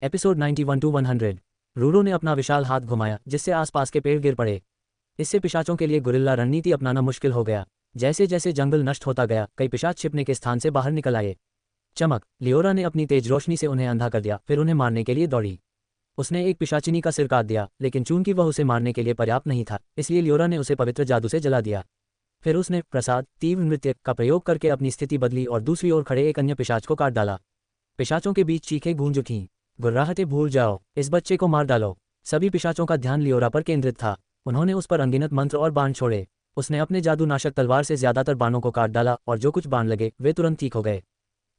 Episode 91 to 100। रूरो ने अपना विशाल हाथ घुमाया जिससे आसपास के पेड़ गिर पड़े। इससे पिशाचों के लिए गुरिल्ला रणनीति अपनाना मुश्किल हो गया। जैसे जैसे जंगल नष्ट होता गया कई पिशाच छिपने के स्थान से बाहर निकल आए। चमक लियोरा ने अपनी तेज रोशनी से उन्हें अंधा कर दिया, फिर उन्हें मारने के लिए दौड़ी। उसने एक पिशाचिनी का सिर काट दिया, लेकिन चूंकि वह उसे मारने के लिए पर्याप्त नहीं था, इसलिए लियोरा ने उसे पवित्र जादू से जला दिया। फिर उसने प्रसाद तीव्र नृत्य का प्रयोग करके अपनी स्थिति बदली और दूसरी ओर खड़े एक अन्य पिशाच को काट डाला। पिशाचों के बीच चीखें गूंज उठीं, गुर्राहटें भूल जाओ, इस बच्चे को मार डालो। सभी पिशाचों का ध्यान लियोरा पर केंद्रित था। उन्होंने उस पर अनगिनत मंत्र और बाण छोड़े। उसने अपने जादू नाशक तलवार से ज्यादातर बाणों को काट डाला और जो कुछ बाण लगे वे तुरंत ठीक हो गए।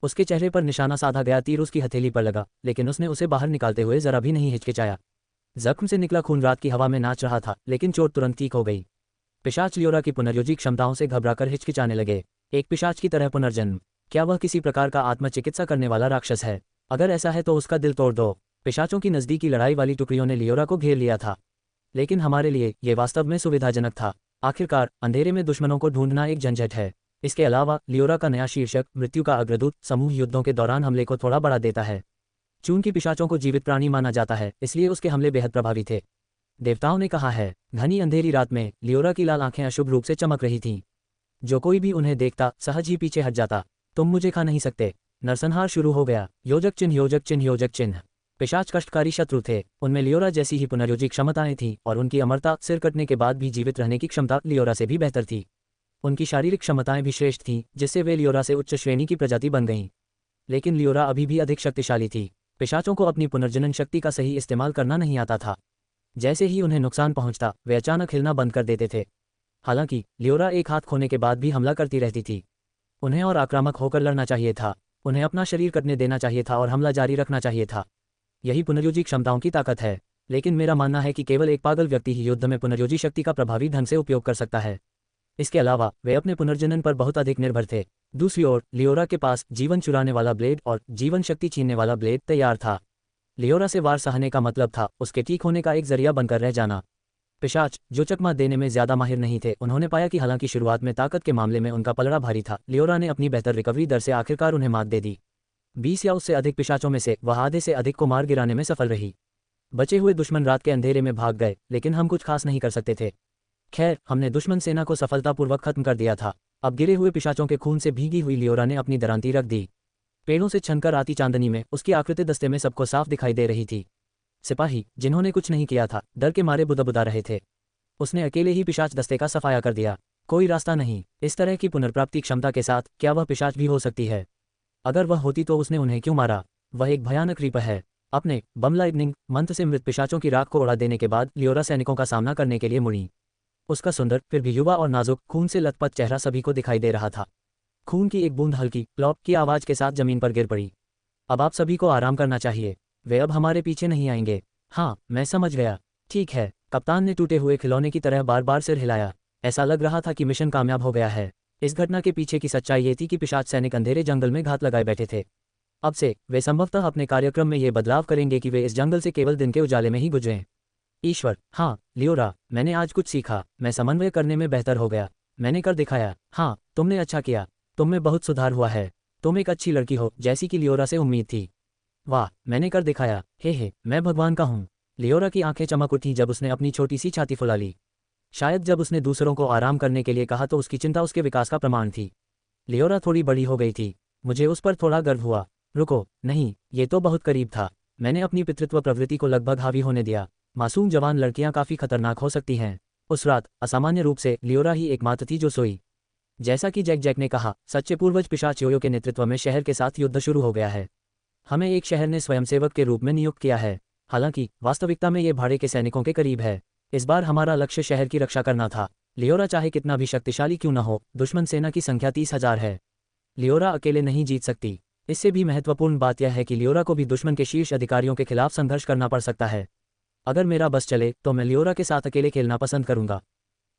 उसके चेहरे पर निशाना साधा गया तीर उसकी हथेली पर लगा, लेकिन उसने उसे बाहर निकालते हुए जरा भी नहीं हिचकिचाया। जख्म से निकला खून रात की हवा में नाच रहा था, लेकिन चोट तुरंत ठीक हो गई। पिशाच लियोरा की पुनर्योजी क्षमताओं से घबराकर हिचकिचाने लगे। एक पिशाच की तरह पुनर्जन्म, क्या वह किसी प्रकार का आत्मचिकित्सा करने वाला राक्षस है? अगर ऐसा है तो उसका दिल तोड़ दो। पिशाचों की नज़दीकी लड़ाई वाली टुकड़ियों ने लियोरा को घेर लिया था, लेकिन हमारे लिए ये वास्तव में सुविधाजनक था। आखिरकार अंधेरे में दुश्मनों को ढूंढना एक झंझट है। इसके अलावा लियोरा का नया शीर्षक मृत्यु का अग्रदूत समूह युद्धों के दौरान हमले को थोड़ा बढ़ा देता है। चूंकि पिशाचों को जीवित प्राणी माना जाता है, इसलिए उसके हमले बेहद प्रभावी थे। देवताओं ने कहा है, घनी अंधेरी रात में लियोरा की लाल आंखें अशुभ रूप से चमक रही थीं। जो कोई भी उन्हें देखता सहज ही पीछे हट जाता। तुम मुझे खा नहीं सकते। नरसंहार शुरू हो गया। योजक चिन्ह योजक चिन्ह योजक चिन्ह। पिशाच कष्टकारी शत्रु थे। उनमें लियोरा जैसी ही पुनर्योजी क्षमताएं थीं और उनकी अमरता सिर कटने के बाद भी जीवित रहने की क्षमता लियोरा से भी बेहतर थी। उनकी शारीरिक क्षमताएं भी श्रेष्ठ थीं, जिससे वे लियोरा से उच्च श्रेणी की प्रजाति बन गईं। लेकिन लियोरा अभी भी अधिक शक्तिशाली थी। पिशाचों को अपनी पुनर्जनन शक्ति का सही इस्तेमाल करना नहीं आता था। जैसे ही उन्हें नुकसान पहुंचता वे अचानक हिलना बंद कर देते थे। हालांकि लियोरा एक हाथ खोने के बाद भी हमला करती रहती थी। उन्हें और आक्रामक होकर लड़ना चाहिए था। उन्हें अपना शरीर कटने देना चाहिए था और हमला जारी रखना चाहिए था। यही पुनर्योजी क्षमताओं की ताकत है। लेकिन मेरा मानना है कि केवल एक पागल व्यक्ति ही युद्ध में पुनर्योजी शक्ति का प्रभावी ढंग से उपयोग कर सकता है। इसके अलावा वे अपने पुनर्जनन पर बहुत अधिक निर्भर थे। दूसरी ओर लियोरा के पास जीवन चुराने वाला ब्लेड और जीवन शक्ति छीनने वाला ब्लेड तैयार था। लियोरा से वार सहने का मतलब था उसके ठीक होने का एक जरिया बनकर रह जाना। पिशाच जो चकमा देने में ज्यादा माहिर नहीं थे, उन्होंने पाया कि हालांकि शुरुआत में ताकत के मामले में उनका पलड़ा भारी था, लियोरा ने अपनी बेहतर रिकवरी दर से आखिरकार उन्हें मात दे दी। 20 या उससे अधिक पिशाचों में से वह आधे से अधिक को मार गिराने में सफल रही। बचे हुए दुश्मन रात के अंधेरे में भाग गए, लेकिन हम कुछ खास नहीं कर सकते थे। खैर, हमने दुश्मन सेना को सफलतापूर्वक खत्म कर दिया था। अब गिरे हुए पिशाचों के खून से भीगी हुई लियोरा ने अपनी दरांती रख दी। पेड़ों से छनकर आती चांदनी में उसकी आकृति दस्ते में सबको साफ दिखाई दे रही थी। सिपाही जिन्होंने कुछ नहीं किया था डर के मारे बुदबुदा रहे थे। उसने अकेले ही पिशाच दस्ते का सफाया कर दिया। कोई रास्ता नहीं। इस तरह की पुनर्प्राप्ति क्षमता के साथ क्या वह पिशाच भी हो सकती है? अगर वह होती तो उसने उन्हें क्यों मारा? वह एक भयानक रीपर है। अपने बम लाइटनिंग मंत्र से मृत पिशाचों की राख को उड़ा देने के बाद लियोरा सैनिकों का सामना करने के लिए मुड़ी। उसका सुंदर फिर भी युवा और नाजुक खून से लथपथ चेहरा सभी को दिखाई दे रहा था। खून की एक बूंद हल्की प्लॉप की आवाज के साथ जमीन पर गिर पड़ी। अब आप सभी को आराम करना चाहिए। वे अब हमारे पीछे नहीं आएंगे। हाँ, मैं समझ गया। ठीक है। कप्तान ने टूटे हुए खिलौने की तरह बार बार सिर हिलाया। ऐसा लग रहा था कि मिशन कामयाब हो गया है। इस घटना के पीछे की सच्चाई ये थी कि पिशाच सैनिक अंधेरे जंगल में घात लगाए बैठे थे। अब से वे संभवतः अपने कार्यक्रम में ये बदलाव करेंगे कि वे इस जंगल से केवल दिन के उजाले में ही गुजरें। ईश्वर, हाँ लियोरा, मैंने आज कुछ सीखा। मैं समन्वय करने में बेहतर हो गया। मैंने कर दिखाया। हाँ, तुमने अच्छा किया। तुम में बहुत सुधार हुआ है। तुम एक अच्छी लड़की हो, जैसी कि लियोरा से उम्मीद थी। वाह, मैंने कर दिखाया। हे, मैं भगवान का हूँ। लियोरा की आंखें चमक उठी जब उसने अपनी छोटी सी छाती फुला ली। शायद जब उसने दूसरों को आराम करने के लिए कहा तो उसकी चिंता उसके विकास का प्रमाण थी। लियोरा थोड़ी बड़ी हो गई थी। मुझे उस पर थोड़ा गर्व हुआ। रुको, नहीं, ये तो बहुत करीब था। मैंने अपनी पितृत्व प्रवृत्ति को लगभग हावी होने दिया। मासूम जवान लड़कियां काफी खतरनाक हो सकती हैं। उस रात असामान्य रूप से लियोरा ही एकमात्र थी जो सोई। जैसा कि जैक ने कहा, सच्चे पूर्वज पिशाच योयो के नेतृत्व में शहर के साथ युद्ध शुरू हो गया है। हमें एक शहर ने स्वयंसेवक के रूप में नियुक्त किया है। हालांकि वास्तविकता में ये भाड़े के सैनिकों के करीब है। इस बार हमारा लक्ष्य शहर की रक्षा करना था। लियोरा चाहे कितना भी शक्तिशाली क्यों न हो, दुश्मन सेना की संख्या 30,000 है। लियोरा अकेले नहीं जीत सकती। इससे भी महत्वपूर्ण बात यह है कि लियोरा को भी दुश्मन के शीर्ष अधिकारियों के खिलाफ संघर्ष करना पड़ सकता है। अगर मेरा बस चले तो मैं लियोरा के साथ अकेले खेलना पसंद करूंगा।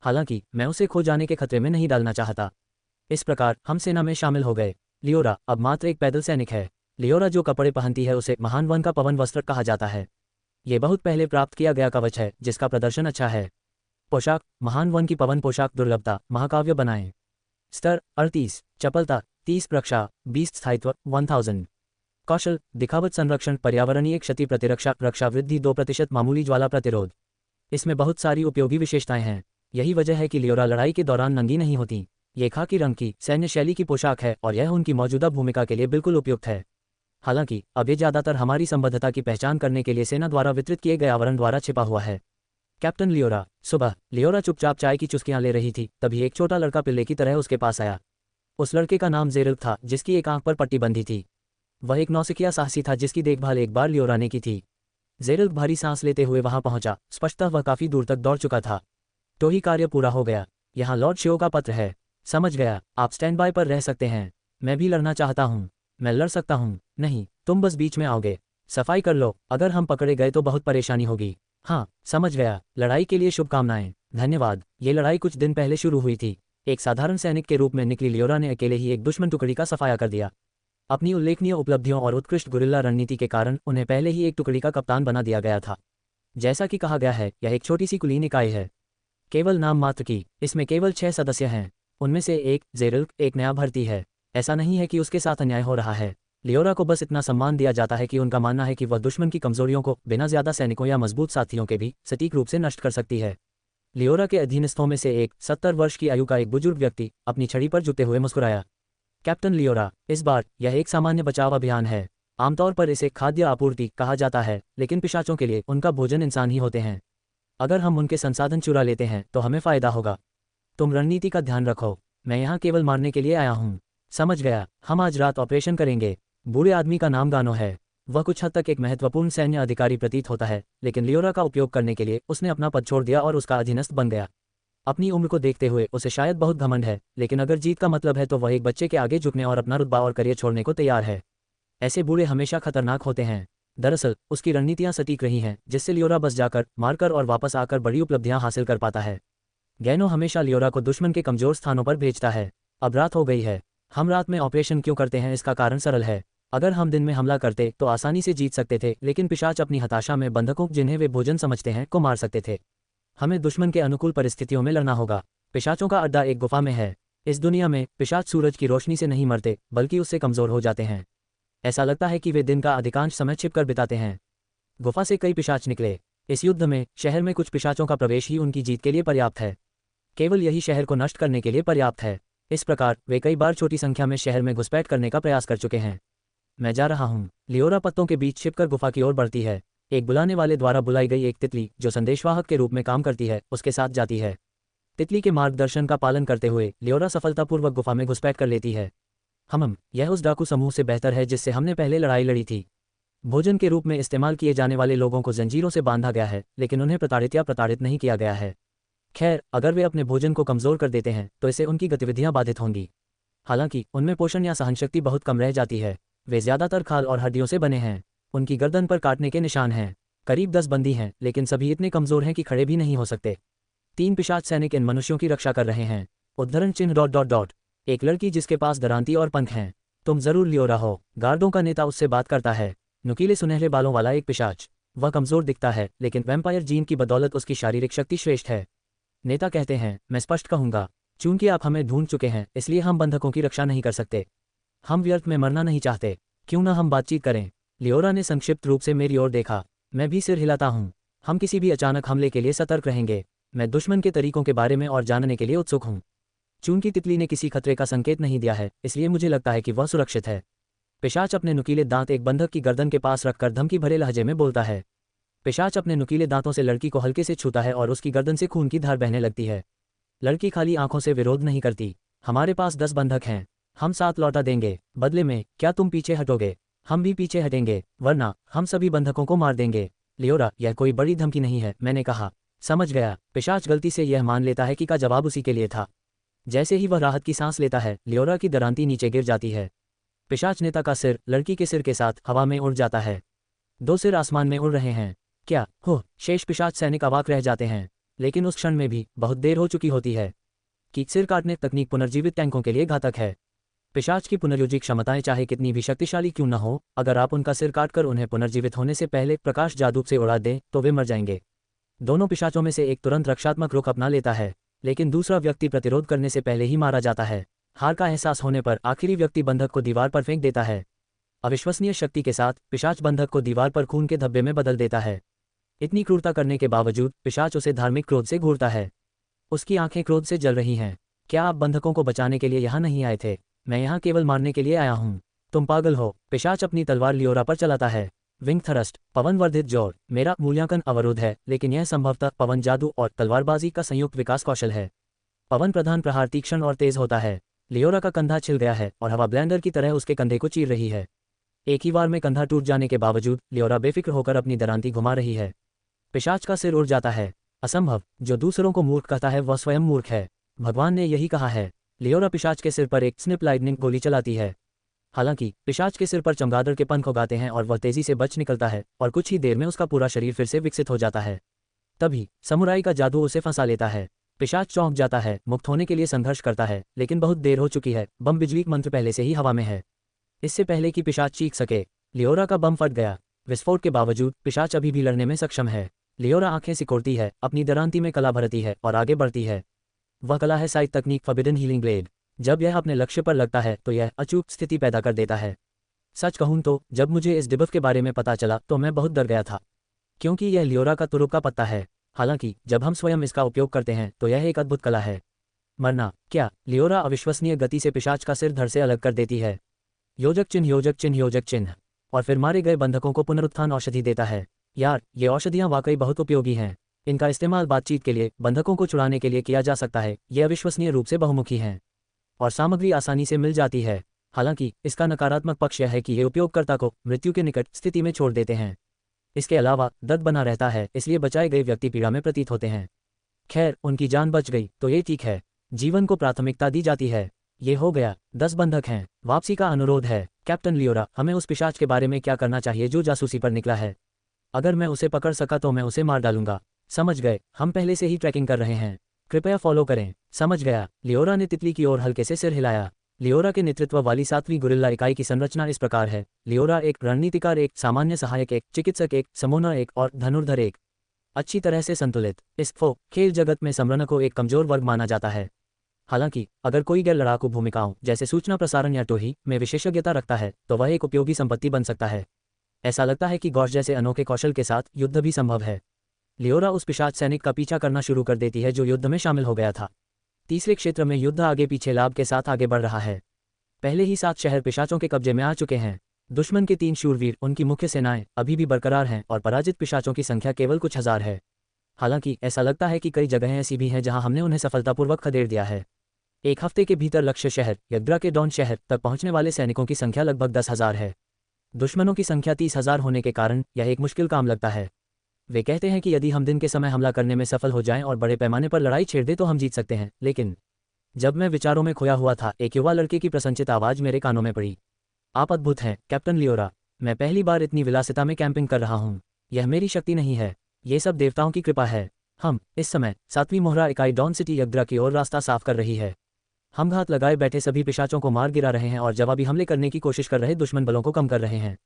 हालांकि मैं उसे खो जाने के खतरे में नहीं डालना चाहता। इस प्रकार हम सेना में शामिल हो गए। लियोरा अब मात्र एक पैदल सैनिक है। लियोरा जो कपड़े पहनती है उसे महान वन का पवन वस्त्र कहा जाता है। ये बहुत पहले प्राप्त किया गया कवच है जिसका प्रदर्शन अच्छा है। पोशाक महान वन की पवन पोशाक दुर्लभता महाकाव्य बनाएं। स्तर 38, चपलता 30, रक्षा 20, स्थायित्व 1000। कौशल, दिखावट संरक्षण, पर्यावरणीय क्षति प्रतिरक्षा, रक्षा वृद्धि 2%, मामूली ज्वाला प्रतिरोध। इसमें बहुत सारी उपयोगी विशेषताएं हैं। यही वजह है कि लियोरा लड़ाई के दौरान नंगी नहीं होती। ये खाकी रंग की सैन्य शैली की पोशाक है और यह उनकी मौजूदा भूमिका के लिए बिल्कुल उपयुक्त है। हालांकि अब ये ज़्यादातर हमारी संबद्धता की पहचान करने के लिए सेना द्वारा वितरित किए गए आवरण द्वारा छिपा हुआ है। कैप्टन लियोरा। सुबह लियोरा चुपचाप चाय की चुस्कियां ले रही थी, तभी एक छोटा लड़का पिल्ले की तरह उसके पास आया। उस लड़के का नाम जेरिल था, जिसकी एक आंख पर पट्टी बंधी थी। वह एक नौसिखिया साहसी था जिसकी देखभाल एक बार लियोरा ने की थी। जेरिल भारी सांस लेते हुए वहां पहुंचा। स्पष्टतः वह काफी दूर तक दौड़ चुका था। तो ही कार्य पूरा हो गया। यहाँ लॉर्ड शियो का पत्र है। समझ गया, आप स्टैंड बाय पर रह सकते हैं। मैं भी लड़ना चाहता हूँ। मैं लड़ सकता हूँ। नहीं, तुम बस बीच में आओगे। सफाई कर लो, अगर हम पकड़े गए तो बहुत परेशानी होगी। हाँ, समझ गया। लड़ाई के लिए शुभकामनाएं। धन्यवाद। ये लड़ाई कुछ दिन पहले शुरू हुई थी। एक साधारण सैनिक के रूप में निकली लियोरा ने अकेले ही एक दुश्मन टुकड़ी का सफाया कर दिया। अपनी उल्लेखनीय उपलब्धियों और उत्कृष्ट गुरिल्ला रणनीति के कारण उन्हें पहले ही एक टुकड़ी का कप्तान बना दिया गया था। जैसा कि कहा गया है, यह एक छोटी सी कुलीन इकाई है, केवल नाम मात्र की। इसमें केवल 6 सदस्य हैं। उनमें से एक, जेरिल, एक नया भर्ती है। ऐसा नहीं है कि उसके साथ अन्याय हो रहा है। लियोरा को बस इतना सम्मान दिया जाता है कि उनका मानना है कि वह दुश्मन की कमजोरियों को बिना ज्यादा सैनिकों या मजबूत साथियों के भी सटीक रूप से नष्ट कर सकती है। लियोरा के अधीनस्थों में से एक 70 वर्ष की आयु का एक बुजुर्ग व्यक्ति अपनी छड़ी पर झुकते हुए मुस्कुराया। कैप्टन लियोरा, इस बार यह एक सामान्य बचाव अभियान है। आमतौर पर इसे खाद्य आपूर्ति कहा जाता है, लेकिन पिशाचों के लिए उनका भोजन इंसान ही होते हैं। अगर हम उनके संसाधन चुरा लेते हैं तो हमें फायदा होगा। तुम रणनीति का ध्यान रखो। मैं यहाँ केवल मारने के लिए आया हूँ। समझ गया। हम आज रात ऑपरेशन करेंगे। बूढ़े आदमी का नाम गानो है। वह कुछ हद तक एक महत्वपूर्ण सैन्य अधिकारी प्रतीत होता है, लेकिन लियोरा का उपयोग करने के लिए उसने अपना पद छोड़ दिया और उसका अधीनस्थ बन गया। अपनी उम्र को देखते हुए उसे शायद बहुत घमंड है, लेकिन अगर जीत का मतलब है तो वह एक बच्चे के आगे झुकने और अपना रुतबा और करियर छोड़ने को तैयार है। ऐसे बूढ़े हमेशा खतरनाक होते हैं। दरअसल उसकी रणनीतियां सटीक रही हैं, जिससे लियोरा बस जाकर, मारकर और वापस आकर बड़ी उपलब्धियां हासिल कर पाता है। गैनो हमेशा लियोरा को दुश्मन के कमजोर स्थानों पर भेजता है। अब रात हो गई है। हम रात में ऑपरेशन क्यों करते हैं, इसका कारण सरल है। अगर हम दिन में हमला करते तो आसानी से जीत सकते थे, लेकिन पिशाच अपनी हताशा में बंधकों, जिन्हें वे भोजन समझते हैं, को मार सकते थे। हमें दुश्मन के अनुकूल परिस्थितियों में लड़ना होगा। पिशाचों का अड्डा एक गुफा में है। इस दुनिया में पिशाच सूरज की रोशनी से नहीं मरते, बल्कि उससे कमजोर हो जाते हैं। ऐसा लगता है कि वे दिन का अधिकांश समय छिपकर बिताते हैं। गुफा से कई पिशाच निकले। इस युद्ध में शहर में कुछ पिशाचों का प्रवेश ही उनकी जीत के लिए पर्याप्त है। केवल यही शहर को नष्ट करने के लिए पर्याप्त है। इस प्रकार वे कई बार छोटी संख्या में शहर में घुसपैठ करने का प्रयास कर चुके हैं। मैं जा रहा हूँ। लियोरा पत्तों के बीच छिपकर गुफा की ओर बढ़ती है। एक बुलाने वाले द्वारा बुलाई गई एक तितली, जो संदेशवाहक के रूप में काम करती है, उसके साथ जाती है। तितली के मार्गदर्शन का पालन करते हुए लियोरा सफलतापूर्वक गुफा में घुसपैठ कर लेती है। यह उस डाकू समूह से बेहतर है जिससे हमने पहले लड़ाई लड़ी थी। भोजन के रूप में इस्तेमाल किए जाने वाले लोगों को जंजीरों से बांधा गया है, लेकिन उन्हें प्रताड़ित नहीं किया गया है। खैर, अगर वे अपने भोजन को कमजोर कर देते हैं तो इससे उनकी गतिविधियां बाधित होंगी। हालांकि उनमें पोषण या सहनशक्ति बहुत कम रह जाती है। वे ज्यादातर खाल और हड्डियों से बने हैं। उनकी गर्दन पर काटने के निशान हैं। करीब 10 बंदी हैं, लेकिन सभी इतने कमजोर हैं कि खड़े भी नहीं हो सकते। 3 पिशाच सैनिक इन मनुष्यों की रक्षा कर रहे हैं। उद्धरण चिन्ह ... एक लड़की जिसके पास दरांती और पंख हैं। तुम जरूर लियोरा हो। गार्डों का नेता उससे बात करता है। नुकीले सुनहरे बालों वाला एक पिशाच। वह कमजोर दिखता है, लेकिन वैम्पायर जीन की बदौलत उसकी शारीरिक शक्ति श्रेष्ठ है। नेता कहते हैं, मैं स्पष्ट कहूंगा, चूंकि आप हमें ढूंढ चुके हैं, इसलिए हम बंधकों की रक्षा नहीं कर सकते। हम व्यर्थ में मरना नहीं चाहते। क्यों ना हम बातचीत करें। लियोरा ने संक्षिप्त रूप से मेरी ओर देखा। मैं भी सिर हिलाता हूँ। हम किसी भी अचानक हमले के लिए सतर्क रहेंगे। मैं दुश्मन के तरीकों के बारे में और जानने के लिए उत्सुक हूँ। चूंकि तितली ने किसी खतरे का संकेत नहीं दिया है, इसलिए मुझे लगता है कि वह सुरक्षित है। पिशाच अपने नुकीले दांत एक बंधक की गर्दन के पास रखकर धमकी भरे लहजे में बोलता है। पिशाच अपने नुकीले दांतों से लड़की को हल्के से छूता है और उसकी गर्दन से खून की धार बहने लगती है। लड़की खाली आंखों से विरोध नहीं करती। हमारे पास 10 बंधक हैं। हम 7 लौटा देंगे। बदले में क्या तुम पीछे हटोगे? हम भी पीछे हटेंगे, वरना हम सभी बंधकों को मार देंगे। लियोरा, यह कोई बड़ी धमकी नहीं है, मैंने कहा। समझ गया। पिशाच गलती से यह मान लेता है कि का जवाब उसी के लिए था। जैसे ही वह राहत की सांस लेता है, लियोरा की दरांती नीचे गिर जाती है। पिशाच नेता का सिर लड़की के सिर के साथ हवा में उड़ जाता है। 2 सिर आसमान में उड़ रहे हैं। क्या हो? शेष पिशाच सैनिक अवाक रह जाते हैं, लेकिन उस क्षण में भी बहुत देर हो चुकी होती है कि सिर काटने तकनीक पुनर्जीवित टैंकों के लिए घातक है। पिशाच की पुनर्योजी क्षमताएं चाहे कितनी भी शक्तिशाली क्यों न हो, अगर आप उनका सिर काटकर उन्हें पुनर्जीवित होने से पहले प्रकाश जादू से उड़ा दें तो वे मर जाएंगे। दोनों पिशाचों में से एक तुरंत रक्षात्मक रुख अपना लेता है, लेकिन दूसरा व्यक्ति प्रतिरोध करने से पहले ही मारा जाता है। हार का एहसास होने पर आखिरी व्यक्ति बंधक को दीवार पर फेंक देता है। अविश्वसनीय शक्ति के साथ पिशाच बंधक को दीवार पर खून के धब्बे में बदल देता है। इतनी क्रूरता करने के बावजूद पिशाच उसे धार्मिक क्रोध से घूरता है। उसकी आंखें क्रोध से जल रही हैं। क्या आप बंधकों को बचाने के लिए यहाँ नहीं आए थे? मैं यहाँ केवल मारने के लिए आया हूँ। तुम पागल हो। पिशाच अपनी तलवार लियोरा पर चलाता है। विंग थ्रस्ट, पवन वर्धित जोर। मेरा मूल्यांकन अवरुद्ध है, लेकिन यह संभवतः पवन जादू और तलवारबाजी का संयुक्त विकास कौशल है। पवन प्रधान प्रहार तीक्ष्ण और तेज होता है। लियोरा का कंधा छिल गया है और हवा ब्लेंडर की तरह उसके कंधे को चीर रही है। एक ही बार में कंधा टूट जाने के बावजूद लियोरा बेफिक्र होकर अपनी दरांती घुमा रही है। पिशाच का सिर उड़ जाता है। असंभव। जो दूसरों को मूर्ख कहता है वह स्वयं मूर्ख है। भगवान ने यही कहा है। लियोरा पिशाच के सिर पर एक स्निप लाइटनिंग गोली चलाती है। हालांकि पिशाच के सिर पर चमगादड़ के पंख उगाते हैं और वह तेजी से बच निकलता है और कुछ ही देर में उसका पूरा शरीर फिर से विकसित हो जाता है। तभी समुराई का जादू उसे फंसा लेता है। पिशाच चौंक जाता है, मुक्त होने के लिए संघर्ष करता है, लेकिन बहुत देर हो चुकी है। बम बिजली मंत्र पहले से ही हवा में है। इससे पहले कि पिशाच चीख सके, लियोरा का बम फट गया। विस्फोट के बावजूद पिशाच अभी भी लड़ने में सक्षम है। लियोरा आंखें सिकोड़ती है, अपनी दरांती में कला भरती है और आगे बढ़ती है। वह कला है साइड तकनीक फॉरबिडन हीलिंग ब्लेड। जब यह अपने लक्ष्य पर लगता है तो यह अचूक स्थिति पैदा कर देता है। सच कहूं तो जब मुझे इस डिबफ के बारे में पता चला तो मैं बहुत डर गया था, क्योंकि यह लियोरा का तुरुप का पत्ता है। हालांकि जब हम स्वयं इसका उपयोग करते हैं तो यह एक अद्भुत कला है। मरना क्या? लियोरा अविश्वसनीय गति से पिशाच का सिर धड़ से अलग कर देती है। योजक चिन्ह, योजक चिन्ह, योजक चिन्ह। और फिर मारे गए बंधकों को पुनरुत्थान औषधि देता है। यार, ये औषधियाँ वाकई बहुत उपयोगी हैं। इनका इस्तेमाल बातचीत के लिए, बंधकों को छुड़ाने के लिए किया जा सकता है। ये अविश्वसनीय रूप से बहुमुखी हैं और सामग्री आसानी से मिल जाती है। हालांकि इसका नकारात्मक पक्ष यह है कि ये उपयोगकर्ता को मृत्यु के निकट स्थिति में छोड़ देते हैं। इसके अलावा दर्द बना रहता है, इसलिए बचाए गए व्यक्ति पीड़ा में प्रतीत होते हैं। खैर, उनकी जान बच गई तो ये ठीक है। जीवन को प्राथमिकता दी जाती है। ये हो गया। 10 बंधक हैं। वापसी का अनुरोध है। कैप्टन लियोरा, हमें उस पिशाच के बारे में क्या करना चाहिए जो जासूसी पर निकला है? अगर मैं उसे पकड़ सका तो मैं उसे मार डालूंगा। समझ गए, हम पहले से ही ट्रैकिंग कर रहे हैं। कृपया फॉलो करें। समझ गया। लियोरा ने तितली की ओर हल्के से सिर हिलाया। लियोरा के नेतृत्व वाली 7वीं गुरिल्ला इकाई की संरचना इस प्रकार है। लियोरा एक रणनीतिकार, एक सामान्य सहायक, एक चिकित्सक, एक समोनर, एक और धनुर्धर, एक अच्छी तरह से संतुलित। इस खेल जगत में समरण को एक कमजोर वर्ग माना जाता है। हालांकि अगर कोई गैर लड़ाकू भूमिकाओं जैसे सूचना प्रसारण या टोही में विशेषज्ञता रखता है तो वह एक उपयोगी संपत्ति बन सकता है। ऐसा लगता है कि गॉश जैसे अनोखे कौशल के साथ युद्ध भी संभव है। लियोरा उस पिशाच सैनिक का पीछा करना शुरू कर देती है जो युद्ध में शामिल हो गया था। तीसरे क्षेत्र में युद्ध आगे पीछे लाभ के साथ आगे बढ़ रहा है। पहले ही 7 शहर पिशाचों के कब्जे में आ चुके हैं। दुश्मन के 3 शूरवीर, उनकी मुख्य सेनाएं अभी भी बरकरार हैं और पराजित पिशाचों की संख्या केवल कुछ हजार है। हालांकि ऐसा लगता है कि कई जगहें ऐसी भी हैं जहां हमने उन्हें सफलतापूर्वक खदेड़ दिया है। एक हफ्ते के भीतर लक्ष्य शहर यग्द्रा के डॉन शहर तक पहुंचने वाले सैनिकों की संख्या लगभग 10,000 है। दुश्मनों की संख्या 30,000 होने के कारण यह एक मुश्किल काम लगता है। वे कहते हैं कि यदि हम दिन के समय हमला करने में सफल हो जाएं और बड़े पैमाने पर लड़ाई छेड़ दें तो हम जीत सकते हैं। लेकिन जब मैं विचारों में खोया हुआ था, एक युवा लड़के की प्रसन्नचित आवाज़ मेरे कानों में पड़ी। आप अद्भुत हैं, कैप्टन लियोरा। मैं पहली बार इतनी विलासिता में कैंपिंग कर रहा हूँ। यह मेरी शक्ति नहीं है, ये सब देवताओं की कृपा है। हम इस समय 7वीं मोहरा इकाई डॉन सिटी यग्द्रा की ओर रास्ता साफ कर रही है। हम घात लगाए बैठे सभी पिशाचों को मार गिरा रहे हैं और जवाबी हमले करने की कोशिश कर रहे दुश्मन बलों को कम कर रहे हैं।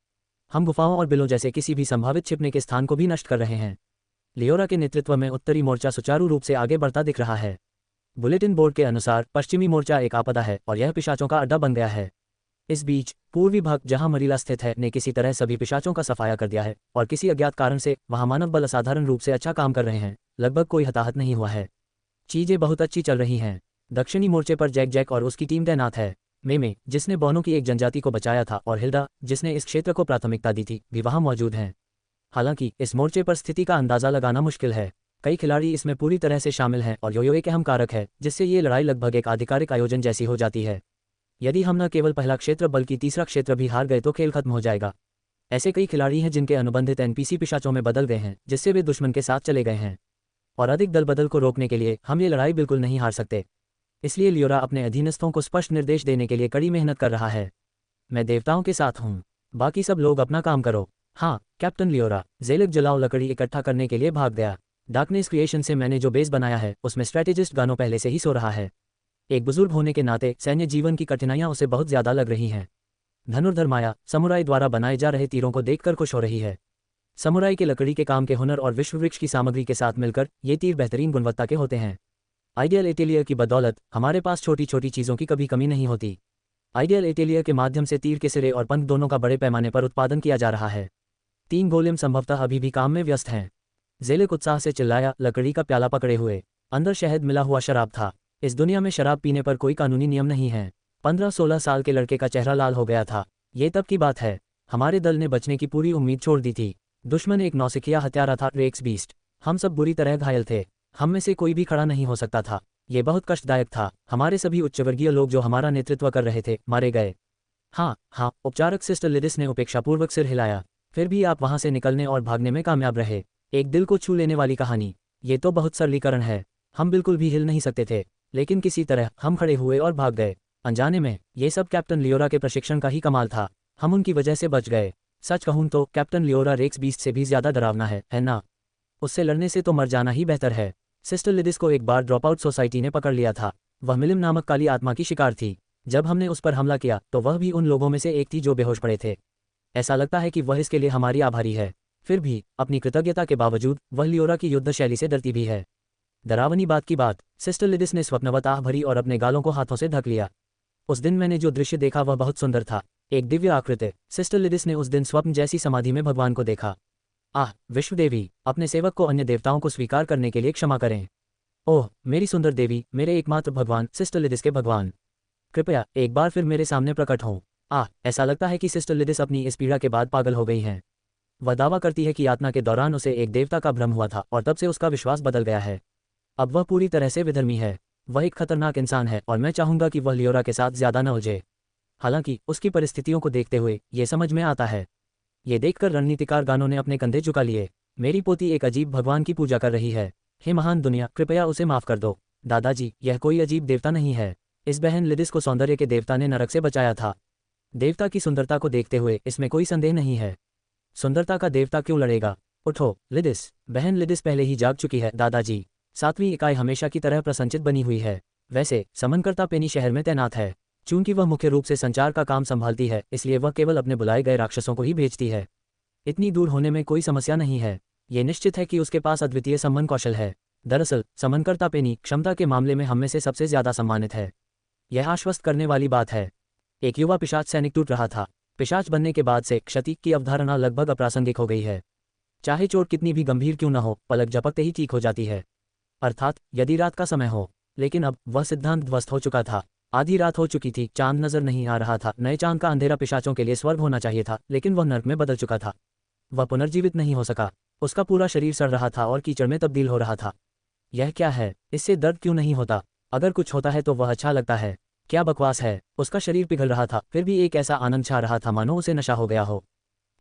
हम गुफाओं और बिलों जैसे किसी भी संभावित छिपने के स्थान को भी नष्ट कर रहे हैं। लियोरा के नेतृत्व में उत्तरी मोर्चा सुचारू रूप से आगे बढ़ता दिख रहा है। बुलेटिन बोर्ड के अनुसार पश्चिमी मोर्चा एक आपदा है और यह पिशाचों का अड्डा बन गया है। इस बीच पूर्वी भाग जहां मरीला स्थित है ने किसी तरह सभी पिशाचों का सफाया कर दिया है और किसी अज्ञात कारण से वहां मानव बल असाधारण रूप से अच्छा काम कर रहे हैं। लगभग कोई हताहत नहीं हुआ है। चीजें बहुत अच्छी चल रही हैं। दक्षिणी मोर्चे पर जैक जैक और उसकी टीम तैनात है। मेमे, जिसने बौनों की एक जनजाति को बचाया था, और हिल्डा, जिसने इस क्षेत्र को प्राथमिकता दी थी, भी वहां मौजूद हैं। हालांकि इस मोर्चे पर स्थिति का अंदाजा लगाना मुश्किल है। कई खिलाड़ी इसमें पूरी तरह से शामिल हैं और यो एक अहम कारक है जिससे ये लड़ाई लगभग एक आधिकारिक आयोजन जैसी हो जाती है। यदि हम न केवल पहला क्षेत्र बल्कि तीसरा क्षेत्र भी हार गए तो खेल खत्म हो जाएगा। ऐसे कई खिलाड़ी हैं जिनके अनुबंधित एनपीसी पिशाचों में बदल गए हैं, जिससे वे दुश्मन के साथ चले गए हैं। और अधिक दल बदल को रोकने के लिए हम ये लड़ाई बिल्कुल नहीं हार सकते। इसलिए लियोरा अपने अधीनस्थों को स्पष्ट निर्देश देने के लिए कड़ी मेहनत कर रहा है। मैं देवताओं के साथ हूँ, बाकी सब लोग अपना काम करो। हाँ कैप्टन लियोरा। जेलिक जलाओ लकड़ी इकट्ठा करने के लिए भाग गया। डार्कनेस क्रिएशन से मैंने जो बेस बनाया है उसमें स्ट्रैटेजिस्ट गानो पहले से ही सो रहा है। एक बुजुर्ग होने के नाते सैन्य जीवन की कठिनाइयां उसे बहुत ज्यादा लग रही हैं। धनुर्धर माया समुराई द्वारा बनाए जा रहे तीरों को देखकर खुश हो रही है। समुराई के लकड़ी के काम के हुनर और विश्ववृक्ष की सामग्री के साथ मिलकर ये तीर बेहतरीन गुणवत्ता के होते हैं। आइडियल एटेलियर की बदौलत हमारे पास छोटी छोटी चीज़ों की कभी कमी नहीं होती। आइडियल एटेलियर के माध्यम से तीर के सिरे और पंख दोनों का बड़े पैमाने पर उत्पादन किया जा रहा है। 3 गोलेम संभवतः अभी भी काम में व्यस्त हैं। ज़ेलिक उत्साह से चिल्लाया, लकड़ी का प्याला पकड़े हुए। अंदर शहद मिला हुआ शराब था। इस दुनिया में शराब पीने पर कोई कानूनी नियम नहीं है। 15-16 साल के लड़के का चेहरा लाल हो गया था। ये तब की बात है। हमारे दल ने बचने की पूरी उम्मीद छोड़ दी थी। दुश्मन एक नौसिखिया हत्यारा था, रेक्स बीस्ट। हम सब बुरी तरह घायल थे। हम में से कोई भी खड़ा नहीं हो सकता था। ये बहुत कष्टदायक था। हमारे सभी उच्चवर्गीय लोग जो हमारा नेतृत्व कर रहे थे, मारे गए। हाँ, उपचारक सिस्टर लिडिस ने उपेक्षापूर्वक सिर हिलाया। फिर भी आप वहां से निकलने और भागने में कामयाब रहे। एक दिल को छू लेने वाली कहानी। ये तो बहुत सरलीकरण है। हम बिल्कुल भी हिल नहीं सकते थे, लेकिन किसी तरह हम खड़े हुए और भाग गए। अनजाने में ये सब कैप्टन लियोरा के प्रशिक्षण का ही कमाल था। हम उनकी वजह से बच गए। सच कहूं तो कैप्टन लियोरा रेक्स बीस्ट से भी ज्यादा डरावना है ना? उससे लड़ने से तो मर जाना ही बेहतर है। सिस्टर लिडिस को एक बार ड्रॉप आउट सोसाइटी ने पकड़ लिया था। वह मिलिम नामक काली आत्मा की शिकार थी। जब हमने उस पर हमला किया तो वह भी उन लोगों में से एक थी जो बेहोश पड़े थे। ऐसा लगता है कि वह इसके लिए हमारी आभारी है। फिर भी अपनी कृतज्ञता के बावजूद वह लियोरा की युद्ध शैली से डरती भी है। डरावनी बात की बात, सिस्टर लिडिस ने स्वप्नवत आह भरी और अपने गालों को हाथों से ढक लिया। उस दिन मैंने जो दृश्य देखा वह बहुत सुंदर था। एक दिव्य आकृति। सिस्टर लिडिस ने उस दिन स्वप्न जैसी समाधि में भगवान को देखा। आह विश्वदेवी, अपने सेवक को अन्य देवताओं को स्वीकार करने के लिए क्षमा करें। ओह मेरी सुंदर देवी, मेरे एकमात्र भगवान, सिस्टर लिडिस के भगवान, कृपया एक बार फिर मेरे सामने प्रकट हों। ऐसा लगता है कि सिस्टर लिडिस अपनी इस पीड़ा के बाद पागल हो गई हैं। वह दावा करती है कि यातना के दौरान उसे एक देवता का भ्रम हुआ था और तब से उसका विश्वास बदल गया है। अब वह पूरी तरह से विधर्मी है। वह एक खतरनाक इंसान है और मैं चाहूंगा कि वह लियोरा के साथ ज्यादा न उलझे। हालांकि उसकी परिस्थितियों को देखते हुए ये समझ में आता है। ये देखकर रणनीतिकार गानों ने अपने कंधे झुका लिए। मेरी पोती एक अजीब भगवान की पूजा कर रही है। हे महान दुनिया, कृपया उसे माफ कर दो। दादाजी, यह कोई अजीब देवता नहीं है। इस बहन लिडिस को सौंदर्य के देवता ने नरक से बचाया था। देवता की सुंदरता को देखते हुए इसमें कोई संदेह नहीं है। सुंदरता का देवता क्यों लड़ेगा? उठो लिडिस। बहन लिडिस पहले ही जाग चुकी है दादाजी। 7वीं इकाई हमेशा की तरह प्रसन्नचित बनी हुई है। वैसे समनकर्ता पेनी शहर में तैनात है। चूंकि वह मुख्य रूप से संचार का काम संभालती है, इसलिए वह केवल अपने बुलाए गए राक्षसों को ही भेजती है। इतनी दूर होने में कोई समस्या नहीं है। ये निश्चित है कि उसके पास अद्वितीय सम्मन कौशल है। दरअसल समनकर्ता पेनी क्षमता के मामले में हम में से सबसे ज्यादा सम्मानित है। यह आश्वस्त करने वाली बात है। एक युवा पिशाच सैनिक टूट रहा था। पिशाच बनने के बाद से क्षति की अवधारणा लगभग अप्रासंगिक हो गई है। चाहे चोट कितनी भी गंभीर क्यों न हो, पलक झपकते ही ठीक हो जाती है। अर्थात यदि रात का समय हो। लेकिन अब वह सिद्धांत ध्वस्त हो चुका था। आधी रात हो चुकी थी, चांद नजर नहीं आ रहा था। नए चांद का अंधेरा पिशाचों के लिए स्वर्ग होना चाहिए था, लेकिन वह नर्क में बदल चुका था। वह पुनर्जीवित नहीं हो सका। उसका पूरा शरीर सड़ रहा था और कीचड़ में तब्दील हो रहा था। यह क्या है? इससे दर्द क्यों नहीं होता? अगर कुछ होता है तो वह अच्छा लगता है। क्या बकवास है। उसका शरीर पिघल रहा था, फिर भी एक ऐसा आनंद छा रहा था मानो उसे नशा हो गया हो।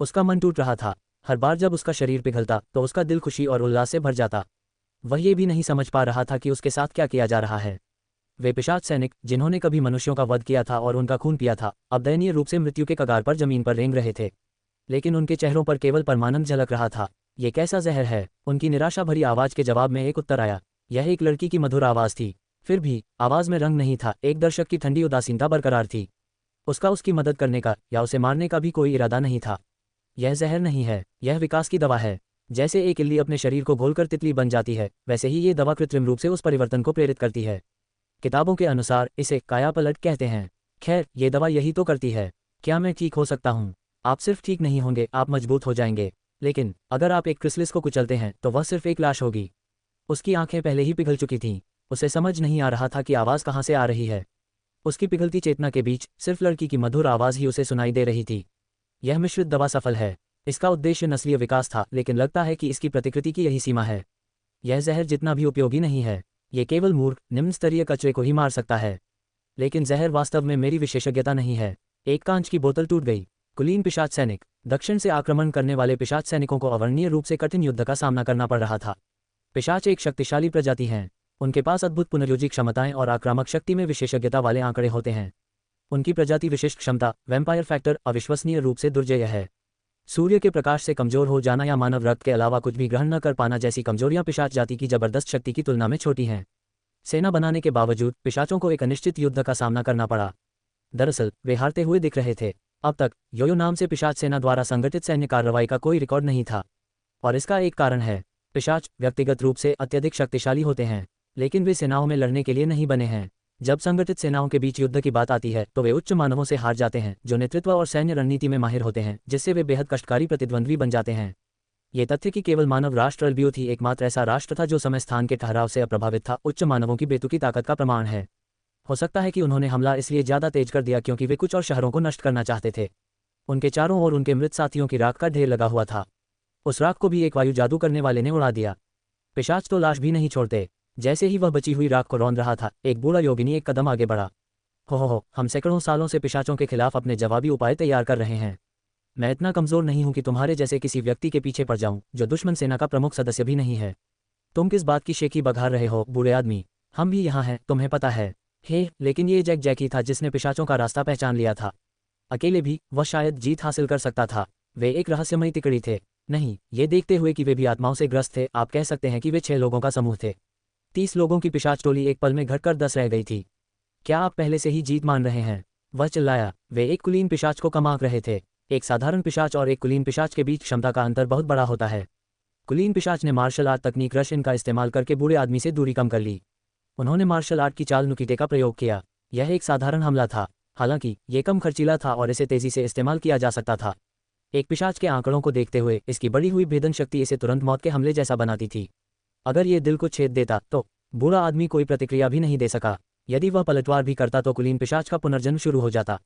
उसका मन टूट रहा था। हर बार जब उसका शरीर पिघलता तो उसका दिल खुशी और उल्लास से भर जाता। वह ये भी नहीं समझ पा रहा था कि उसके साथ क्या किया जा रहा है। वे पिशाच सैनिक जिन्होंने कभी मनुष्यों का वध किया था और उनका खून पिया था, अब दयनीय रूप से मृत्यु के कगार पर जमीन पर रेंग रहे थे। लेकिन उनके चेहरों पर केवल परमानंद झलक रहा था। ये कैसा जहर है? उनकी निराशा भरी आवाज के जवाब में एक उत्तर आया। यह एक लड़की की मधुर आवाज थी। फिर भी आवाज में रंग नहीं था। एक दर्शक की ठंडी उदासीनता बरकरार थी। उसका उसकी मदद करने का या उसे मारने का भी कोई इरादा नहीं था। यह जहर नहीं है, यह विकास की दवा है। जैसे एक इल्ली अपने शरीर को घोलकर तितली बन जाती है, वैसे ही ये दवा कृत्रिम रूप से उस परिवर्तन को प्रेरित करती है। किताबों के अनुसार इसे कायापलट कहते हैं। खैर, ये दवा यही तो करती है। क्या मैं ठीक हो सकता हूँ? आप सिर्फ ठीक नहीं होंगे, आप मजबूत हो जाएंगे। लेकिन अगर आप एक क्रिसलिस को कुचलते हैं तो वह सिर्फ एक लाश होगी। उसकी आंखें पहले ही पिघल चुकी थीं। उसे समझ नहीं आ रहा था कि आवाज़ कहाँ से आ रही है। उसकी पिघलती चेतना के बीच सिर्फ लड़की की मधुर आवाज़ ही उसे सुनाई दे रही थी। यह मिश्रित दवा सफल है। इसका उद्देश्य नस्लीय विकास था, लेकिन लगता है कि इसकी प्रतिकृति की यही सीमा है। यह जहर जितना भी उपयोगी नहीं है, ये केवल मूर्ख निम्न स्तरीय कचरे को ही मार सकता है। लेकिन जहर वास्तव में मेरी विशेषज्ञता नहीं है। एक कांच की बोतल टूट गई। कुलीन पिशाच सैनिक। दक्षिण से आक्रमण करने वाले पिशाच सैनिकों को अवर्णनीय रूप से कठिन युद्ध का सामना करना पड़ रहा था। पिशाच एक शक्तिशाली प्रजाति हैं। उनके पास अद्भुत पुनर्योजी क्षमताएं और आक्रामक शक्ति में विशेषज्ञता वाले आंकड़े होते हैं। उनकी प्रजाति विशिष्ट क्षमता, वैम्पायर फैक्टर, अविश्वसनीय रूप से दुर्जय है। सूर्य के प्रकाश से कमजोर हो जाना या मानव रक्त के अलावा कुछ भी ग्रहण न कर पाना जैसी कमजोरियां पिशाच जाति की जबरदस्त शक्ति की तुलना में छोटी हैं। सेना बनाने के बावजूद पिशाचों को एक अनिश्चित युद्ध का सामना करना पड़ा। दरअसल वे हारते हुए दिख रहे थे। अब तक योयो नाम से पिशाच सेना द्वारा संगठित सैन्य कार्रवाई का कोई रिकॉर्ड नहीं था। और इसका एक कारण है। पिशाच व्यक्तिगत रूप से अत्यधिक शक्तिशाली होते हैं, लेकिन वे सेनाओं में लड़ने के लिए नहीं बने हैं। जब संगठित सेनाओं के बीच युद्ध की बात आती है तो वे उच्च मानवों से हार जाते हैं जो नेतृत्व और सैन्य रणनीति में माहिर होते हैं, जिससे वे बेहद कष्टकारी प्रतिद्वंद्वी बन जाते हैं। ये तथ्य कि केवल मानव राष्ट्र अल्बियो थी एकमात्र ऐसा राष्ट्र था जो समय स्थान के ठहराव से अप्रभावित था, उच्च मानवों की बेतुकी ताकत का प्रमाण है। हो सकता है कि उन्होंने हमला इसलिए ज़्यादा तेज कर दिया क्योंकि वे कुछ और शहरों को नष्ट करना चाहते थे। उनके चारों ओर उनके मृत साथियों की राख का ढेर लगा हुआ था। उस राख को भी एक वायु जादू करने वाले ने उड़ा दिया। पिशाच तो लाश भी नहीं छोड़ते। जैसे ही वह बची हुई राख को रौंद रहा था, एक बूढ़ा योगिनी एक कदम आगे बढ़ा। हो, हम सैकड़ों सालों से पिशाचों के खिलाफ अपने जवाबी उपाय तैयार कर रहे हैं। मैं इतना कमज़ोर नहीं हूं कि तुम्हारे जैसे किसी व्यक्ति के पीछे पड़ जाऊं जो दुश्मन सेना का प्रमुख सदस्य भी नहीं है। तुम किस बात की शेखी बघार रहे हो बूढ़े आदमी? हम भी यहाँ हैं, तुम्हें पता है। हे, लेकिन ये जैक जैकी था जिसने पिशाचों का रास्ता पहचान लिया था। अकेले भी वह शायद जीत हासिल कर सकता था। वे एक रहस्यमयी तिकड़ी थे। नहीं, ये देखते हुए कि वे भी आत्माओं से ग्रस्त थे, आप कह सकते हैं कि वे 6 लोगों का समूह थे। 30 लोगों की पिशाच टोली एक पल में घटकर 10 रह गई थी। क्या आप पहले से ही जीत मान रहे हैं? वह चिल्लाया। वे एक कुलीन पिशाच को कम आंक रहे थे। एक साधारण पिशाच और एक कुलीन पिशाच के बीच क्षमता का अंतर बहुत बड़ा होता है। कुलीन पिशाच ने मार्शल आर्ट तकनीक रशियन का इस्तेमाल करके बूढ़े आदमी से दूरी कम कर ली। उन्होंने मार्शल आर्ट की चाल नुकीटे का प्रयोग किया। यह एक साधारण हमला था, हालांकि ये कम खर्चीला था और इसे तेजी से इस्तेमाल किया जा सकता था। एक पिशाच के आंकड़ों को देखते हुए इसकी बढ़ी हुई भेदन शक्ति इसे तुरंत मौत के हमले जैसा बनाती थी। अगर ये दिल को छेद देता तो बूढ़ा आदमी कोई प्रतिक्रिया भी नहीं दे सका। यदि वह पलटवार भी करता तो कुलीन पिशाच का पुनर्जन्म शुरू हो जाता।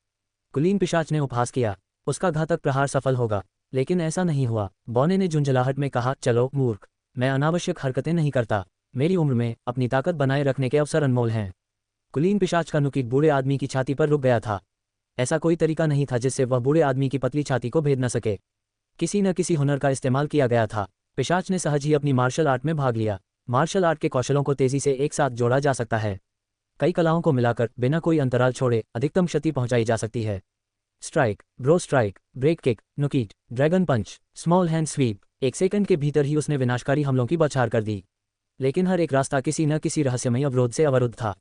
कुलीन पिशाच ने उपहास किया, उसका घातक प्रहार सफल होगा, लेकिन ऐसा नहीं हुआ। बौने ने झुंझलाहट में कहा, चलो मूर्ख, मैं अनावश्यक हरकतें नहीं करता। मेरी उम्र में अपनी ताकत बनाए रखने के अवसर अनमोल हैं। कुलीन पिशाच का नुकीट बूढ़े आदमी की छाती पर रुक गया था। ऐसा कोई तरीका नहीं था जिससे वह बूढ़े आदमी की पतली छाती को भेद न सके। किसी न किसी हुनर का इस्तेमाल किया गया था। पिशाच ने सहज ही अपनी मार्शल आर्ट में भाग लिया। मार्शल आर्ट के कौशलों को तेजी से एक साथ जोड़ा जा सकता है। कई कलाओं को मिलाकर बिना कोई अंतराल छोड़े अधिकतम क्षति पहुंचाई जा सकती है। Strike, bro strike, break kick, नुकीट, dragon punch, small hand sweep. 1 second के भीतर ही उसने विनाशकारी हमलों की बौछार कर दी। लेकिन हर एक रास्ता किसी न किसी रहस्यमय अवरोध से अवरुद्ध था।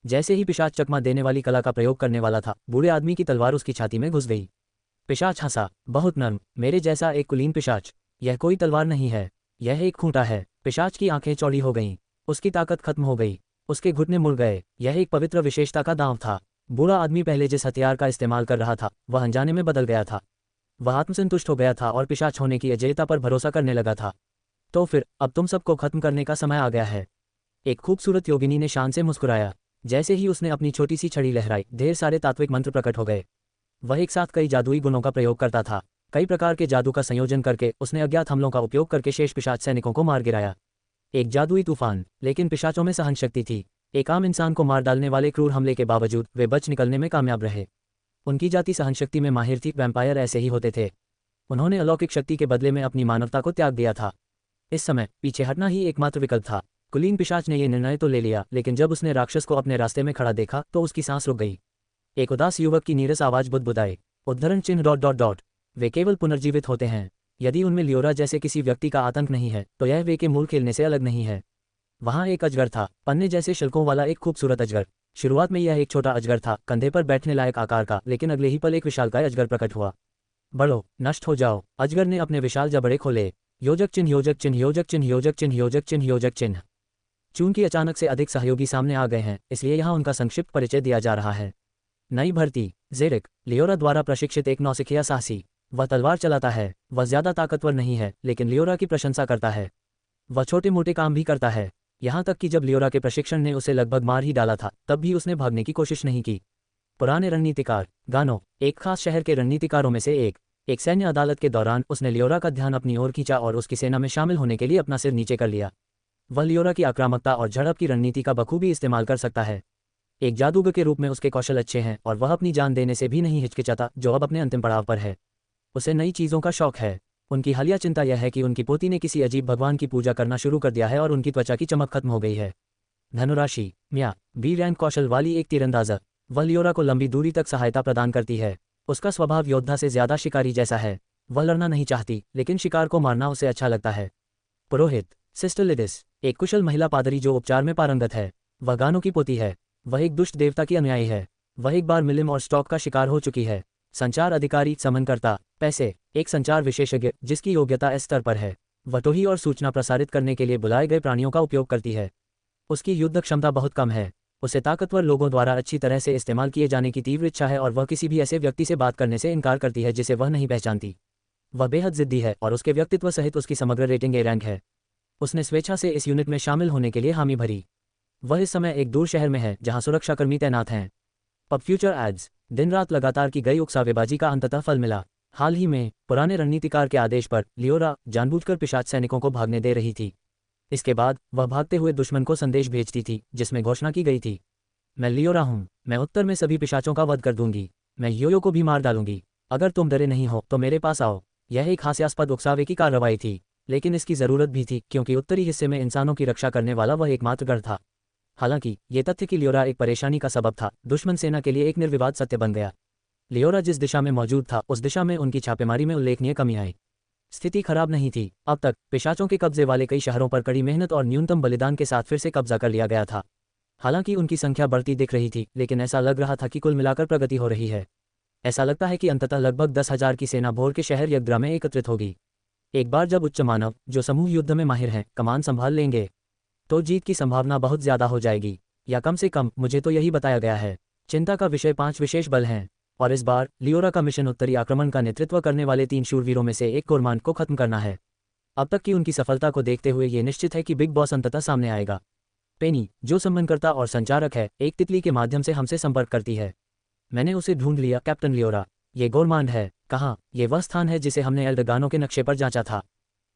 जैसे ही पिशाच चकमा देने वाली कला का प्रयोग करने वाला था, बूढ़े आदमी की तलवार उसकी छाती में घुस गई। पिशाच हंसा, बहुत नर्म, मेरे जैसा एक कुलीन पिशाच। यह कोई तलवार नहीं है, यह एक खूंटा है। पिशाच की आंखें चौड़ी हो गईं, उसकी ताकत खत्म हो गई, उसके घुटने मुड़ गए। यह एक पवित्र विशेषता का दांव था। बूढ़ा आदमी पहले जिस हथियार का इस्तेमाल कर रहा था वह अनजाने में बदल गया था। वह आत्मसंतुष्ट हो गया था और पिशाच होने की अजेयता पर भरोसा करने लगा था। तो फिर अब तुम सबको खत्म करने का समय आ गया है। एक खूबसूरत योगिनी ने शान से मुस्कुराया। जैसे ही उसने अपनी छोटी सी छड़ी लहराई, ढेर सारे तात्विक मंत्र प्रकट हो गए। वह एक साथ कई जादुई गुणों का प्रयोग करता था। कई प्रकार के जादू का संयोजन करके उसने अज्ञात हमलों का उपयोग करके शेष पिशाच सैनिकों को मार गिराया। एक जादुई तूफान, लेकिन पिशाचों में सहन शक्ति थी। एक आम इंसान को मार डालने वाले क्रूर हमले के बावजूद वे बच निकलने में कामयाब रहे। उनकी जाति सहनशक्ति में माहिर थी। वैम्पायर ऐसे ही होते थे। उन्होंने अलौकिक शक्ति के बदले में अपनी मानवता को त्याग दिया था। इस समय पीछे हटना ही एकमात्र विकल्प था। कुलीन पिशाच ने यह निर्णय तो ले लिया, लेकिन जब उसने राक्षस को अपने रास्ते में खड़ा देखा तो उसकी सांस रुक गई। एक उदास युवक की नीरस आवाज बुदबुदाई, उद्धरण चिन्ह ... वे केवल पुनर्जीवित होते हैं। यदि उनमें लियोरा जैसे किसी व्यक्ति का आतंक नहीं है तो यह वे के मूल खेलने से अलग नहीं है। वहाँ एक अजगर था, पन्ने जैसे शिल्कों वाला एक खूबसूरत अजगर। शुरुआत में यह एक छोटा अजगर था, कंधे पर बैठने लायक आकार का, लेकिन अगले ही पल एक विशालकाय अजगर प्रकट हुआ। बढ़ो, नष्ट हो जाओ। अजगर ने अपने विशाल जबड़े खोले। योजक चिन्ह, योजक चिन्ह, योजक चिन्ह, योजक चिन्ह, योजक चिन्ह, योजक चिन्ह। चूंकि अचानक से अधिक सहयोगी सामने आ गए हैं, इसलिए यहाँ उनका संक्षिप्त परिचय दिया जा रहा है। नई भर्ती, जेरिक, लियोरा द्वारा प्रशिक्षित एक नौसिखिया साहसी। वह तलवार चलाता है। वह ज्यादा ताकतवर नहीं है, लेकिन लियोरा की प्रशंसा करता है। वह छोटे मोटे काम भी करता है, यहाँ तक कि जब लियोरा के प्रशिक्षण ने उसे लगभग मार ही डाला था तब भी उसने भागने की कोशिश नहीं की। पुराने रणनीतिकार, गानो, एक खास शहर के रणनीतिकारों में से एक सैन्य अदालत के दौरान उसने लियोरा का ध्यान अपनी ओर खींचा और उसकी सेना में शामिल होने के लिए अपना सिर नीचे कर लिया। वह लियोरा की आक्रामकता और झड़प की रणनीति का बखूबी इस्तेमाल कर सकता है। एक जादूगर के रूप में उसके कौशल अच्छे हैं और वह अपनी जान देने से भी नहीं हिचकिचाता, जो अब अपने अंतिम पड़ाव पर है। उसे नई चीज़ों का शौक है। उनकी हालिया चिंता यह है कि उनकी पोती ने किसी अजीब भगवान की पूजा करना शुरू कर दिया है और उनकी त्वचा की चमक खत्म हो गई है। धनुराशि, म्या, बी रैंक कौशल वाली एक तीरंदाज़। वह लियोरा को लंबी दूरी तक सहायता प्रदान करती है। उसका स्वभाव योद्धा से ज्यादा शिकारी जैसा है। वह लड़ना नहीं चाहती, लेकिन शिकार को मारना उसे अच्छा लगता है। पुरोहित, सिस्टर लिडिस, एक कुशल महिला पादरी जो उपचार में पारंगत है। वह गानो की पोती है। वह एक दुष्ट देवता की अनुयायी है। वह एक बार मिलिम और स्टॉक का शिकार हो चुकी है। संचार अधिकारी, समनकर्ता, पैसे, एक संचार विशेषज्ञ जिसकी योग्यता एस स्तर पर है। वह टोही और सूचना प्रसारित करने के लिए बुलाए गए प्राणियों का उपयोग करती है। उसकी युद्ध क्षमता बहुत कम है। उसे ताकतवर लोगों द्वारा अच्छी तरह से इस्तेमाल किए जाने की तीव्र इच्छा है और वह किसी भी ऐसे व्यक्ति से बात करने से इनकार करती है जिसे वह नहीं पहचानती। वह बेहद जिद्दी है और उसके व्यक्तित्व सहित उसकी समग्र रेटिंग ए रैंक है। उसने स्वेच्छा से इस यूनिट में शामिल होने के लिए हामी भरी। वह इस समय एक दूर शहर में है जहां सुरक्षाकर्मी तैनात हैं। Pub future ads. दिन रात लगातार की गई उकसावेबाजी का अंततः फल मिला। हाल ही में पुराने रणनीतिकार के आदेश पर लियोरा जानबूझकर पिशाच सैनिकों को भागने दे रही थी। इसके बाद वह भागते हुए दुश्मन को संदेश भेजती थी जिसमें घोषणा की गई थी, मैं लियोरा हूँ, मैं उत्तर में सभी पिशाचों का वध कर दूंगी, मैं योयो को भी मार डालूंगी, अगर तुम डरे नहीं हो तो मेरे पास आओ। यह एक हास्यास्पद उकसावे की कार्रवाई थी, लेकिन इसकी ज़रूरत भी थी क्योंकि उत्तरी हिस्से में इंसानों की रक्षा करने वाला वह एकमात्र गढ़ था। हालांकि ये तथ्य कि लियोरा एक परेशानी का सबब था, दुश्मन सेना के लिए एक निर्विवाद सत्य बन गया। लियोरा जिस दिशा में मौजूद था उस दिशा में उनकी छापेमारी में उल्लेखनीय कमी आई। स्थिति खराब नहीं थी। अब तक पिशाचों के कब्जे वाले कई शहरों पर कड़ी मेहनत और न्यूनतम बलिदान के साथ फिर से कब्जा कर लिया गया था। हालांकि उनकी संख्या बढ़ती दिख रही थी, लेकिन ऐसा लग रहा था कि कुल मिलाकर प्रगति हो रही है। ऐसा लगता है कि अंततः लगभग 10,000 की सेना भोर के शहर यग्द्रा में एकत्रित होगी। एक बार जब उच्च मानव जो समूह युद्ध में माहिर हैं कमान संभाल लेंगे तो जीत की संभावना बहुत ज्यादा हो जाएगी, या कम से कम मुझे तो यही बताया गया है। चिंता का विषय 5 विशेष बल हैं और इस बार लियोरा का मिशन उत्तरी आक्रमण का नेतृत्व करने वाले 3 शूरवीरों में से एक गोरमांड को खत्म करना है। अब तक की उनकी सफलता को देखते हुए ये निश्चित है कि बिग बॉस अंततः सामने आएगा। पेनी, जो संबंधकर्ता और संचारक है, एक तितली के माध्यम से हमसे संपर्क करती है। मैंने उसे ढूंढ लिया कैप्टन लियोरा। ये गोरमांड है। कहाँ? ये वह स्थान है जिसे हमने एल्डगानो के नक्शे पर जांचा था।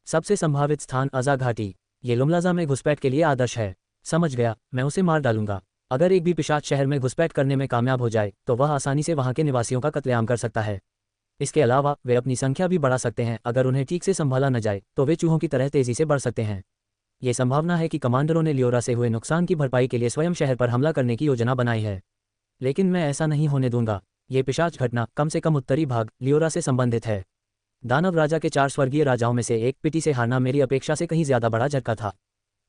सबसे संभावित स्थान अजा घाटी। ये लुमलाजा में घुसपैठ के लिए आदर्श है। समझ गया, मैं उसे मार डालूंगा। अगर एक भी पिशाच शहर में घुसपैठ करने में कामयाब हो जाए तो वह आसानी से वहां के निवासियों का कत्लेआम कर सकता है। इसके अलावा वे अपनी संख्या भी बढ़ा सकते हैं। अगर उन्हें ठीक से संभाला न जाए तो वे चूहों की तरह तेजी से बढ़ सकते हैं। ये संभावना है कि कमांडरों ने लियोरा से हुए नुकसान की भरपाई के लिए स्वयं शहर पर हमला करने की योजना बनाई है, लेकिन मैं ऐसा नहीं होने दूंगा। ये पिशाच घटना कम से कम उत्तरी भाग लियोरा से संबंधित है। दानव राजा के 4 स्वर्गीय राजाओं में से एक पिटी से हारना मेरी अपेक्षा से कहीं ज्यादा बड़ा झटका था।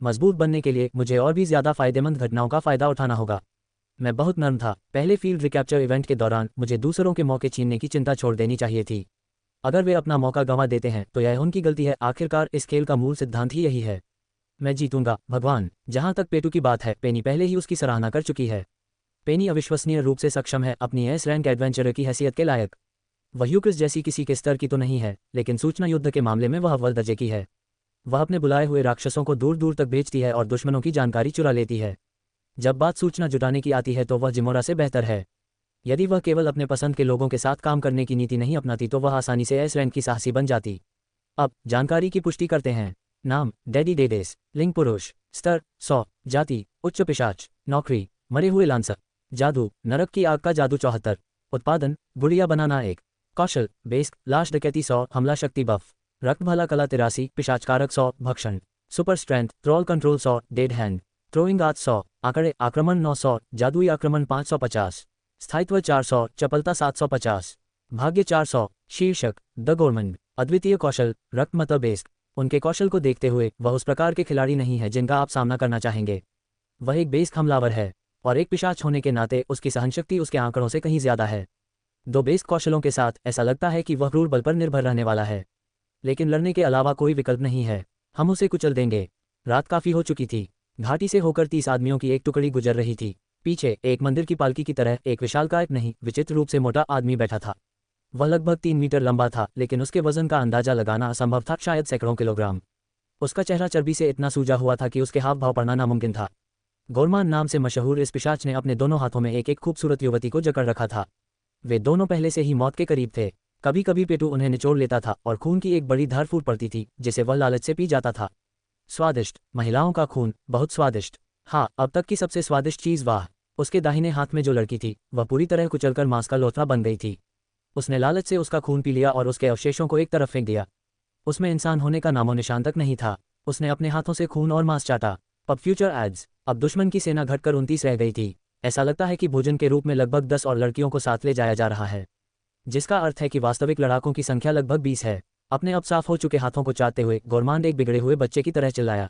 मजबूत बनने के लिए मुझे और भी ज्यादा फायदेमंद घटनाओं का फायदा उठाना होगा। मैं बहुत नर्म था। पहले फील्ड रिकैप्चर इवेंट के दौरान मुझे दूसरों के मौके छीनने की चिंता छोड़ देनी चाहिए थी। अगर वे अपना मौका गंवा देते हैं तो यह उनकी गलती है। आखिरकार इस खेल का मूल सिद्धांत ही यही है। मैं जीतूंगा भगवान। जहां तक पेटू की बात है, पेनी पहले ही उसकी सराहना कर चुकी है। पेनी अविश्वसनीय रूप से सक्षम है, अपनी एस रैंक एडवेंचरर की हैसियत के लायक। वह यूक्रिस जैसी किसी के स्तर की तो नहीं है, लेकिन सूचना युद्ध के मामले में वह अव्वल दर्जे की है। वह अपने बुलाए हुए राक्षसों को दूर दूर तक भेजती है और दुश्मनों की जानकारी चुरा लेती है। जब बात सूचना जुटाने की आती है तो वह जिमोरा से बेहतर है। यदि वह केवल अपने पसंद के लोगों के साथ काम करने की नीति नहीं अपनाती तो वह आसानी से एस रैंक की साहसी बन जाती। अब जानकारी की पुष्टि करते हैं। नाम डैडी डेडेस, लिंग पुरुष, स्तर 100, जाति उच्च पिशाच, नौकरी मरे हुए लांसर, जादू नरक की आग का जादू 74, उत्पादन गुड़िया बनाना 1, कौशल बेस्क लाश डकैती 100, हमला शक्ति बफ, रक्त भला कला 83, पिशाचकारक 100, भक्षण super strength, troll control 100, dead hand, throwing art 100, आंकड़े आक्रमण 900, जादुई आक्रमण 550, स्थायित्व 400, चपलता 750, भाग्य 400, शीर्षक द गोरमंड, अद्वितीय कौशल रक्त मत बेस्क। उनके कौशल को देखते हुए वह उस प्रकार के खिलाड़ी नहीं है जिनका आप सामना करना चाहेंगे। वह एक बेस्क हमलावर है और एक पिशाच होने के नाते उसकी सहनशक्ति उसके आंकड़ों से कहीं ज्यादा है। 2 बेस्क कौशलों के साथ ऐसा लगता है कि वह क्रूर बल पर निर्भर रहने वाला है, लेकिन लड़ने के अलावा कोई विकल्प नहीं है। हम उसे कुचल देंगे। रात काफी हो चुकी थी। घाटी से होकर 30 आदमियों की एक टुकड़ी गुजर रही थी। पीछे एक मंदिर की पालकी की तरह एक विशालकाय नहीं, विचित्र रूप से मोटा आदमी बैठा था। वह लगभग 3 मीटर लंबा था, लेकिन उसके वजन का अंदाजा लगाना असंभव था, शायद सैकड़ों किलोग्राम। उसका चेहरा चर्बी से इतना सूजा हुआ था कि उसके हाव भाव पढ़ना नामुमकिन था। गोरमान नाम से मशहूर इस पिशाच ने अपने दोनों हाथों में एक एक खूबसूरत युवती को जकड़ रखा था। वे दोनों पहले से ही मौत के करीब थे। कभी कभी पेटू उन्हें निचोड़ लेता था और खून की एक बड़ी धार फूट पड़ती थी जिसे वह लालच से पी जाता था। स्वादिष्ट महिलाओं का खून, बहुत स्वादिष्ट। हाँ, अब तक की सबसे स्वादिष्ट चीज। वाह! उसके दाहिने हाथ में जो लड़की थी वह पूरी तरह कुचलकर मांस का लोथड़ा बन गई थी। उसने लालच से उसका खून पी लिया और उसके अवशेषों को एक तरफ फेंक दिया। उसमें इंसान होने का नामो निशान तक नहीं था। उसने अपने हाथों से खून और मांस चाटा। Pub future ads. अब दुश्मन की सेना घटकर 29 रह गई थी। ऐसा लगता है कि भोजन के रूप में लगभग 10 और लड़कियों को साथ ले जाया जा रहा है, जिसका अर्थ है कि वास्तविक लड़ाकों की संख्या लगभग 20 है। अपने अब साफ हो चुके हाथों को चाटते हुए गोरमांड एक बिगड़े हुए बच्चे की तरह चिल्लाया,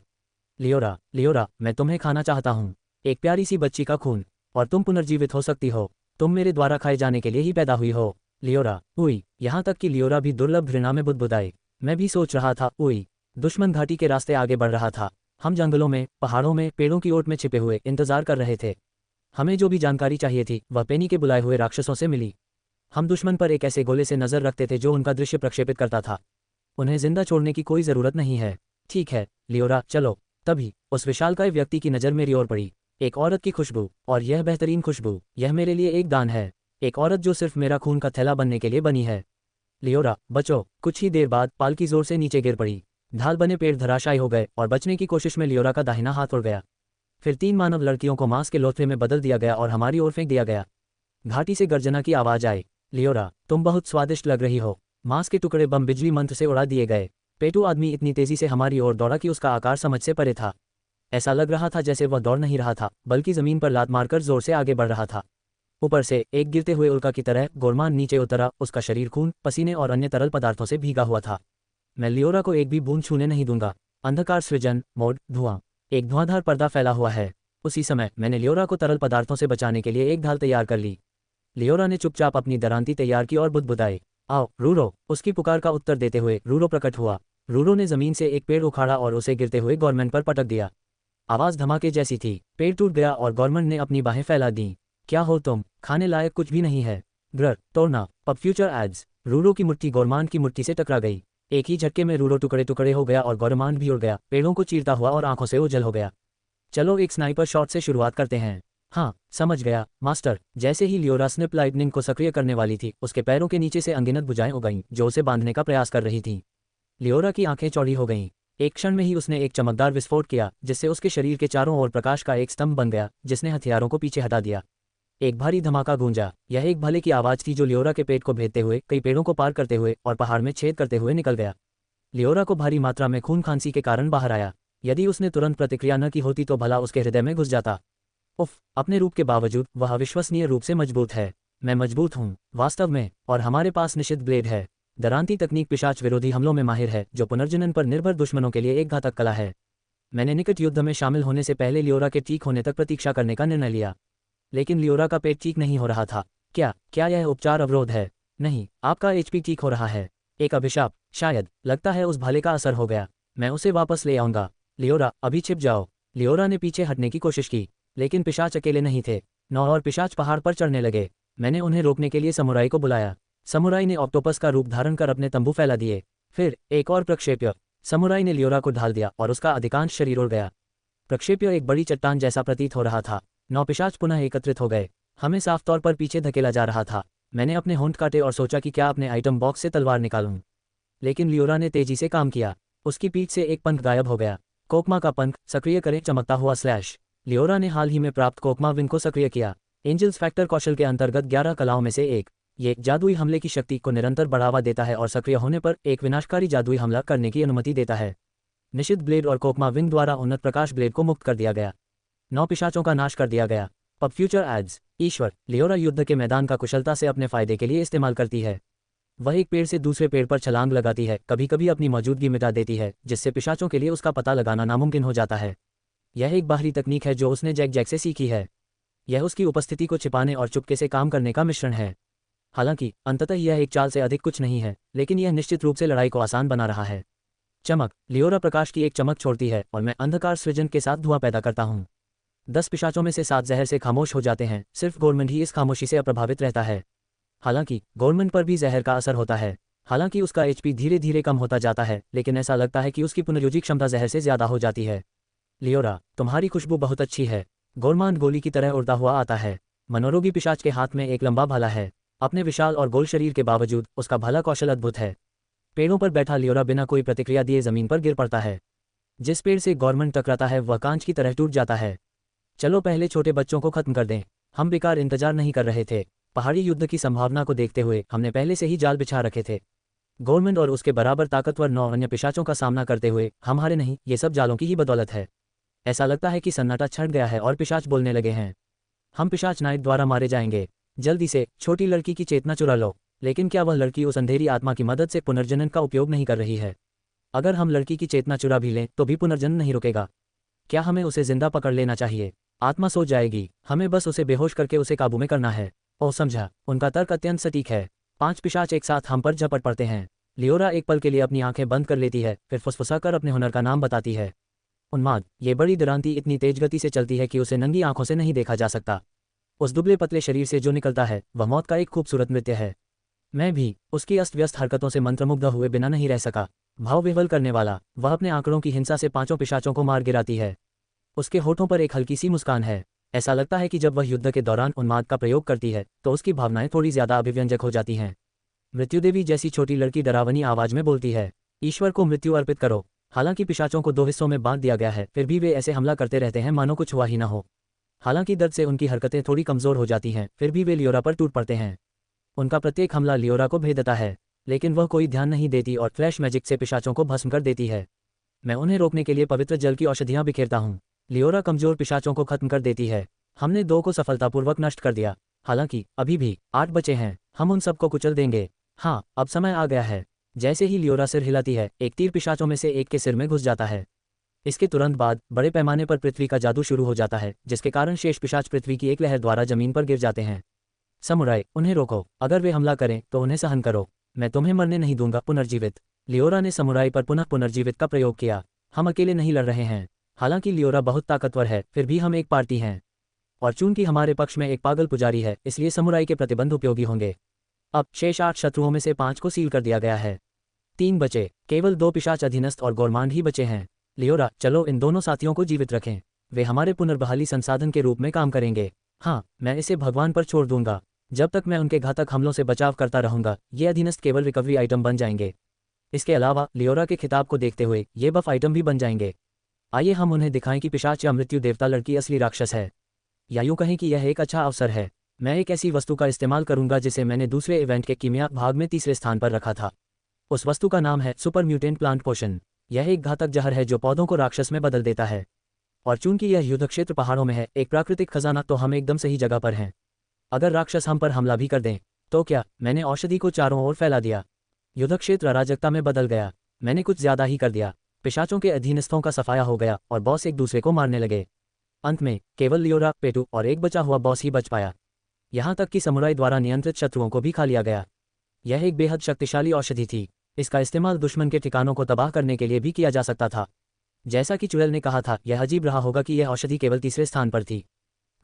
लियोरा, लियोरा, मैं तुम्हें खाना चाहता हूँ। एक प्यारी सी बच्ची का खून, और तुम पुनर्जीवित हो सकती हो। तुम मेरे द्वारा खाए जाने के लिए ही पैदा हुई हो। लियोरा, उई। यहाँ तक कि लियोरा भी दुर्लभ घृणा में बुदबुदाई। मैं भी सोच रहा था, उई। दुश्मन घाटी के रास्ते आगे बढ़ रहा था। हम जंगलों में, पहाड़ों में, पेड़ों की ओट में छिपे हुए इंतजार कर रहे थे। हमें जो भी जानकारी चाहिए थी वह पेनी के बुलाए हुए राक्षसों से मिली। हम दुश्मन पर एक ऐसे गोले से नजर रखते थे जो उनका दृश्य प्रक्षेपित करता था। उन्हें जिंदा छोड़ने की कोई जरूरत नहीं है। ठीक है लियोरा, चलो। तभी उस विशालकाय व्यक्ति की नज़र मेरी ओर पड़ी। एक औरत की खुशबू, और यह बेहतरीन खुशबू। यह मेरे लिए एक दान है। एक औरत जो सिर्फ मेरा खून का थैला बनने के लिए बनी है। लियोरा बचो। कुछ ही देर बाद पालकी जोर से नीचे गिर पड़ी। ढाल बने पेड़ धराशायी हो गए और बचने की कोशिश में लियोरा का दाहिना हाथ उड़ गया। फिर 3 मानव लड़कियों को मांस के लोथड़े में बदल दिया गया और हमारी ओर फेंक दिया गया। घाटी से गर्जना की आवाज आई। लियोरा, तुम बहुत स्वादिष्ट लग रही हो। मांस के टुकड़े बम बिजली मंत्र से उड़ा दिए गए। पेटू आदमी इतनी तेजी से हमारी ओर दौड़ा कि उसका आकार समझ से परे था। ऐसा लग रहा था जैसे वह दौड़ नहीं रहा था बल्कि जमीन पर लात मारकर जोर से आगे बढ़ रहा था। ऊपर से एक गिरते हुए उल्का की तरह गोरमान नीचे उतरा। उसका शरीर खून, पसीने और अन्य तरल पदार्थों से भीगा हुआ था। मैं लियोरा को एक भी बूंद छूने नहीं दूंगा। अंधकार सृजन मोड धुआं। एक धुआंधार पर्दा फैला हुआ है। उसी समय मैंने लियोरा को तरल पदार्थों से बचाने के लिए एक ढाल तैयार कर ली। लियोरा ने चुपचाप अपनी दरांती तैयार की और बुदबुदाई, आओ रूरो। उसकी पुकार का उत्तर देते हुए रूरो प्रकट हुआ। रूरो ने जमीन से एक पेड़ उखाड़ा और उसे गिरते हुए गवर्नमेंट पर पटक दिया। आवाज धमाके जैसी थी। पेड़ टूट गया और गवर्नमेंट ने अपनी बाहें फैला दी। क्या हो तुम? खाने लायक कुछ भी नहीं है। ग्रर तोड़ना। Pub future ads. रूरो की मुट्ठी गौरमान की मुट्ठी से टकरा गई। एक ही झटके में रूरो टुकड़े टुकड़े हो गया और गौरमान भी उड़ गया, पेड़ों को चीरता हुआ और आंखों से ओझल हो गया। चलो एक स्नाइपर शॉट से शुरुआत करते हैं। हाँ समझ गया मास्टर। जैसे ही लियोरा स्निप लाइटनिंग को सक्रिय करने वाली थी उसके पैरों के नीचे से अनगिनत भुजाएं उगईं जो उसे बांधने का प्रयास कर रही थीं। लियोरा की आंखें चौड़ी हो गईं। एक क्षण में ही उसने एक चमकदार विस्फोट किया जिससे उसके शरीर के चारों ओर प्रकाश का एक स्तंभ बन गया जिसने हथियारों को पीछे हटा दिया। एक भारी धमाका गूंजा। यह एक भले की आवाज थी जो लियोरा के पेट को भेदते हुए कई पेड़ों को पार करते हुए और पहाड़ में छेद करते हुए निकल गया। लियोरा को भारी मात्रा में खून खांसी के कारण बाहर आया। यदि उसने तुरंत प्रतिक्रिया न की होती तो भला उसके हृदय में घुस जाता। उफ, अपने रूप के बावजूद वह अविश्वसनीय रूप से मजबूत है। मैं मजबूत हूँ वास्तव में, और हमारे पास निषिद्ध ब्लेड है। दरांती तकनीक पिशाच विरोधी हमलों में माहिर है जो पुनर्जनन पर निर्भर दुश्मनों के लिए एक घातक कला है। मैंने निकट युद्ध में शामिल होने से पहले लियोरा के ठीक होने तक प्रतीक्षा करने का निर्णय लिया। लेकिन लियोरा का पेट ठीक नहीं हो रहा था। क्या यह उपचार अवरोध है? नहीं, आपका एचपी ठीक हो रहा है। एक अभिशाप शायद। लगता है उस भाले का असर हो गया। मैं उसे वापस ले आऊंगा। लियोरा अभी छिप जाओ। लियोरा ने पीछे हटने की कोशिश की लेकिन पिशाच अकेले नहीं थे। 9 और पिशाच पहाड़ पर चढ़ने लगे। मैंने उन्हें रोकने के लिए समुराई को बुलाया। समुराई ने ऑक्टोपस का रूप धारण कर अपने तंबू फैला दिए। फिर एक और प्रक्षेप्य। समुराई ने लियोरा को ढाल दिया और उसका अधिकांश शरीर उड़ गया। प्रक्षेप्य एक बड़ी चट्टान जैसा प्रतीत हो रहा था। 9 पिशाच पुनः एकत्रित हो गए। हमें साफ तौर पर पीछे धकेला जा रहा था। मैंने अपने होंठ काटे और सोचा कि क्या अपने आइटम बॉक्स से तलवार निकालूं। लेकिन लियोरा ने तेजी से काम किया। उसकी पीठ से एक पंख गायब हो गया। कोकमा का पंख सक्रिय करें। चमकता हुआ स्लैश। लियोरा ने हाल ही में प्राप्त कोकमा विंग को सक्रिय किया। एंजल्स फैक्टर कौशल के अंतर्गत 11 कलाओं में से एक। ये जादुई हमले की शक्ति को निरंतर बढ़ावा देता है और सक्रिय होने पर एक विनाशकारी जादुई हमला करने की अनुमति देता है। निषिद्ध ब्लेड और कोकमा विंग द्वारा उन्नत प्रकाश ब्लेड को मुक्त कर दिया गया। 9 पिशाचों का नाश कर दिया गया। पब फ्यूचर एड्स। ईश्वर, लियोरा युद्ध के मैदान का कुशलता से अपने फायदे के लिए इस्तेमाल करती है। वह एक पेड़ से दूसरे पेड़ पर छलांग लगाती है, कभी कभी अपनी मौजूदगी मिटा देती है जिससे पिशाचों के लिए उसका पता लगाना नामुमकिन हो जाता है। यह एक बाहरी तकनीक है जो उसने जैक से सीखी है। यह उसकी उपस्थिति को छिपाने और चुपके से काम करने का मिश्रण है। हालांकि अंततः यह एक चाल से अधिक कुछ नहीं है, लेकिन यह निश्चित रूप से लड़ाई को आसान बना रहा है। चमक। लियोरा प्रकाश की एक चमक छोड़ती है और मैं अंधकार सृजन के साथ धुआं पैदा करता हूँ। 10 पिशाचों में से 7 जहर से खामोश हो जाते हैं। सिर्फ गवर्नमेंट ही इस खामोशी से अप्रभावित रहता है। हालांकि गवर्नमेंट पर भी जहर का असर होता है। हालांकि उसका एचपी धीरे धीरे कम होता जाता है, लेकिन ऐसा लगता है कि उसकी पुनर्योजी क्षमता जहर से ज्यादा हो जाती है। लियोरा, तुम्हारी खुशबू बहुत अच्छी है। गोरमान गोली की तरह उड़ता हुआ आता है। मनोरोगी पिशाच के हाथ में एक लंबा भाला है। अपने विशाल और गोल शरीर के बावजूद उसका भाला कौशल अद्भुत है। पेड़ों पर बैठा लियोरा बिना कोई प्रतिक्रिया दिए जमीन पर गिर पड़ता है। जिस पेड़ से गवर्नमेंट टकराता है वह कांच की तरह टूट जाता है। चलो पहले छोटे बच्चों को खत्म कर दें। हम बेकार इंतजार नहीं कर रहे थे। पहाड़ी युद्ध की संभावना को देखते हुए हमने पहले से ही जाल बिछा रखे थे। गवर्नमेंट और उसके बराबर ताकतवर 9 अन्य पिशाचों का सामना करते हुए हम हारे नहीं। ये सब जालों की ही बदौलत है। ऐसा लगता है कि सन्नाटा छट गया है और पिशाच बोलने लगे हैं। हम पिशाच नाइट द्वारा मारे जाएंगे। जल्दी से छोटी लड़की की चेतना चुरा लो। लेकिन क्या वह लड़की उस अंधेरी आत्मा की मदद से पुनर्जनन का उपयोग नहीं कर रही है? अगर हम लड़की की चेतना चुरा भी लें तो भी पुनर्जनन नहीं रुकेगा। क्या हमें उसे जिंदा पकड़ लेना चाहिए? आत्मा सो जाएगी, हमें बस उसे बेहोश करके उसे काबू में करना है। ओह समझा, उनका तर्क अत्यंत सटीक है। 5 पिशाच एक साथ हम पर झपट पड़ते हैं। लियोरा एक पल के लिए अपनी आंखें बंद कर लेती है, फिर फुसफुसाकर अपने हुनर का नाम बताती है। उन्माद। ये बड़ी दरांती इतनी तेज गति से चलती है कि उसे नंगी आंखों से नहीं देखा जा सकता। उस दुबले पतले शरीर से जो निकलता है वह मौत का एक खूबसूरत नृत्य है। मैं भी उसकी अस्त व्यस्त हरकतों से मंत्रमुग्ध हुए बिना नहीं रह सका। भाव विह्वल करने वाला, वह अपने आंकड़ों की हिंसा से 5 पिशाचों को मार गिराती है। उसके होठों पर एक हल्की सी मुस्कान है। ऐसा लगता है कि जब वह युद्ध के दौरान उन्माद का प्रयोग करती है तो उसकी भावनाएं थोड़ी ज्यादा अभिव्यंजक हो जाती हैं। मृत्युदेवी जैसी छोटी लड़की डरावनी आवाज में बोलती है, ईश्वर को मृत्यु अर्पित करो। हालांकि पिशाचों को 2 हिस्सों में बांट दिया गया है, फिर भी वे ऐसे हमला करते रहते हैं मानो कुछ हुआ ही ना हो। हालांकि दर्द से उनकी हरकतें थोड़ी कमजोर हो जाती हैं, फिर भी वे लियोरा पर टूट पड़ते हैं। उनका प्रत्येक हमला लियोरा को भेद देता है, लेकिन वह कोई ध्यान नहीं देती और फ्लैश मैजिक से पिशाचों को भस्म कर देती है। मैं उन्हें रोकने के लिए पवित्र जल की औषधियां बिखेरता हूँ। लियोरा कमजोर पिशाचों को खत्म कर देती है। हमने 2 को सफलतापूर्वक नष्ट कर दिया। हालांकि अभी भी 8 बचे हैं। हम उन सबको कुचल देंगे। हाँ, अब समय आ गया है। जैसे ही लियोरा सिर हिलाती है, एक तीर पिशाचों में से एक के सिर में घुस जाता है। इसके तुरंत बाद बड़े पैमाने पर पृथ्वी का जादू शुरू हो जाता है, जिसके कारण शेष पिशाच पृथ्वी की एक लहर द्वारा जमीन पर गिर जाते हैं। समुराई, उन्हें रोको। अगर वे हमला करें तो उन्हें सहन करो। मैं तुम्हें मरने नहीं दूंगा। पुनर्जीवित। लियोरा ने समुराई पर पुनः पुनर्जीवित का प्रयोग किया। हम अकेले नहीं लड़ रहे हैं। हालांकि लियोरा बहुत ताकतवर है, फिर भी हम एक पार्टी हैं। और चूंकि हमारे पक्ष में एक पागल पुजारी है, इसलिए समुराई के प्रतिबंध उपयोगी होंगे। अब शेष 8 शत्रुओं में से 5 को सील कर दिया गया है। 3 बचे। केवल 2 पिशाच अधीनस्थ और गोरमांड ही बचे हैं। लियोरा, चलो इन दोनों साथियों को जीवित रखें। वे हमारे पुनर्बहाली संसाधन के रूप में काम करेंगे। हाँ, मैं इसे भगवान पर छोड़ दूंगा। जब तक मैं उनके घातक हमलों से बचाव करता रहूंगा, ये अधीनस्थ केवल रिकवरी आइटम बन जाएंगे। इसके अलावा लियोरा के खिताब को देखते हुए ये बफ आइटम भी बन जाएंगे। आइए हम उन्हें दिखाएं कि पिशाच या मृत्यु देवता लड़की असली राक्षस है, या यूं कहें कि यह एक अच्छा अवसर है। मैं एक ऐसी वस्तु का इस्तेमाल करूंगा जिसे मैंने दूसरे इवेंट के कीमिया भाग में तीसरे स्थान पर रखा था। उस वस्तु का नाम है सुपर म्यूटेंट प्लांट पोशन। यह एक घातक जहर है जो पौधों को राक्षस में बदल देता है। और चूंकि यह युद्ध क्षेत्र पहाड़ों में है, एक प्राकृतिक खजाना, तो हम एकदम सही जगह पर हैं। अगर राक्षस हम पर हमला भी कर दें तो क्या? मैंने औषधि को चारों ओर फैला दिया। युद्ध क्षेत्र अराजकता में बदल गया। मैंने कुछ ज्यादा ही कर दिया। पिशाचों के अधीनस्थों का सफाया हो गया और बॉस एक दूसरे को मारने लगे। अंत में केवल लियोरा, पेटू और एक बचा हुआ बॉस ही बच पाया। यहाँ तक कि समुराई द्वारा नियंत्रित शत्रुओं को भी खा लिया गया। यह एक बेहद शक्तिशाली औषधि थी। इसका इस्तेमाल दुश्मन के ठिकानों को तबाह करने के लिए भी किया जा सकता था। जैसा कि चुड़ैल ने कहा था, यह अजीब रहा होगा कि यह औषधि केवल तीसरे स्थान पर थी।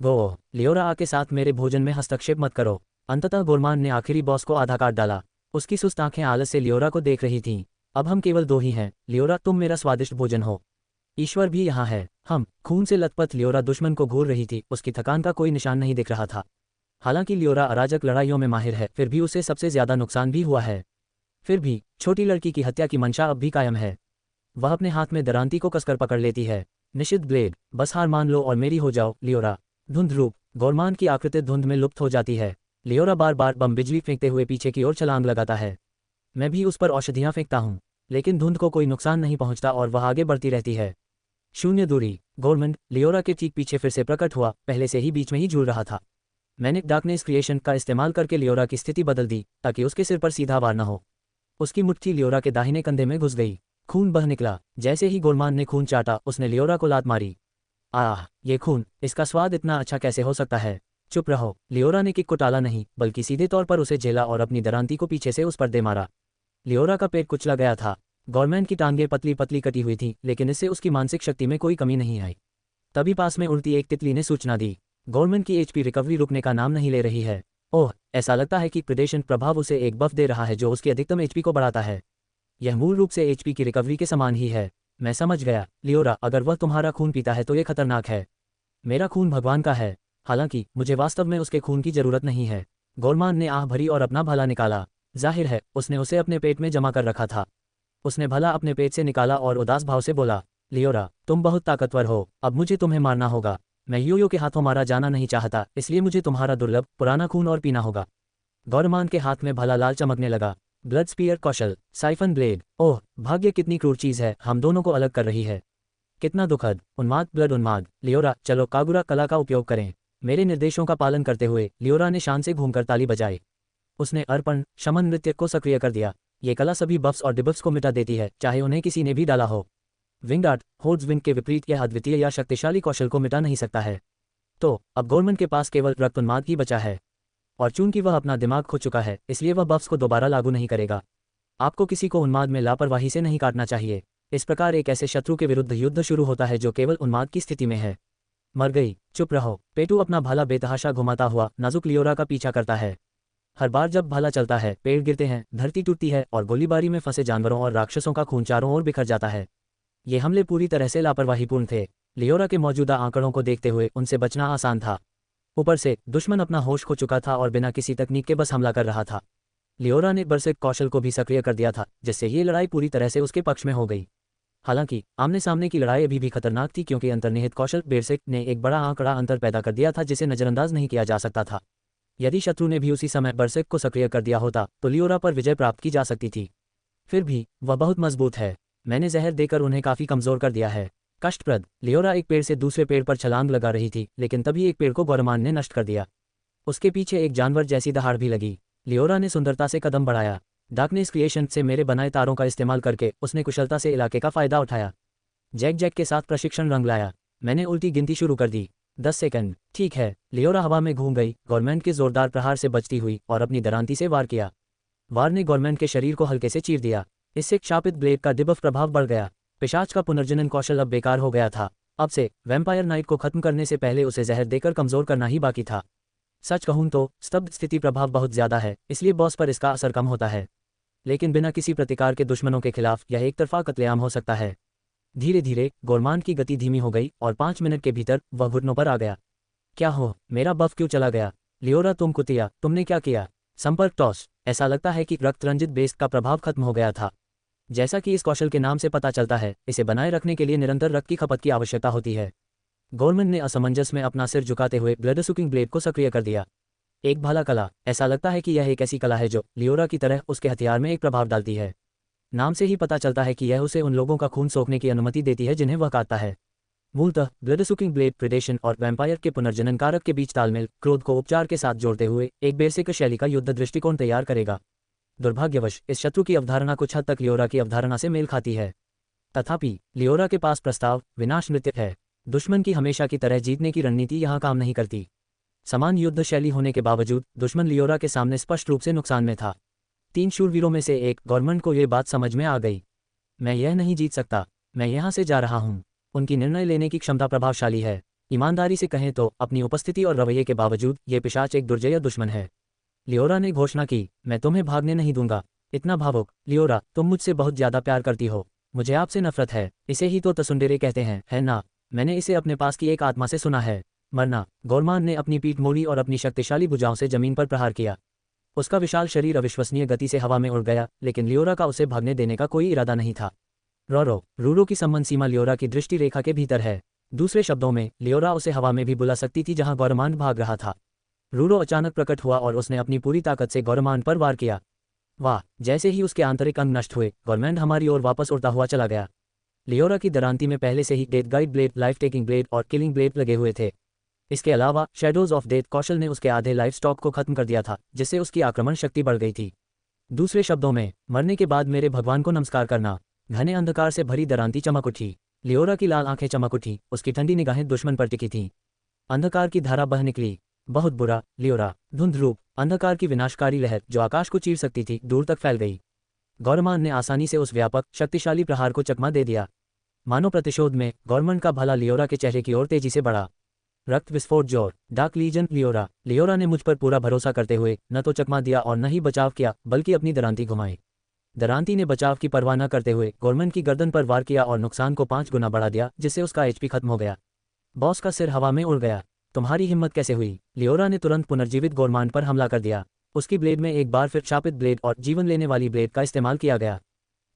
वो लियोरा, आके साथ मेरे भोजन में हस्तक्षेप मत करो। अंततः गोरमान ने आखिरी बॉस को आधा काट डाला। उसकी सुस्त आंखें आलस से लियोरा को देख रही थीं। अब हम केवल 2 ही हैं। लियोरा, तुम मेरा स्वादिष्ट भोजन हो। ईश्वर भी यहाँ है। हम खून से लथपथ लियोरा दुश्मन को घूर रही थी। उसकी थकान का कोई निशान नहीं दिख रहा था। हालांकि लियोरा अराजक लड़ाइयों में माहिर है, फिर भी उसे सबसे ज्यादा नुकसान भी हुआ है। फिर भी छोटी लड़की की हत्या की मंशा अब भी कायम है। वह अपने हाथ में दरांती को कसकर पकड़ लेती है। निषिद्ध ब्लेड, बस हार मान लो और मेरी हो जाओ। लियोरा। धुंध रूप, गोरमान की आकृति धुंध में लुप्त हो जाती है। लियोरा बार बार बम बिजली फेंकते हुए पीछे की ओर छलांग लगाता है। मैं भी उस पर औषधियां फेंकता हूँ, लेकिन धुंध को कोई नुकसान नहीं पहुंचता और वह आगे बढ़ती रहती है। शून्य दूरी। गोरमंड, लियोरा के ठीक पीछे फिर से प्रकट हुआ, पहले से ही बीच में ही झूल रहा था। मैंने डार्कनेस क्रिएशन का इस्तेमाल करके लियोरा की स्थिति बदल दी ताकि उसके सिर पर सीधा वार न हो। उसकी मुट्ठी लियोरा के दाहिने कंधे में घुस गई। खून बह निकला। जैसे ही गोरमान ने खून चाटा, उसने लियोरा को लात मारी। आह, ये खून, इसका स्वाद इतना अच्छा कैसे हो सकता है? चुप रहो। लियोरा ने किक को टाला नहीं, बल्कि सीधे तौर पर उसे झेला और अपनी दरांती को पीछे से उस पर दे मारा। लियोरा का पेट कुचला गया था। गवर्नमेंट की टांगें पतली पतली कटी हुई थीं, लेकिन इससे उसकी मानसिक शक्ति में कोई कमी नहीं आई। तभी पास में उड़ती एक तितली ने सूचना दी। गवर्नमेंट की एचपी रिकवरी रुकने का नाम नहीं ले रही है। ओह, ऐसा लगता है कि प्रेडेशन प्रभाव उसे एक बफ दे रहा है जो उसकी अधिकतम एचपी को बढ़ाता है। यह मूल रूप से एचपी की रिकवरी के समान ही है। मैं समझ गया। लियोरा, अगर वह तुम्हारा खून पीता है तो यह खतरनाक है। मेरा खून भगवान का है, हालांकि मुझे वास्तव में उसके खून की जरूरत नहीं है। गोरमान ने आह भरी और अपना भला निकाला। जाहिर है उसने उसे अपने पेट में जमा कर रखा था। उसने भला अपने पेट से निकाला और उदास भाव से बोला, लियोरा, तुम बहुत ताकतवर हो, अब मुझे तुम्हें मारना होगा। मैं यूयो के हाथों मारा जाना नहीं चाहता, इसलिए मुझे तुम्हारा दुर्लभ पुराना खून और पीना होगा। गौरमान के हाथ में भला लाल चमकने लगा। ब्लड स्पीयर कौशल, साइफन ब्लेड। ओह, भाग्य कितनी क्रूर चीज है, हम दोनों को अलग कर रही है। कितना दुखद। उन्माद, ब्लड उन्माद। लियोरा, चलो कागुरा कला का उपयोग करें। मेरे निर्देशों का पालन करते हुए लियोरा ने शान से घूमकर ताली बजाई। उसने अर्पण शमन नृत्य को सक्रिय कर दिया। ये कला सभी बफ्स और डिबफ्स को मिटा देती है, चाहे उन्हें किसी ने भी डाला हो। विंग आर्ट, होड्स विंग के विपरीत यह अद्वितीय या शक्तिशाली कौशल को मिटा नहीं सकता है। तो अब गवर्नमेंट के पास केवल रक्त उन्माद ही बचा है, और चूंकि वह अपना दिमाग खो चुका है, इसलिए वह बफ्स को दोबारा लागू नहीं करेगा। आपको किसी को उन्माद में लापरवाही से नहीं काटना चाहिए। इस प्रकार एक ऐसे शत्रु के विरुद्ध युद्ध शुरू होता है जो केवल उन्माद की स्थिति में है। मर गई, चुप रहो। पेटू अपना भाला बेतहाशा घुमाता हुआ नाजुक लियोरा का पीछा करता है। हर बार जब भाला चलता है, पेड़ गिरते हैं, धरती टूटती है और गोलीबारी में फंसे जानवरों और राक्षसों का खून चारों ओर बिखर जाता है। ये हमले पूरी तरह से लापरवाहीपूर्ण थे। लियोरा के मौजूदा आंकड़ों को देखते हुए उनसे बचना आसान था। ऊपर से दुश्मन अपना होश खो चुका था और बिना किसी तकनीक के बस हमला कर रहा था। लियोरा ने बरसेक कौशल को भी सक्रिय कर दिया था, जिससे ये लड़ाई पूरी तरह से उसके पक्ष में हो गई। हालांकि आमने सामने की लड़ाई अभी भी खतरनाक थी, क्योंकि अंतर्निहित कौशल बेरसेक ने एक बड़ा आंकड़ा अंतर पैदा कर दिया था जिसे नजरअंदाज नहीं किया जा सकता था। यदि शत्रु ने भी उसी समय बरसेक को सक्रिय कर दिया होता तो लियोरा पर विजय प्राप्त की जा सकती थी। फिर भी वह बहुत मजबूत है। मैंने जहर देकर उन्हें काफी कमजोर कर दिया है। कष्टप्रद। लियोरा एक पेड़ से दूसरे पेड़ पर छलांग लगा रही थी, लेकिन तभी एक पेड़ को गौरमान ने नष्ट कर दिया। उसके पीछे एक जानवर जैसी दहाड़ भी लगी। लियोरा ने सुंदरता से कदम बढ़ाया। डार्कनेस क्रिएशन से मेरे बनाए तारों का इस्तेमाल करके उसने कुशलता से इलाके का फायदा उठाया। जैक जैक के साथ प्रशिक्षण रंग लाया। मैंने उल्टी गिनती शुरू कर दी। 10 सेकंड। ठीक है। लियोरा हवा में घूम गई, गवर्नमेंट के जोरदार प्रहार से बचती हुई, और अपनी दरांती से वार किया। वार ने गवर्नमेंट के शरीर को हल्के से चीर दिया। इससे क्षापित ब्लेड का डिबफ प्रभाव बढ़ गया। पिशाच का पुनर्जनन कौशल अब बेकार हो गया था। अब से वैम्पायर नाइट को खत्म करने से पहले उसे जहर देकर कमजोर करना ही बाकी था। सच कहूं तो स्तब्ध स्थिति प्रभाव बहुत ज्यादा है, इसलिए बॉस पर इसका असर कम होता है। लेकिन बिना किसी प्रतिकार के दुश्मनों के खिलाफ यह एक तरफा कत्लेआम हो सकता है। धीरे धीरे गोरमान की गति धीमी हो गई और 5 मिनट के भीतर वह घुटनों पर आ गया। क्या हो, मेरा बफ क्यों चला गया? लियोरा, तुम कुतिया, तुमने क्या किया? संपर्क टॉस। ऐसा लगता है कि रक्त रंजित बेस्ट का प्रभाव खत्म हो गया था। जैसा कि इस कौशल के नाम से पता चलता है, इसे बनाए रखने के लिए निरंतर रक्त की खपत की आवश्यकता होती है। गवर्नमेंट ने असमंजस में अपना सिर झुकाते हुए ब्लड सुकिंग ब्लेड को सक्रिय कर दिया। एक भाला कला। ऐसा लगता है कि यह एक ऐसी कला है जो लियोरा की तरह उसके हथियार में एक प्रभाव डालती है। नाम से ही पता चलता है कि यह उसे उन लोगों का खून सोखने की अनुमति देती है जिन्हें वह काटता है। मूलतः ब्लड सुकिंग ब्लेड प्रेडेशन और वैम्पायर के पुनर्जनन कारक के बीच तालमेल, क्रोध को उपचार के साथ जोड़ते हुए एक बेसिक शैली का युद्ध दृष्टिकोण तैयार करेगा। दुर्भाग्यवश इस शत्रु की अवधारणा कुछ हद तक लियोरा की अवधारणा से मेल खाती है। तथापि लियोरा के पास प्रस्ताव विनाश नृत्य है। दुश्मन की हमेशा की तरह जीतने की रणनीति यहाँ काम नहीं करती। समान युद्ध शैली होने के बावजूद दुश्मन लियोरा के सामने स्पष्ट रूप से नुकसान में था। 3 शूरवीरों में से एक गवर्नमेंट को यह बात समझ में आ गई। मैं यह नहीं जीत सकता, मैं यहाँ से जा रहा हूँ। उनकी निर्णय लेने की क्षमता प्रभावशाली है। ईमानदारी से कहें तो अपनी उपस्थिति और रवैये के बावजूद ये पिशाच एक दुर्जय दुश्मन है। लियोरा ने घोषणा की, मैं तुम्हें भागने नहीं दूंगा। इतना भावुक। लियोरा, तुम मुझसे बहुत ज्यादा प्यार करती हो। मुझे आपसे नफरत है। इसे ही तो तसुंडेरे कहते हैं, है ना? मैंने इसे अपने पास की एक आत्मा से सुना है। मरना। गौरमान ने अपनी पीठ मोड़ी और अपनी शक्तिशाली भुजाओं से जमीन पर प्रहार किया। उसका विशाल शरीर अविश्वसनीय गति से हवा में उड़ गया, लेकिन लियोरा का उसे भागने देने का कोई इरादा नहीं था। रूरो की संबंध सीमा लियोरा की दृष्टि रेखा के भीतर है। दूसरे शब्दों में, लियोरा उसे हवा में भी बुला सकती थी जहां गौरमान भाग रहा था। रूरो अचानक प्रकट हुआ और उसने अपनी पूरी ताकत से गौरमान पर वार किया। वाह! जैसे ही उसके आंतरिक अंग नष्ट हुए, गवर्नमेंट हमारी ओर वापस उड़ता हुआ चला गया। लियोरा की दरांती में पहले से ही death guide blade, life taking blade और किलिंग ब्लेड लगे हुए थे। इसके अलावा शेडोज ऑफ डेथ कौशल ने उसके आधे लाइफ स्टॉक को खत्म कर दिया था, जिससे उसकी आक्रमण शक्ति बढ़ गई थी। दूसरे शब्दों में, मरने के बाद मेरे भगवान को नमस्कार करना। घने अंधकार से भरी दरांती चमक उठी। लियोरा की लाल आंखें चमक उठी, उसकी ठंडी निगाहें दुश्मन पर टिकी थीं। अंधकार की धारा बह निकली। बहुत बुरा, लियोरा। धुंध रूप, अंधकार की विनाशकारी लहर जो आकाश को चीर सकती थी, दूर तक फैल गई। गौरमान ने आसानी से उस व्यापक, शक्तिशाली प्रहार को चकमा दे दिया। मानव प्रतिशोध में गवर्नमेंट का भाला लियोरा के चेहरे की ओर तेजी से बढ़ा। रक्त विस्फोट जोर। Dark legion. लियोरा ने मुझ पर पूरा भरोसा करते हुए न तो चकमा दिया और न ही बचाव किया, बल्कि अपनी दरांती घुमाई। दरांती ने बचाव की परवाह न करते हुए गवर्नमेंट की गर्दन पर वार किया और नुकसान को 5 गुना बढ़ा दिया, जिससे उसका एचपी खत्म हो गया। बॉस का सिर हवा में उड़ गया। तुम्हारी हिम्मत कैसे हुई? लियोरा ने तुरंत पुनर्जीवित गौरमान पर हमला कर दिया। उसकी ब्लेड में एक बार फिर शापित ब्लेड और जीवन लेने वाली ब्लेड का इस्तेमाल किया गया।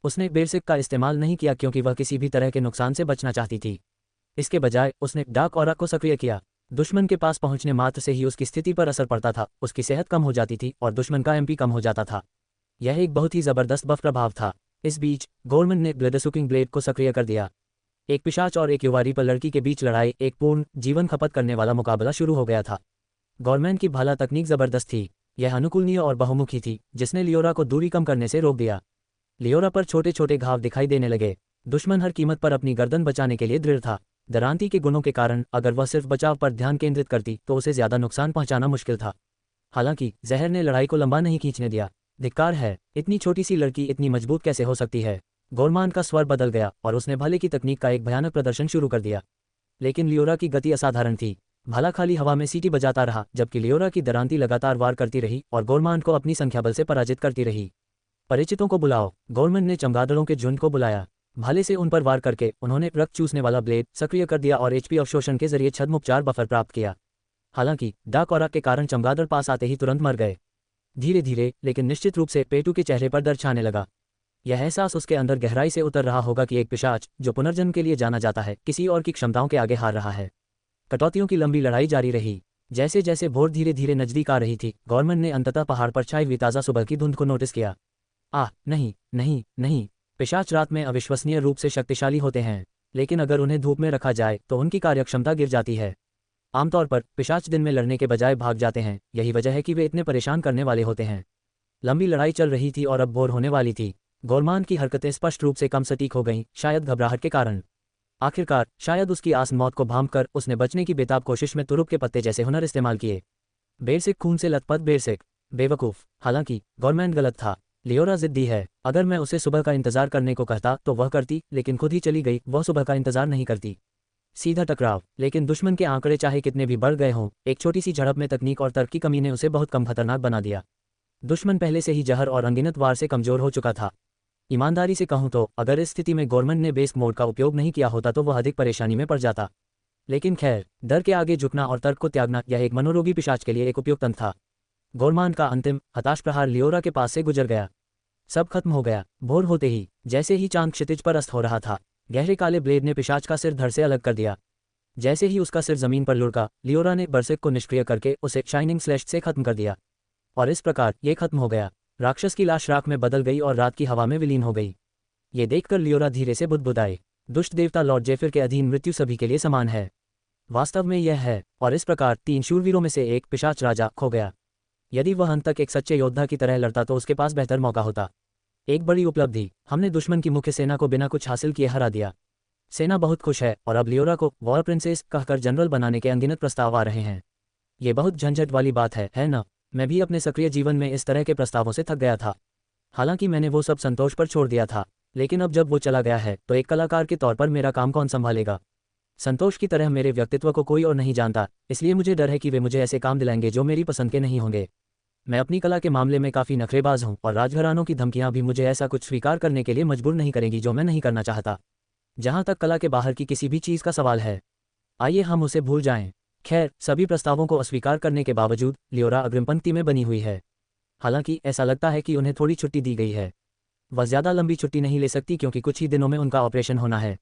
उसने बेसिक का इस्तेमाल नहीं किया क्योंकि वह किसी भी तरह के नुकसान से बचना चाहती थी। इसके बजाय उसने डार्क ऑरा को सक्रिय किया। दुश्मन के पास पहुंचने मात्र से ही उसकी स्थिति पर असर पड़ता था, उसकी सेहत कम हो जाती थी और दुश्मन का एमपी कम हो जाता था। यह एक बहुत ही जबरदस्त बफ प्रभाव था। इस बीच गवर्नमेंट ने ब्लड सुकिंग ब्लेड को सक्रिय कर दिया। एक पिशाच और एक युवा रीपर लड़की के बीच लड़ाई, एक पूर्ण जीवन खपत करने वाला मुकाबला शुरू हो गया था। गवर्नमेंट की भाला तकनीक जबरदस्त थी। यह अनुकूलनीय और बहुमुखी थी, जिसने लियोरा को दूरी कम करने से रोक दिया। लियोरा पर छोटे छोटे घाव दिखाई देने लगे। दुश्मन हर कीमत पर अपनी गर्दन बचाने के लिए दृढ़ था। दरांती के गुणों के कारण अगर वह सिर्फ बचाव पर ध्यान केंद्रित करती तो उसे ज्यादा नुकसान पहुंचाना मुश्किल था। हालांकि जहर ने लड़ाई को लंबा नहीं खींचने दिया। धिक्कार है, इतनी छोटी सी लड़की इतनी मजबूत कैसे हो सकती है? गौरमान का स्वर बदल गया और उसने भाले की तकनीक का एक भयानक प्रदर्शन शुरू कर दिया। लेकिन लियोरा की गति असाधारण थी। भाला खाली हवा में सीटी बजाता रहा, जबकि लियोरा की दरांती लगातार वार करती रही और गोरमांड को अपनी संख्या बल से पराजित करती रही। परिचितों को बुलाओ। गवर्नमेंट ने चमगादड़ों के झुंड को बुलाया। भाले से उन पर वार करके उन्होंने रक्त चूसने वाला ब्लेड सक्रिय कर दिया और एचपी अवशोषण के जरिए छद्मोपचार बफर प्राप्त किया। हालांकि डाक और के कारण चमगादड़ पास आते ही तुरंत मर गए। धीरे धीरे लेकिन निश्चित रूप से पेटू के चेहरे पर दर्द छाने लगा। यह एहसास उसके अंदर गहराई से उतर रहा होगा कि एक पिशाच जो पुनर्जन्म के लिए जाना जाता है किसी और की क्षमताओं के आगे हार रहा है। कटौतियों की लंबी लड़ाई जारी रही। जैसे जैसे भोर धीरे धीरे नजदीक आ रही थी, गवर्नमेंट ने अंततः पहाड़ पर छाई हुई ताज़ा सुबह की धुंध को नोटिस किया। नहीं नहीं नहीं, पिशाच रात में अविश्वसनीय रूप से शक्तिशाली होते हैं, लेकिन अगर उन्हें धूप में रखा जाए तो उनकी कार्यक्षमता गिर जाती है। आमतौर पर पिशाच दिन में लड़ने के बजाय भाग जाते हैं, यही वजह है कि वे इतने परेशान करने वाले होते हैं। लंबी लड़ाई चल रही थी और अब भोर होने वाली थी। गोरमान की हरकतें स्पष्ट रूप से कम सटीक हो गईं, शायद घबराहट के कारण। आखिरकार शायद उसकी आसन मौत को भांपकर उसने बचने की बेताब कोशिश में तुरुप के पत्ते जैसे हुनर इस्तेमाल किए। बेरसिक खून से लथपथ बेरसिक, बेवकूफ़। हालांकि गवर्नमेंट गलत था। लियोरा जिद्दी है। अगर मैं उसे सुबह का इंतजार करने को कहता तो वह करती, लेकिन खुद ही चली गई। वह सुबह का इंतजार नहीं करती। सीधा टकराव। लेकिन दुश्मन के आंकड़े चाहे कितने भी बढ़ गए हों, एक छोटी सी झड़प में तकनीक और तर्क की कमी ने उसे बहुत कम खतरनाक बना दिया। दुश्मन पहले से ही जहर और अनगिनत वार से कमजोर हो चुका था। ईमानदारी से कहूं तो अगर इस स्थिति में गवर्नमेंट ने बेस्क मोड का उपयोग नहीं किया होता तो वह अधिक परेशानी में पड़ जाता। लेकिन खैर, डर के आगे झुकना और तर्क को त्यागना यह एक मनोरोगी पिशाच के लिए एक उपयुक्त अंत था। गोरमान का अंतिम हताश प्रहार लियोरा के पास से गुजर गया। सब खत्म हो गया। भोर होते ही, जैसे ही चांद क्षितिज पर अस्त हो रहा था, गहरे काले ब्लेड ने पिशाच का सिर धड़ से अलग कर दिया। जैसे ही उसका सिर जमीन पर लुढ़का, लियोरा ने बरसिक को निष्क्रिय करके उसे शाइनिंग स्लेश से खत्म कर दिया। और इस प्रकार ये खत्म हो गया। राक्षस की लाश राख में बदल गई और रात की हवा में विलीन हो गई। ये देखकर लियोरा धीरे से बुदबुदाए। दुष्ट देवता लॉर्ड जेफिर के अधीन मृत्यु सभी के लिए समान है। वास्तव में यह है। और इस प्रकार 3 शूरवीरों में से एक पिशाच राजा खो गया। यदि वह अंत तक एक सच्चे योद्धा की तरह लड़ता तो उसके पास बेहतर मौका होता। एक बड़ी उपलब्धि। हमने दुश्मन की मुख्य सेना को बिना कुछ हासिल किए हरा दिया। सेना बहुत खुश है और अब लियोरा को वॉर प्रिंसेस कहकर जनरल बनाने के अनगिनत प्रस्ताव आ रहे हैं। ये बहुत झंझट वाली बात है ना? मैं भी अपने सक्रिय जीवन में इस तरह के प्रस्तावों से थक गया था। हालांकि मैंने वो सब संतोष पर छोड़ दिया था, लेकिन अब जब वो चला गया है तो एक कलाकार के तौर पर मेरा काम कौन संभालेगा? संतोष की तरह मेरे व्यक्तित्व को कोई और नहीं जानता, इसलिए मुझे डर है कि वे मुझे ऐसे काम दिलाएंगे जो मेरी पसंद के नहीं होंगे। मैं अपनी कला के मामले में काफ़ी नखरेबाज हूँ और राजघरानों की धमकियाँ भी मुझे ऐसा कुछ स्वीकार करने के लिए मजबूर नहीं करेंगी जो मैं नहीं करना चाहता। जहाँ तक कला के बाहर की किसी भी चीज़ का सवाल है, आइए हम उसे भूल जाएं। खैर, सभी प्रस्तावों को अस्वीकार करने के बावजूद लियोरा अग्रिम पंक्ति में बनी हुई है। हालांकि ऐसा लगता है कि उन्हें थोड़ी छुट्टी दी गई है। वह ज़्यादा लंबी छुट्टी नहीं ले सकती क्योंकि कुछ ही दिनों में उनका ऑपरेशन होना है।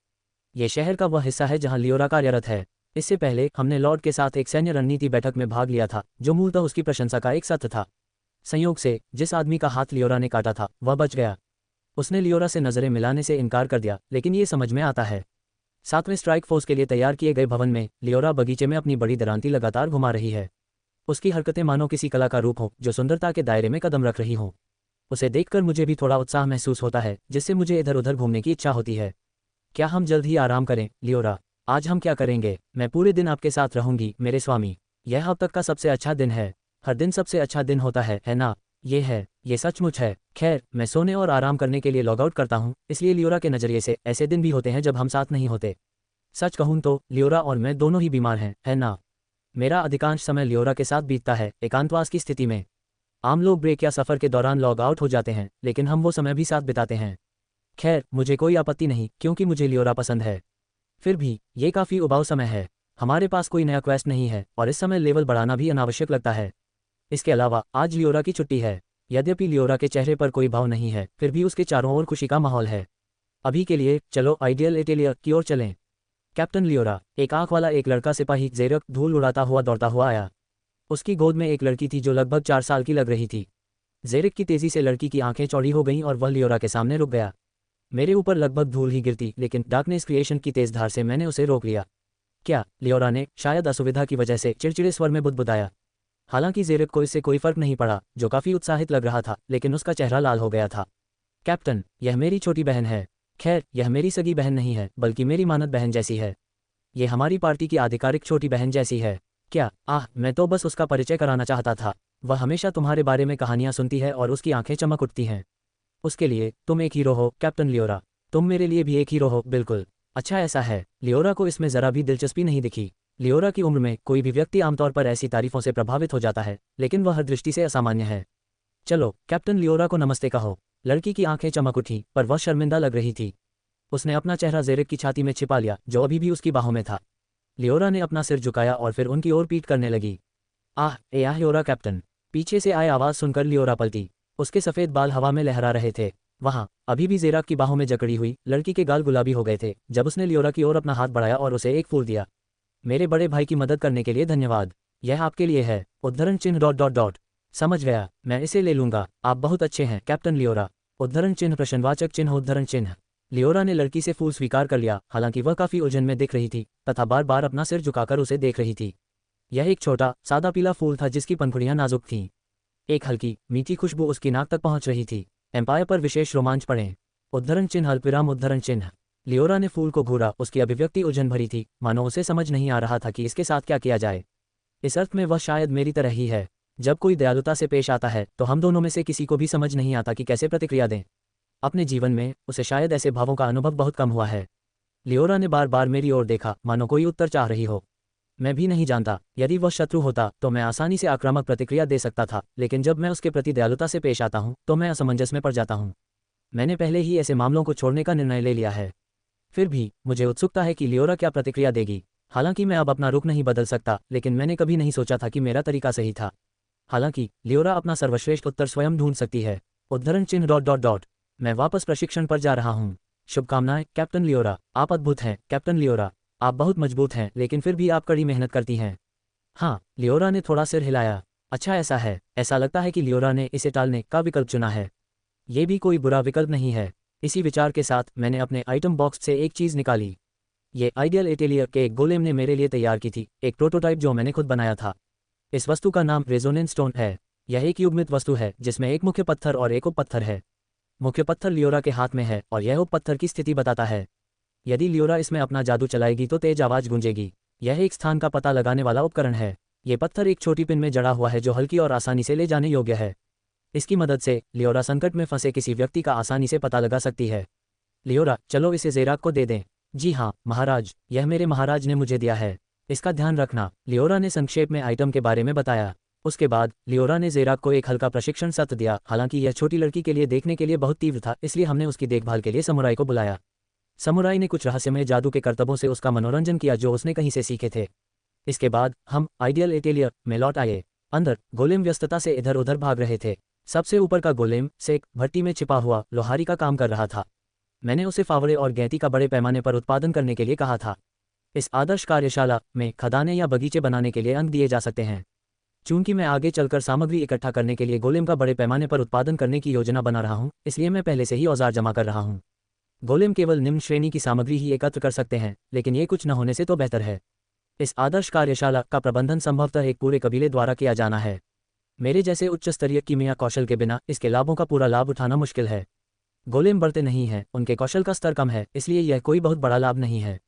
ये शहर का वह हिस्सा है जहां लियोरा कार्यरत है। इससे पहले हमने लॉर्ड के साथ एक सैन्य रणनीति बैठक में भाग लिया था जो मूलतः उसकी प्रशंसा का एक सत्र था। संयोग से जिस आदमी का हाथ लियोरा ने काटा था वह बच गया। उसने लियोरा से नज़रें मिलाने से इनकार कर दिया, लेकिन ये समझ में आता है। 7वें स्ट्राइक फोर्स के लिए तैयार किए गए भवन में लियोरा बगीचे में अपनी बड़ी दरांती लगातार घुमा रही है। उसकी हरकतें मानो किसी कला का रूप हो जो सुंदरता के दायरे में कदम रख रही हों। उसे देखकर मुझे भी थोड़ा उत्साह महसूस होता है, जिससे मुझे इधर उधर घूमने की इच्छा होती है। क्या हम जल्द ही आराम करें, लियोरा? आज हम क्या करेंगे? मैं पूरे दिन आपके साथ रहूंगी, मेरे स्वामी। यह अब तक का सबसे अच्छा दिन है। हर दिन सबसे अच्छा दिन होता है ना? ये सचमुच है। खैर, मैं सोने और आराम करने के लिए लॉग आउट करता हूँ, इसलिए लियोरा के नज़रिए से ऐसे दिन भी होते हैं जब हम साथ नहीं होते। सच कहूँ तो लियोरा और मैं दोनों ही बीमार हैं, है ना? मेरा अधिकांश समय लियोरा के साथ बीतता है, एकांतवास की स्थिति में। आम लोग ब्रेक या सफ़र के दौरान लॉग आउट हो जाते हैं, लेकिन हम वो समय भी साथ बिताते हैं। खैर, मुझे कोई आपत्ति नहीं क्योंकि मुझे लियोरा पसंद है। फिर भी ये काफ़ी उबाऊ समय है। हमारे पास कोई नया क्वेस्ट नहीं है और इस समय लेवल बढ़ाना भी अनावश्यक लगता है। इसके अलावा आज लियोरा की छुट्टी है। यद्यपि लियोरा के चेहरे पर कोई भाव नहीं है, फिर भी उसके चारों ओर खुशी का माहौल है। अभी के लिए चलो आइडियल एटेलियर की ओर चलें। कैप्टन लियोरा। एक आंख वाला एक लड़का सिपाही ज़ेरक धूल उड़ाता हुआ दौड़ता हुआ आया। उसकी गोद में एक लड़की थी जो लगभग 4 साल की लग रही थी। ज़ेरक की तेज़ी से लड़की की आंखें चौड़ी हो गईं और वह लियोरा के सामने रुक गया। मेरे ऊपर लगभग धूल ही गिरती, लेकिन डार्कनेस क्रिएशन की तेज धार से मैंने उसे रोक लिया। क्या? लियोरा ने शायद असुविधा की वजह से चिड़चिड़े स्वर में बुदबुदाया। हालांकि ज़ेरक को इससे कोई फर्क नहीं पड़ा, जो काफ़ी उत्साहित लग रहा था, लेकिन उसका चेहरा लाल हो गया था। कैप्टन, यह मेरी छोटी बहन है। खैर, यह मेरी सगी बहन नहीं है, बल्कि मेरी मानद बहन जैसी है। ये हमारी पार्टी की आधिकारिक छोटी बहन जैसी है। क्या? मैं तो बस उसका परिचय कराना चाहता था। वह हमेशा तुम्हारे बारे में कहानियाँ सुनती है और उसकी आंखें चमक उठती हैं। उसके लिए तुम एक हीरो हो, कैप्टन लियोरा। तुम मेरे लिए भी एक हीरो हो, बिल्कुल। अच्छा ऐसा है। लियोरा को इसमें ज़रा भी दिलचस्पी नहीं दिखी। लियोरा की उम्र में कोई भी व्यक्ति आमतौर पर ऐसी तारीफों से प्रभावित हो जाता है, लेकिन वह हर दृष्टि से असामान्य है। चलो कैप्टन लियोरा को नमस्ते कहो। लड़की की आंखें चमक उठी, पर वह शर्मिंदा लग रही थी। उसने अपना चेहरा ज़ेरेक की छाती में छिपा लिया, जो अभी भी उसकी बाहों में था। लियोरा ने अपना सिर झुकाया और फिर उनकी ओर पीट करने लगी। आह ए आह लियोरा कैप्टन। पीछे से आए आवाज़ सुनकर लियोरा पलटी। उसके सफ़ेद बाल हवा में लहरा रहे थे। वहाँ अभी भी ज़ेराक की बाहों में जकड़ी हुई लड़की के गाल गुलाबी हो गए थे जब उसने लियोरा की ओर अपना हाथ बढ़ाया और उसे एक फूल दिया। मेरे बड़े भाई की मदद करने के लिए धन्यवाद। यह आपके लिए है। उद्धरण चिन्ह डॉट डॉट डॉट। समझ गया, मैं इसे ले लूंगा। आप बहुत अच्छे हैं कैप्टन लियोरा। उद्धरण चिन्ह प्रश्नवाचक चिन्ह उद्धरण चिन्ह। लियोरा ने लड़की से फूल स्वीकार कर लिया, हालांकि वह काफ़ी उलझन में दिख रही थी तथा बार बार अपना सिर झुकाकर उसे देख रही थी। यह एक छोटा सादा पीला फूल था जिसकी पंखुड़ियां नाजुक थीं। एक हल्की मीठी खुशबू उसकी नाक तक पहुंच रही थी। एम्पायर पर विशेष रोमांच पड़े। उद्धरण चिन्ह अल्पविराम उद्धरण चिन्ह। लियोरा ने फूल को घूरा। उसकी अभिव्यक्ति उलझन भरी थी, मानो उसे समझ नहीं आ रहा था कि इसके साथ क्या किया जाए। इस अर्थ में वह शायद मेरी तरह ही है। जब कोई दयालुता से पेश आता है तो हम दोनों में से किसी को भी समझ नहीं आता कि कैसे प्रतिक्रिया दें। अपने जीवन में उसे शायद ऐसे भावों का अनुभव बहुत कम हुआ है। लियोरा ने बार बार मेरी ओर देखा, मानो कोई उत्तर चाह रही हो। मैं भी नहीं जानता, यदि वह शत्रु होता तो मैं आसानी से आक्रामक प्रतिक्रिया दे सकता था, लेकिन जब मैं उसके प्रति दयालुता से पेश आता हूं तो मैं असमंजस में पड़ जाता हूं। मैंने पहले ही ऐसे मामलों को छोड़ने का निर्णय ले लिया है। फिर भी मुझे उत्सुकता है कि लियोरा क्या प्रतिक्रिया देगी। हालांकि मैं अब अपना रुख नहीं बदल सकता, लेकिन मैंने कभी नहीं सोचा था कि मेरा तरीका सही था। हालांकि लियोरा अपना सर्वश्रेष्ठ उत्तर स्वयं ढूंढ सकती है। उद्धरण चिन्ह डॉट डॉट डॉट। मैं वापस प्रशिक्षण पर जा रहा हूँ। शुभकामनाएं कैप्टन लियोरा। आप अद्भुत हैं कैप्टन लियोरा। आप बहुत मजबूत हैं, लेकिन फिर भी आप कड़ी मेहनत करती हैं। हाँ, लियोरा ने थोड़ा सिर हिलाया। अच्छा ऐसा है। ऐसा लगता है कि लियोरा ने इसे टालने का विकल्प चुना है। ये भी कोई बुरा विकल्प नहीं है। इसी विचार के साथ मैंने अपने आइटम बॉक्स से एक चीज़ निकाली। ये आइडियल एटेलियर के एक गोलेम ने मेरे लिए तैयार की थी, एक प्रोटोटाइप जो मैंने खुद बनाया था। इस वस्तु का नाम रेजोनेंस स्टोन है। यह एक युग्मित वस्तु है जिसमें एक मुख्य पत्थर और एक उप पत्थर है। मुख्य पत्थर लियोरा के हाथ में है और यह उप पत्थर की स्थिति बताता है। यदि लियोरा इसमें अपना जादू चलाएगी तो तेज आवाज गूंजेगी। यह एक स्थान का पता लगाने वाला उपकरण है। ये पत्थर एक छोटी पिन में जड़ा हुआ है जो हल्की और आसानी से ले जाने योग्य है। इसकी मदद से लियोरा संकट में फंसे किसी व्यक्ति का आसानी से पता लगा सकती है। लियोरा, चलो इसे ज़ेराक को दे दें। जी हाँ महाराज, यह मेरे महाराज ने मुझे दिया है। इसका ध्यान रखना। लियोरा ने संक्षेप में आइटम के बारे में बताया। उसके बाद लियोरा ने ज़ेराक को एक हल्का प्रशिक्षण सत्र दिया। हालांकि यह छोटी लड़की के लिए देखने के लिए बहुत तीव्र था, इसलिए हमने उसकी देखभाल के लिए समुराई को बुलाया। समुराई ने कुछ रहस्यमय जादू के करतबों से उसका मनोरंजन किया जो उसने कहीं से सीखे थे। इसके बाद हम आइडियल एटेलियर में लौट आए। अंदर गोलेम व्यस्तता से इधर उधर भाग रहे थे। सबसे ऊपर का गोलेम सेक भट्टी में छिपा हुआ लोहारी का काम कर रहा था। मैंने उसे फावड़े और गैंती का बड़े पैमाने पर उत्पादन करने के लिए कहा था। इस आदर्श कार्यशाला में खदानें या बगीचे बनाने के लिए अंक दिए जा सकते हैं। चूंकि मैं आगे चलकर सामग्री इकट्ठा करने के लिए गोलेम का बड़े पैमाने पर उत्पादन करने की योजना बना रहा हूं, इसलिए मैं पहले से ही औजार जमा कर रहा हूं। गोलेम केवल निम्न श्रेणी की सामग्री ही एकत्र कर सकते हैं, लेकिन ये कुछ न होने से तो बेहतर है। इस आदर्श कार्यशाला का प्रबंधन संभवतः एक पूरे कबीले द्वारा किया जाना है। मेरे जैसे उच्च स्तरीय कीमिया कौशल के बिना इसके लाभों का पूरा लाभ उठाना मुश्किल है। गोलेम बढ़ते नहीं हैं, उनके कौशल का स्तर कम है, इसलिए यह कोई बहुत बड़ा लाभ नहीं है।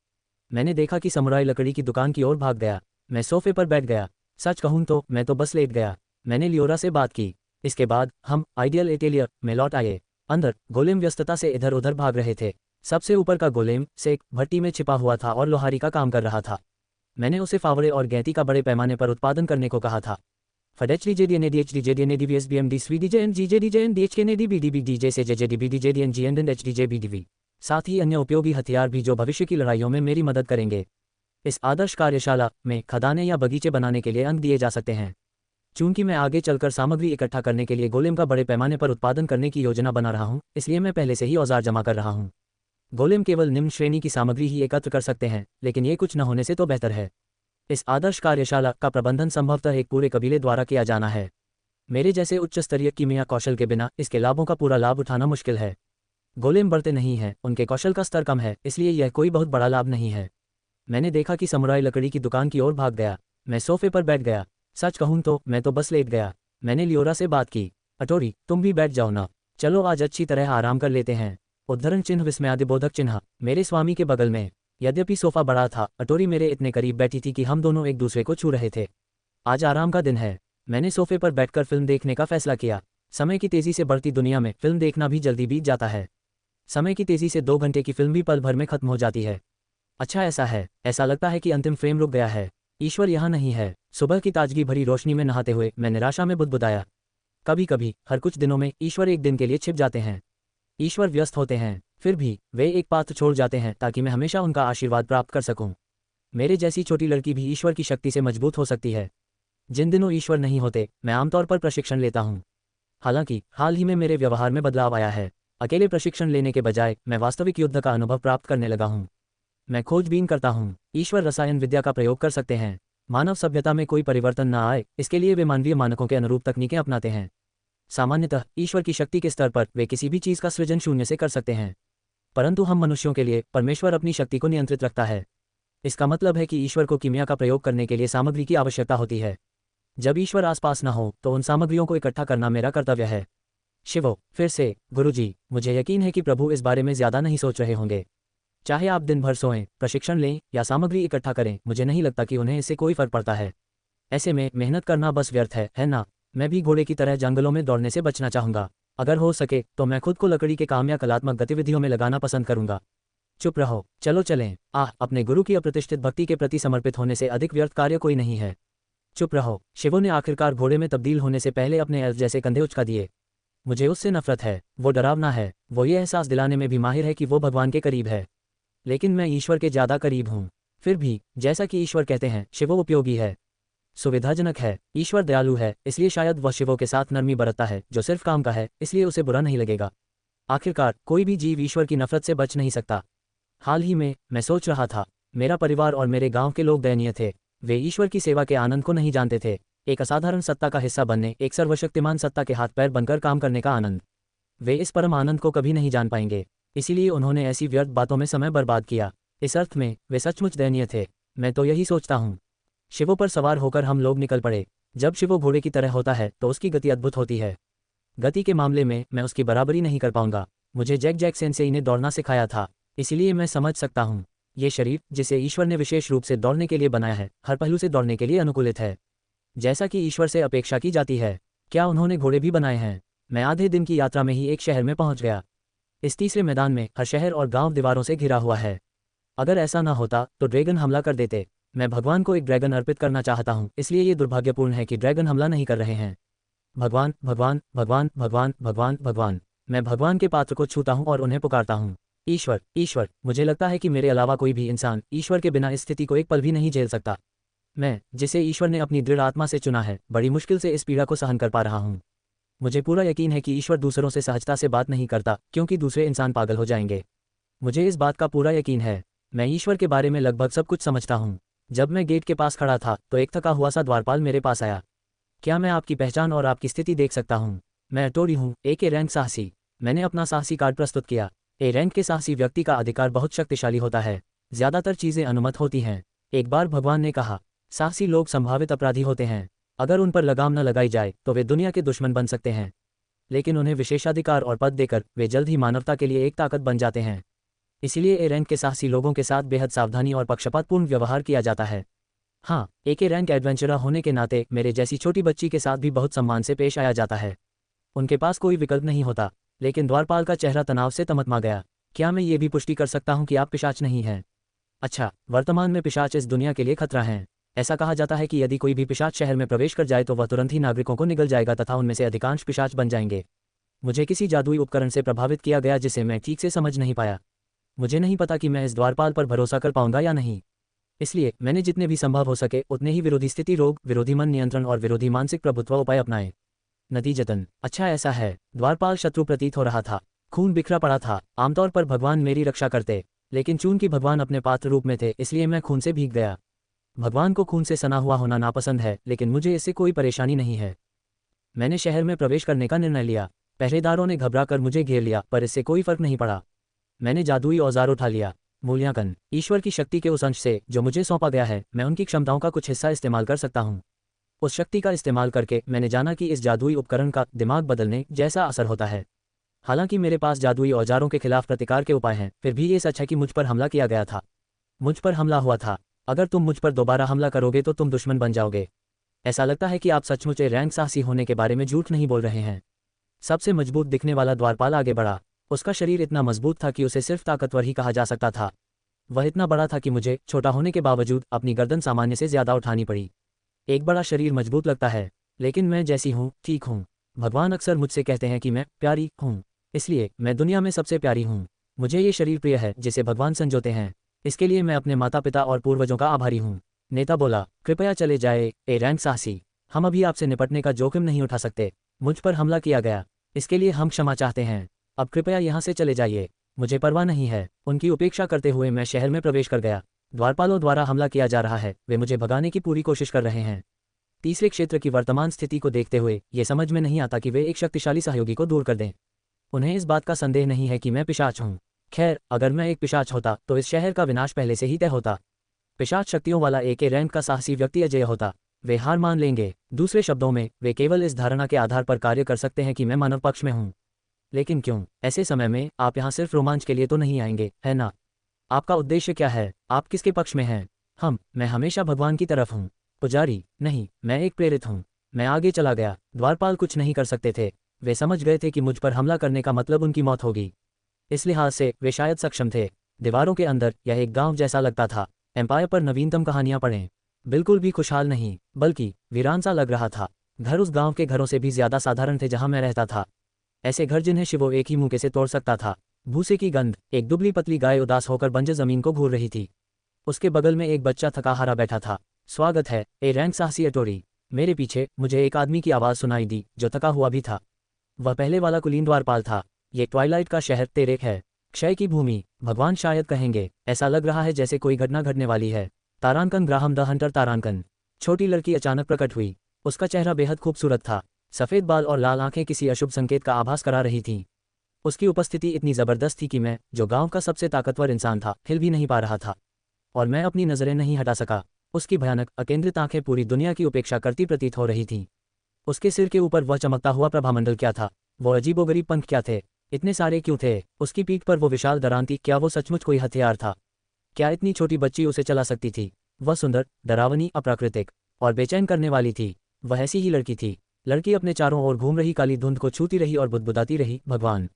मैंने देखा कि समुराई लकड़ी की दुकान की ओर भाग गया। मैं सोफे पर बैठ गया। सच कहूं तो मैं तो बस लेट गया। मैंने लियोरा से बात की। इसके बाद हम आइडियल एटेलियर में लौट आए। अंदर गोलेम व्यस्तता से इधर उधर भाग रहे थे। सबसे ऊपर का गोलेम सेक भट्टी में छिपा हुआ था और लोहारी का काम कर रहा था। मैंने उसे फावड़े और गैंती का बड़े पैमाने पर उत्पादन करने को कहा था। साथ ही अन्य उपयोगी हथियार भी जो भविष्य की लड़ाइयों में मेरी मदद करेंगे। इस आदर्श कार्यशाला में खदानें या बगीचे बनाने के लिए अंक दिए जा सकते हैं। चूंकि मैं आगे चलकर सामग्री इकट्ठा करने के लिए गोलेम का बड़े पैमाने पर उत्पादन करने की योजना बना रहा हूं, इसलिए मैं पहले से ही औजार जमा कर रहा हूं। गोलेम केवल निम्न श्रेणी की सामग्री ही एकत्र कर सकते हैं, लेकिन ये कुछ न होने से तो बेहतर है। इस आदर्श कार्यशाला का प्रबंधन संभवतः एक पूरे कबीले द्वारा किया जाना है। मेरे जैसे उच्च स्तरीय कीमिया कौशल के बिना इसके लाभों का पूरा लाभ उठाना मुश्किल है। गोलेम बढ़ते नहीं हैं, उनके कौशल का स्तर कम है, इसलिए यह कोई बहुत बड़ा लाभ नहीं है। मैंने देखा कि समुराई लकड़ी की दुकान की ओर भाग गया। मैं सोफे पर बैठ गया। सच कहूं तो मैं तो बस लेट गया। मैंने लियोरा से बात की। अटोरी, तुम भी बैठ जाओ ना। चलो आज अच्छी तरह आराम कर लेते हैं। उद्धरण चिन्ह विस्मयादिबोधक चिन्ह। मेरे स्वामी के बगल में। यद्यपि सोफा बड़ा था, अटोरी मेरे इतने करीब बैठी थी कि हम दोनों एक दूसरे को छू रहे थे। आज आराम का दिन है। मैंने सोफे पर बैठकर फिल्म देखने का फैसला किया। समय की तेजी से बढ़ती दुनिया में फिल्म देखना भी जल्दी बीत जाता है। समय की तेजी से 2 घंटे की फिल्म भी पल भर में खत्म हो जाती है। अच्छा ऐसा है, ऐसा लगता है कि अंतिम फ्रेम रुक गया है। ईश्वर यहाँ नहीं है। सुबह की ताजगी भरी रोशनी में नहाते हुए मैं निराशा में बुदबुदाया। कभी कभी हर कुछ दिनों में ईश्वर एक दिन के लिए छिप जाते हैं। ईश्वर व्यस्त होते हैं, फिर भी वे एक पात्र छोड़ जाते हैं ताकि मैं हमेशा उनका आशीर्वाद प्राप्त कर सकूं। मेरे जैसी छोटी लड़की भी ईश्वर की शक्ति से मजबूत हो सकती है। जिन दिनों ईश्वर नहीं होते मैं आमतौर पर प्रशिक्षण लेता हूँ। हालांकि हाल ही में मेरे व्यवहार में बदलाव आया है। अकेले प्रशिक्षण लेने के बजाय मैं वास्तविक युद्ध का अनुभव प्राप्त करने लगा हूँ। मैं खोजबीन करता हूँ। ईश्वर रसायन विद्या का प्रयोग कर सकते हैं। मानव सभ्यता में कोई परिवर्तन न आए इसके लिए वे मानवीय मानकों के अनुरूप तकनीकें अपनाते हैं। सामान्यतः ईश्वर की शक्ति के स्तर पर वे किसी भी चीज़ का सृजन शून्य से कर सकते हैं, परंतु हम मनुष्यों के लिए परमेश्वर अपनी शक्ति को नियंत्रित रखता है। इसका मतलब है कि ईश्वर को कीमिया का प्रयोग करने के लिए सामग्री की आवश्यकता होती है। जब ईश्वर आसपास न हो तो उन सामग्रियों को इकट्ठा करना मेरा कर्तव्य है। शिवो, फिर से गुरुजी, मुझे यकीन है कि प्रभु इस बारे में ज़्यादा नहीं सोच रहे होंगे। चाहे आप दिन भर सोएं, प्रशिक्षण लें या सामग्री इकट्ठा करें, मुझे नहीं लगता कि उन्हें इससे कोई फर्क पड़ता है। ऐसे में मेहनत करना बस व्यर्थ है ना? मैं भी घोड़े की तरह जंगलों में दौड़ने से बचना चाहूँगा। अगर हो सके तो मैं खुद को लकड़ी के काम या कलात्मक गतिविधियों में लगाना पसंद करूँगा। चुप रहो, चलो चलें। अपने गुरु की अप्रतिष्ठित भक्ति के प्रति समर्पित होने से अधिक व्यर्थ कार्य कोई नहीं है। चुप रहो। शिवो ने आखिरकार घोड़े में तब्दील होने से पहले अपने एल्फ जैसे कंधे उचका दिए। मुझे उससे नफरत है। वो डरावना है। वो ये एहसास दिलाने में भी माहिर है कि वो भगवान के करीब है, लेकिन मैं ईश्वर के ज़्यादा करीब हूँ। फिर भी जैसा कि ईश्वर कहते हैं, शिवो उपयोगी है, सुविधाजनक है। ईश्वर दयालु है, इसलिए शायद वह शिवों के साथ नरमी बरतता है, जो सिर्फ काम का है, इसलिए उसे बुरा नहीं लगेगा। आखिरकार कोई भी जीव ईश्वर की नफरत से बच नहीं सकता। हाल ही में मैं सोच रहा था, मेरा परिवार और मेरे गांव के लोग दयनीय थे। वे ईश्वर की सेवा के आनंद को नहीं जानते थे। एक असाधारण सत्ता का हिस्सा बनने, एक सर्वशक्तिमान सत्ता के हाथ पैर बनकर काम करने का आनंद। वे इस परम आनंद को कभी नहीं जान पाएंगे, इसीलिए उन्होंने ऐसी व्यर्थ बातों में समय बर्बाद किया। इस अर्थ में वे सचमुच दयनीय थे। मैं तो यही सोचता हूँ। शिवो पर सवार होकर हम लोग निकल पड़े। जब शिवो घोड़े की तरह होता है तो उसकी गति अद्भुत होती है। गति के मामले में मैं उसकी बराबरी नहीं कर पाऊंगा। मुझे जैक सेंसेई ने दौड़ना सिखाया था, इसलिए मैं समझ सकता हूँ। ये शरीर, जिसे ईश्वर ने विशेष रूप से दौड़ने के लिए बनाया है, हर पहलू से दौड़ने के लिए अनुकूलित है, जैसा कि ईश्वर से अपेक्षा की जाती है। क्या उन्होंने घोड़े भी बनाए हैं? मैं आधे दिन की यात्रा में ही एक शहर में पहुंच गया। इस तीसरे मैदान में हर शहर और गांव दीवारों से घिरा हुआ है। अगर ऐसा ना होता तो ड्रैगन हमला कर देते। मैं भगवान को एक ड्रैगन अर्पित करना चाहता हूँ, इसलिए ये दुर्भाग्यपूर्ण है कि ड्रैगन हमला नहीं कर रहे हैं। भगवान भगवान भगवान भगवान भगवान भगवान। मैं भगवान के पात्र को छूता हूँ और उन्हें पुकारता हूँ। ईश्वर ईश्वर। मुझे लगता है कि मेरे अलावा कोई भी इंसान ईश्वर के बिना इस स्थिति को एक पल भी नहीं झेल सकता। मैं, जिसे ईश्वर ने अपनी दृढ़ आत्मा से चुना है, बड़ी मुश्किल से इस पीड़ा को सहन कर पा रहा हूँ। मुझे पूरा यकीन है कि ईश्वर दूसरों से सहजता से बात नहीं करता, क्योंकि दूसरे इंसान पागल हो जाएंगे। मुझे इस बात का पूरा यकीन है। मैं ईश्वर के बारे में लगभग सब कुछ समझता हूँ। जब मैं गेट के पास खड़ा था तो एक थका हुआ सा द्वारपाल मेरे पास आया। क्या मैं आपकी पहचान और आपकी स्थिति देख सकता हूँ? मैं अटोरी हूँ, ए रैंक साहसी। मैंने अपना साहसी कार्ड प्रस्तुत किया। ए रैंक के साहसी व्यक्ति का अधिकार बहुत शक्तिशाली होता है। ज़्यादातर चीज़ें अनुमत होती हैं। एक बार भगवान ने कहा, साहसी लोग संभावित अपराधी होते हैं। अगर उन पर लगाम न लगाई जाए तो वे दुनिया के दुश्मन बन सकते हैं, लेकिन उन्हें विशेषाधिकार और पद देकर वे जल्द ही मानवता के लिए एक ताकत बन जाते हैं। इसीलिए ए रैंक के साहसी लोगों के साथ बेहद सावधानी और पक्षपातपूर्ण व्यवहार किया जाता है। हाँ, एक ए रैंक एडवेंचरर होने के नाते मेरे जैसी छोटी बच्ची के साथ भी बहुत सम्मान से पेश आया जाता है। उनके पास कोई विकल्प नहीं होता। लेकिन द्वारपाल का चेहरा तनाव से तमतमा गया। क्या मैं ये भी पुष्टि कर सकता हूँ कि आप पिशाच नहीं हैं? अच्छा, वर्तमान में पिशाच इस दुनिया के लिए खतरा हैं। ऐसा कहा जाता है कि यदि कोई भी पिशाच शहर में प्रवेश कर जाए तो वह तुरंत ही नागरिकों को निगल जाएगा तथा उनमें से अधिकांश पिशाच बन जाएंगे। मुझे किसी जादुई उपकरण से प्रभावित किया गया जिसे मैं ठीक से समझ नहीं पाया। मुझे नहीं पता कि मैं इस द्वारपाल पर भरोसा कर पाऊंगा या नहीं। इसलिए मैंने जितने भी संभव हो सके उतने ही विरोधी स्थिति रोग, विरोधी मन नियंत्रण और विरोधी मानसिक प्रभुत्व उपाय अपनाए। नतीजतन, अच्छा ऐसा है, द्वारपाल शत्रु प्रतीत हो रहा था। खून बिखरा पड़ा था। आमतौर पर भगवान मेरी रक्षा करते, लेकिन चूंकि भगवान अपने पात्र रूप में थे, इसलिए मैं खून से भीग गया। भगवान को खून से सना हुआ होना नापसंद है, लेकिन मुझे इससे कोई परेशानी नहीं है। मैंने शहर में प्रवेश करने का निर्णय लिया। पहरेदारों ने घबराकर मुझे घेर लिया, पर इससे कोई फर्क नहीं पड़ा। मैंने जादुई औजार उठा लिया। मूल्यांकन, ईश्वर की शक्ति के उस अंश से जो मुझे सौंपा गया है, मैं उनकी क्षमताओं का कुछ हिस्सा इस्तेमाल कर सकता हूँ। उस शक्ति का इस्तेमाल करके मैंने जाना कि इस जादुई उपकरण का दिमाग बदलने जैसा असर होता है। हालांकि मेरे पास जादुई औजारों के खिलाफ प्रतिकार के उपाय हैं, फिर भी ये सच है कि मुझ पर हमला किया गया था। मुझ पर हमला हुआ था। अगर तुम मुझ पर दोबारा हमला करोगे तो तुम दुश्मन बन जाओगे। ऐसा लगता है कि आप सचमुच रैंक साहसी होने के बारे में झूठ नहीं बोल रहे हैं। सबसे मजबूत दिखने वाला द्वारपाल आगे बढ़ा। उसका शरीर इतना मजबूत था कि उसे सिर्फ ताकतवर ही कहा जा सकता था। वह इतना बड़ा था कि मुझे छोटा होने के बावजूद अपनी गर्दन सामान्य से ज्यादा उठानी पड़ी। एक बड़ा शरीर मजबूत लगता है, लेकिन मैं जैसी हूँ ठीक हूँ। भगवान अक्सर मुझसे कहते हैं कि मैं प्यारी हूँ, इसलिए मैं दुनिया में सबसे प्यारी हूँ। मुझे ये शरीर प्रिय है जिसे भगवान संजोते हैं। इसके लिए मैं अपने माता पिता और पूर्वजों का आभारी हूँ। नेता बोला, कृपया चले जाए ए रैंक साहसी, हम अभी आपसे निपटने का जोखिम नहीं उठा सकते। मुझ पर हमला किया गया, इसके लिए हम क्षमा चाहते हैं। अब कृपया यहाँ से चले जाइए, मुझे परवाह नहीं है। उनकी उपेक्षा करते हुए मैं शहर में प्रवेश कर गया। द्वारपालों द्वारा हमला किया जा रहा है, वे मुझे भगाने की पूरी कोशिश कर रहे हैं। तीसरे क्षेत्र की वर्तमान स्थिति को देखते हुए ये समझ में नहीं आता कि वे एक शक्तिशाली सहयोगी को दूर कर दें। उन्हें इस बात का संदेह नहीं है कि मैं पिशाच हूँ। खैर, अगर मैं एक पिशाच होता तो इस शहर का विनाश पहले से ही तय होता। पिशाच शक्तियों वाला एक रैंक का साहसी व्यक्ति अजेय होता। वे हार मान लेंगे। दूसरे शब्दों में, वे केवल इस धारणा के आधार पर कार्य कर सकते हैं कि मैं मानव पक्ष में हूँ। लेकिन क्यों? ऐसे समय में आप यहाँ सिर्फ रोमांच के लिए तो नहीं आएंगे, है ना? आपका उद्देश्य क्या है? आप किसके पक्ष में हैं? मैं हमेशा भगवान की तरफ हूँ। पुजारी, नहीं, मैं एक प्रेरित हूँ। मैं आगे चला गया। द्वारपाल कुछ नहीं कर सकते थे। वे समझ गए थे कि मुझ पर हमला करने का मतलब उनकी मौत होगी। इस लिहाज से वे शायद सक्षम थे। दीवारों के अंदर यह एक गांव जैसा लगता था। एम्पायर पर नवीनतम कहानियां पढ़ें। बिल्कुल भी खुशहाल नहीं, बल्कि वीरान सा लग रहा था। घर उस गांव के घरों से भी ज्यादा साधारण थे जहां मैं रहता था। ऐसे घर जिन्हें शिवो एक ही मुंह से तोड़ सकता था। भूसे की गंध। एक दुबली पतली गाय उदास होकर बंजर जमीन को घूर रही थी। उसके बगल में एक बच्चा थका हारा बैठा था। स्वागत है ए रैंक साहसी अटोरी। मेरे पीछे मुझे एक आदमी की आवाज़ सुनाई दी जो थका हुआ भी था। वह पहले वाला कुलीन द्वारपाल था। ये ट्वाइलाइट का शहर तेरेक है, क्षय की भूमि, भगवान शायद कहेंगे। ऐसा लग रहा है जैसे कोई घटना घटने वाली है। तारांकन ग्राहम द हंटर तारांकन। छोटी लड़की अचानक प्रकट हुई। उसका चेहरा बेहद खूबसूरत था। सफ़ेद बाल और लाल आंखें किसी अशुभ संकेत का आभास करा रही थीं। उसकी उपस्थिति इतनी ज़बरदस्त थी कि मैं, जो गांव का सबसे ताकतवर इंसान था, हिल भी नहीं पा रहा था। और मैं अपनी नज़रें नहीं हटा सका। उसकी भयानक अकेंद्रित आंखें पूरी दुनिया की उपेक्षा करती प्रतीत हो रही थीं। उसके सिर के ऊपर वह चमकता हुआ प्रभामंडल क्या था? वो अजीबोगरीब पंख क्या थे? इतने सारे क्यों थे? उसकी पीठ पर वो विशाल दरांती, क्या वो सचमुच कोई हथियार था? क्या इतनी छोटी बच्ची उसे चला सकती थी? वह सुंदर, डरावनी, अप्राकृतिक और बेचैन करने वाली थी। वह ऐसी ही लड़की थी। लड़की अपने चारों ओर घूम रही काली धुंध को छूती रही और बुदबुदाती रही, भगवान।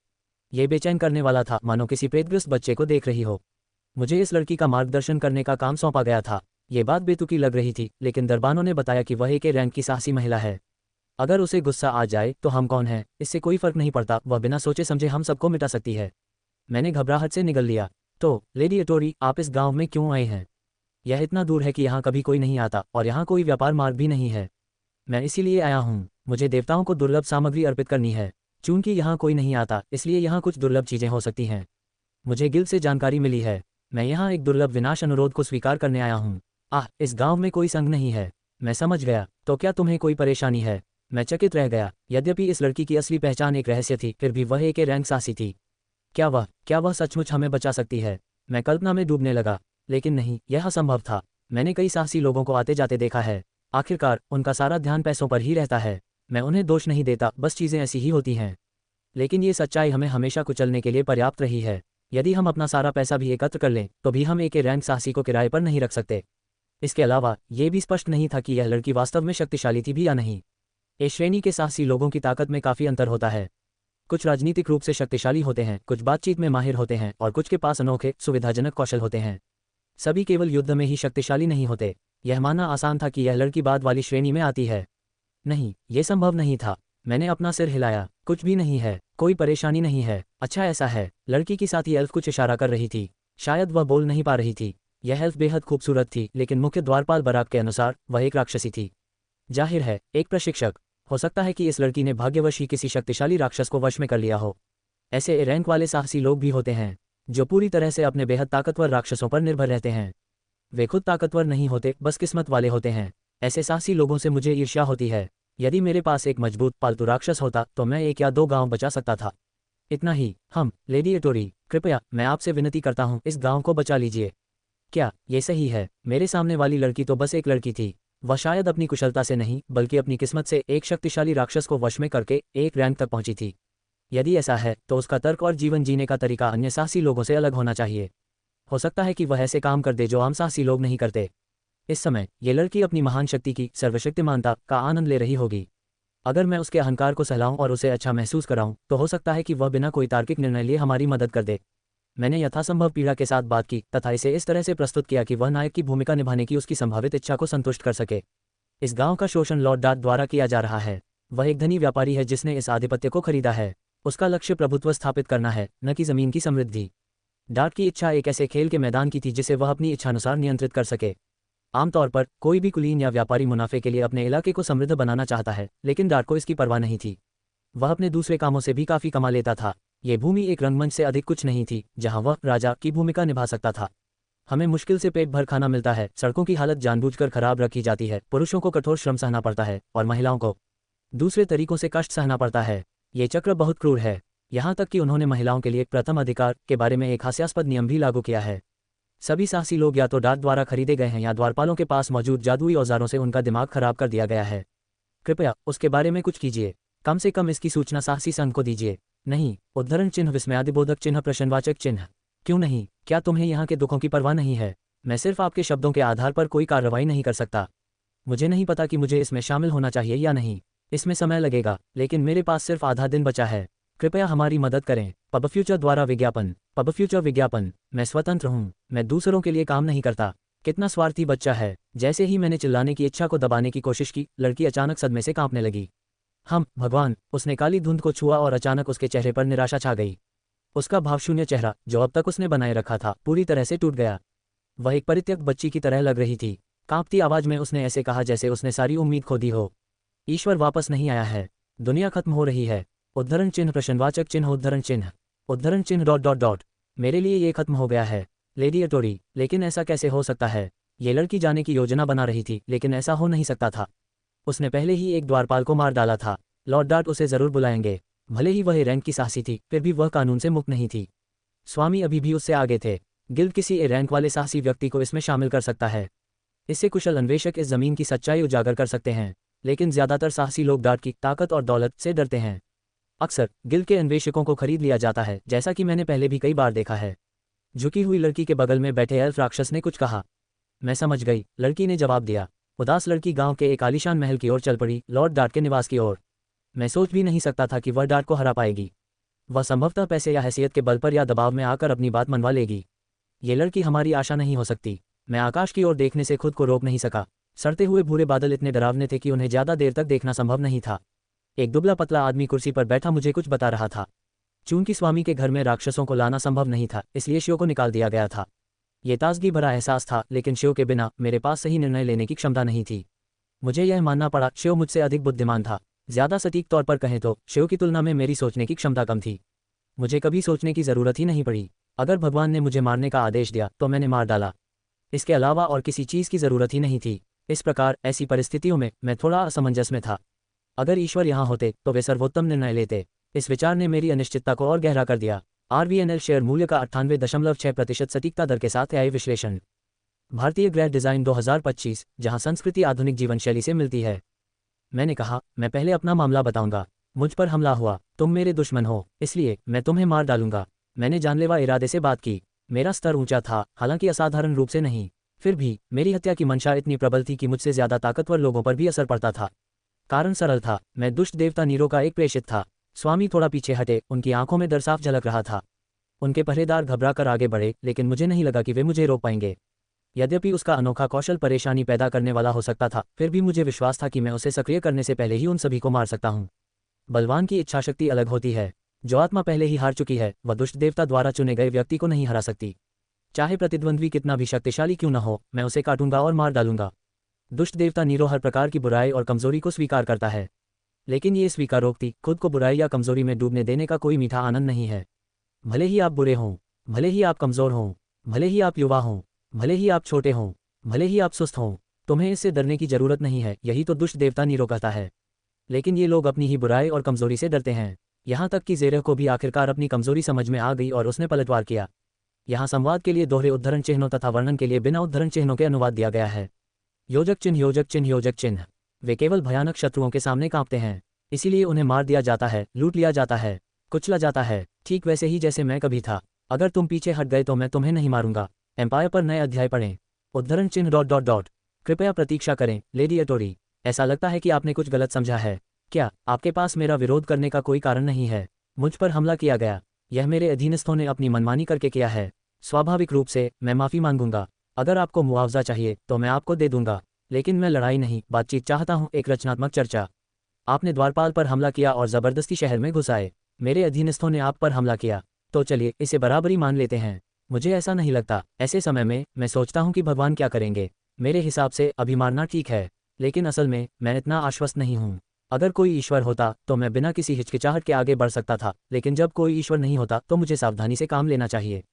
ये बेचैन करने वाला था, मानो किसी प्रेतग्रस्त बच्चे को देख रही हो। मुझे इस लड़की का मार्गदर्शन करने का काम सौंपा गया था। ये बात बेतुकी लग रही थी, लेकिन दरबानों ने बताया कि वह एक रैंक की साहसी महिला है। अगर उसे गुस्सा आ जाए तो हम कौन हैं, इससे कोई फर्क नहीं पड़ता। वह बिना सोचे समझे हम सबको मिटा सकती है। मैंने घबराहट से निगल लिया। तो लेडी अटोरी, आप इस गांव में क्यों आए हैं? यह इतना दूर है कि यहाँ कभी कोई नहीं आता, और यहाँ कोई व्यापार मार्ग भी नहीं है। मैं इसीलिए आया हूँ। मुझे देवताओं को दुर्लभ सामग्री अर्पित करनी है। चूंकि यहाँ कोई नहीं आता, इसलिए यहाँ कुछ दुर्लभ चीजें हो सकती हैं। मुझे गिल्ड से जानकारी मिली है। मैं यहाँ एक दुर्लभ विनाश अनुरोध को स्वीकार करने आया हूँ। इस गांव में कोई संग नहीं है। मैं समझ गया। तो क्या तुम्हें कोई परेशानी है? मैं चकित रह गया। यद्यपि इस लड़की की असली पहचान एक रहस्य थी, फिर भी वह एक रैंक साहसी थी। क्या वह सचमुच हमें बचा सकती है? मैं कल्पना में डूबने लगा। लेकिन नहीं, यह असंभव था। मैंने कई साहसी लोगों को आते जाते देखा है। आखिरकार उनका सारा ध्यान पैसों पर ही रहता है। मैं उन्हें दोष नहीं देता, बस चीज़ें ऐसी ही होती हैं। लेकिन ये सच्चाई हमें हमेशा कुचलने के लिए पर्याप्त रही है। यदि हम अपना सारा पैसा भी एकत्र कर लें तो भी हम एक रैंक साहसी को किराए पर नहीं रख सकते। इसके अलावा ये भी स्पष्ट नहीं था कि यह लड़की वास्तव में शक्तिशाली थी भी या नहीं। ए श्रेणी के साहसी लोगों की ताकत में काफ़ी अंतर होता है। कुछ राजनीतिक रूप से शक्तिशाली होते हैं, कुछ बातचीत में माहिर होते हैं, और कुछ के पास अनोखे, सुविधाजनक कौशल होते हैं। सभी केवल युद्ध में ही शक्तिशाली नहीं होते। यह मानना आसान था कि यह लड़की बाद वाली श्रेणी में आती है। नहीं, यह संभव नहीं था। मैंने अपना सिर हिलाया। कुछ भी नहीं है, कोई परेशानी नहीं है। अच्छा ऐसा है। लड़की की साथी एल्फ कुछ इशारा कर रही थी। शायद वह बोल नहीं पा रही थी। यह एल्फ बेहद खूबसूरत थी, लेकिन मुख्य द्वारपाल बराक के अनुसार वह एक राक्षसी थी। जाहिर है, एक प्रशिक्षक। हो सकता है कि इस लड़की ने भाग्यवश ही किसी शक्तिशाली राक्षस को वश में कर लिया हो। ऐसे रैंक वाले साहसी लोग भी होते हैं जो पूरी तरह से अपने बेहद ताकतवर राक्षसों पर निर्भर रहते हैं। वे खुद ताकतवर नहीं होते, बस किस्मत वाले होते हैं। ऐसे साहसी लोगों से मुझे ईर्ष्या होती है। यदि मेरे पास एक मजबूत पालतू राक्षस होता तो मैं 1 या 2 गांव बचा सकता था। इतना ही। लेडी एटोरी, कृपया मैं आपसे विनती करता हूँ, इस गांव को बचा लीजिए। क्या ये सही है? मेरे सामने वाली लड़की तो बस एक लड़की थी। वह शायद अपनी कुशलता से नहीं, बल्कि अपनी किस्मत से एक शक्तिशाली राक्षस को वश में करके एक रैंक तक पहुंची थी। यदि ऐसा है तो उसका तर्क और जीवन जीने का तरीका अन्य साहसी लोगों से अलग होना चाहिए। हो सकता है कि वह ऐसे काम कर दे जो आम साहसी लोग नहीं करते। इस समय ये लड़की अपनी महान शक्ति की, सर्वशक्तिमानता का आनंद ले रही होगी। अगर मैं उसके अहंकार को सहलाऊं और उसे अच्छा महसूस कराऊं तो हो सकता है कि वह बिना कोई तार्किक निर्णय लिए हमारी मदद कर दे। मैंने यथासंभव पीड़ा के साथ बात की तथा इसे इस तरह से प्रस्तुत किया कि वह नायक की भूमिका निभाने की उसकी संभावित इच्छा को संतुष्ट कर सके। इस गांव का शोषण लॉर्ड डार्ट द्वारा किया जा रहा है। वह एक धनी व्यापारी है जिसने इस आधिपत्य को खरीदा है। उसका लक्ष्य प्रभुत्व स्थापित करना है, न कि जमीन की समृद्धि। डार्ट की इच्छा एक ऐसे खेल के मैदान की थी जिसे वह अपनी इच्छानुसार नियंत्रित कर सके। आमतौर पर कोई भी कुलीन या व्यापारी मुनाफे के लिए अपने इलाके को समृद्ध बनाना चाहता है, लेकिन डार्ट को इसकी परवाह नहीं थी। वह अपने दूसरे कामों से भी काफी कमा लेता था। ये भूमि एक रंगमंच से अधिक कुछ नहीं थी जहां वह राजा की भूमिका निभा सकता था। हमें मुश्किल से पेट भर खाना मिलता है, सड़कों की हालत जानबूझकर खराब रखी जाती है, पुरुषों को कठोर श्रम सहना पड़ता है और महिलाओं को दूसरे तरीकों से कष्ट सहना पड़ता है। ये चक्र बहुत क्रूर है। यहाँ तक कि उन्होंने महिलाओं के लिए प्रथम अधिकार के बारे में एक हास्यास्पद नियम भी लागू किया है। सभी साहसी लोग या तो डार्ट द्वारा खरीदे गए हैं या द्वारपालों के पास मौजूद जादुई औजारों से उनका दिमाग खराब कर दिया गया है। कृपया उसके बारे में कुछ कीजिए। कम से कम इसकी सूचना साहसी संघ को दीजिए। नहीं, उद्धरण चिन्ह, विस्मयादिबोधक चिन्ह, प्रश्नवाचक चिन्ह। क्यों नहीं? क्या तुम्हें यहाँ के दुखों की परवाह नहीं है? मैं सिर्फ आपके शब्दों के आधार पर कोई कार्रवाई नहीं कर सकता। मुझे नहीं पता कि मुझे इसमें शामिल होना चाहिए या नहीं। इसमें समय लगेगा, लेकिन मेरे पास सिर्फ आधा दिन बचा है। कृपया हमारी मदद करें। पब फ्यूचर द्वारा विज्ञापन। पब फ्यूचर विज्ञापन। मैं स्वतंत्र हूँ, मैं दूसरों के लिए काम नहीं करता। कितना स्वार्थी बच्चा है। जैसे ही मैंने चिल्लाने की इच्छा को दबाने की कोशिश की, लड़की अचानक सदमे से कांपने लगी। भगवान! उसने काली धुंध को छुआ और अचानक उसके चेहरे पर निराशा छा गई। उसका भावशून्य चेहरा, जो अब तक उसने बनाए रखा था, पूरी तरह से टूट गया। वह एक परित्यक्त बच्ची की तरह लग रही थी। कांपती आवाज में उसने ऐसे कहा जैसे उसने सारी उम्मीद खो दी हो। ईश्वर वापस नहीं आया है। दुनिया खत्म हो रही है। उद्धरण चिन्ह, प्रश्नवाचक चिन्ह, उद्धरण चिन्ह, उद्धरण चिन्ह, डॉट डॉट डॉट। मेरे लिए ये खत्म हो गया है, लेडी एटोरी। लेकिन ऐसा कैसे हो सकता है? ये लड़की जाने की योजना बना रही थी, लेकिन ऐसा हो नहीं सकता था। उसने पहले ही एक द्वारपाल को मार डाला था। लॉर्ड डार्ट उसे जरूर बुलाएंगे। भले ही वह रैंक की साहसी थी, फिर भी वह कानून से मुक्त नहीं थी। स्वामी अभी भी उससे आगे थे। गिल्ड किसी ए रैंक वाले साहसी व्यक्ति को इसमें शामिल कर सकता है। इससे कुशल अन्वेषक इस जमीन की सच्चाई उजागर कर सकते हैं, लेकिन ज्यादातर साहसी लोग डार्ट की ताकत और दौलत से डरते हैं। अक्सर गिल्ड के अन्वेषकों को खरीद लिया जाता है, जैसा कि मैंने पहले भी कई बार देखा है। झुकी हुई लड़की के बगल में बैठे एल्फ राक्षस ने कुछ कहा। मैं समझ गई, लड़की ने जवाब दिया। उदास लड़की गांव के एक आलीशान महल की ओर चल पड़ी, लॉर्ड डार्ट के निवास की ओर। मैं सोच भी नहीं सकता था कि वह डार्ट को हरा पाएगी। वह संभवतः पैसे या हैसियत के बल पर या दबाव में आकर अपनी बात मनवा लेगी। ये लड़की हमारी आशा नहीं हो सकती। मैं आकाश की ओर देखने से खुद को रोक नहीं सका। सड़ते हुए भूरे बादल इतने डरावने थे कि उन्हें ज्यादा देर तक देखना संभव नहीं था। एक दुबला पतला आदमी कुर्सी पर बैठा मुझे कुछ बता रहा था। चूंकि स्वामी के घर में राक्षसों को लाना संभव नहीं था, इसलिए शिव को निकाल दिया गया था। ये ताजगी भरा एहसास था, लेकिन शिव के बिना मेरे पास सही निर्णय लेने की क्षमता नहीं थी। मुझे यह मानना पड़ा, शिव मुझसे अधिक बुद्धिमान था। ज्यादा सटीक तौर पर कहें तो शिव की तुलना में मेरी सोचने की क्षमता कम थी। मुझे कभी सोचने की जरूरत ही नहीं पड़ी। अगर भगवान ने मुझे मारने का आदेश दिया तो मैंने मार डाला। इसके अलावा और किसी चीज की जरूरत ही नहीं थी। इस प्रकार ऐसी परिस्थितियों में मैं थोड़ा असमंजस में था। अगर ईश्वर यहाँ होते तो वे सर्वोत्तम निर्णय लेते। इस विचार ने मेरी अनिश्चितता को और गहरा कर दिया। RVNL शेयर मूल्य का 98.6% सटीकता दर के साथ AI विश्लेषण। भारतीय ग्रैंड डिजाइन 2025, जहां संस्कृति आधुनिक जीवन शैली से मिलती है। मैंने कहा, मैं पहले अपना मामला बताऊंगा। मुझ पर हमला हुआ, तुम मेरे दुश्मन हो, इसलिए मैं तुम्हें मार डालूंगा। मैंने जानलेवा इरादे से बात की। मेरा स्तर ऊंचा था, हालांकि असाधारण रूप से नहीं। फिर भी मेरी हत्या की मंशा इतनी प्रबल थी कि मुझसे ज्यादा ताकतवर लोगों पर भी असर पड़ता था। कारण सरल था, मैं दुष्ट देवता नीरो का एक प्रेषित था। स्वामी थोड़ा पीछे हटे, उनकी आंखों में डर साफ झलक रहा था। उनके पहरेदार घबरा कर आगे बढ़े, लेकिन मुझे नहीं लगा कि वे मुझे रोक पाएंगे। यद्यपि उसका अनोखा कौशल परेशानी पैदा करने वाला हो सकता था, फिर भी मुझे विश्वास था कि मैं उसे सक्रिय करने से पहले ही उन सभी को मार सकता हूँ। बलवान की इच्छाशक्ति अलग होती है। जो आत्मा पहले ही हार चुकी है, वह दुष्ट देवता द्वारा चुने गए व्यक्ति को नहीं हरा सकती। चाहे प्रतिद्वंद्वी कितना भी शक्तिशाली क्यों न हो, मैं उसे काटूंगा और मार डालूंगा। दुष्ट देवता नीरो हर प्रकार की बुराई और कमजोरी को स्वीकार करता है, लेकिन ये स्वीकारोक्ति खुद को बुराई या कमजोरी में डूबने देने का कोई मीठा आनंद नहीं है। भले ही आप बुरे हों, भले ही आप कमजोर हों, भले ही आप युवा हों, भले ही आप छोटे हों, भले ही आप सुस्त हों, तुम्हें इससे डरने की जरूरत नहीं है। यही तो दुष्ट देवता नीरो कहता है। लेकिन ये लोग अपनी ही बुराई और कमजोरी से डरते हैं। यहाँ तक कि जेरह को भी आखिरकार अपनी कमजोरी समझ में आ गई और उसने पलटवार किया। यहाँ संवाद के लिए दोहरे उद्धरण चिन्हों तथा वर्णन के लिए बिना उद्धरण चिन्हों के अनुवाद दिया गया है। योजक चिन्ह, योजक चिन्ह, योजक चिन्ह। वे केवल भयानक शत्रुओं के सामने कांपते हैं, इसीलिए उन्हें मार दिया जाता है, लूट लिया जाता है, कुचला जाता है, ठीक वैसे ही जैसे मैं कभी था। अगर तुम पीछे हट गए तो मैं तुम्हें नहीं मारूंगा। एम्पायर पर नए अध्याय पढ़ें। उद्धरण चिन्ह डॉट डॉट डॉट। कृपया प्रतीक्षा करें, लेडी एटोरी। ऐसा लगता है कि आपने कुछ गलत समझा है। क्या आपके पास मेरा विरोध करने का कोई कारण नहीं है? मुझ पर हमला किया गया, यह मेरे अधीनस्थों ने अपनी मनमानी करके किया है। स्वाभाविक रूप से मैं माफ़ी मांगूंगा। अगर आपको मुआवजा चाहिए तो मैं आपको दे दूंगा, लेकिन मैं लड़ाई नहीं, बातचीत चाहता हूँ, एक रचनात्मक चर्चा। आपने द्वारपाल पर हमला किया और ज़बरदस्ती शहर में घुस आए। मेरे अधीनस्थों ने आप पर हमला किया, तो चलिए इसे बराबरी मान लेते हैं। मुझे ऐसा नहीं लगता। ऐसे समय में मैं सोचता हूँ कि भगवान क्या करेंगे। मेरे हिसाब से अभी मारना ठीक है, लेकिन असल में मैं इतना आश्वस्त नहीं हूँ। अगर कोई ईश्वर होता तो मैं बिना किसी हिचकिचाहट के आगे बढ़ सकता था, लेकिन जब कोई ईश्वर नहीं होता तो मुझे सावधानी से काम लेना चाहिए।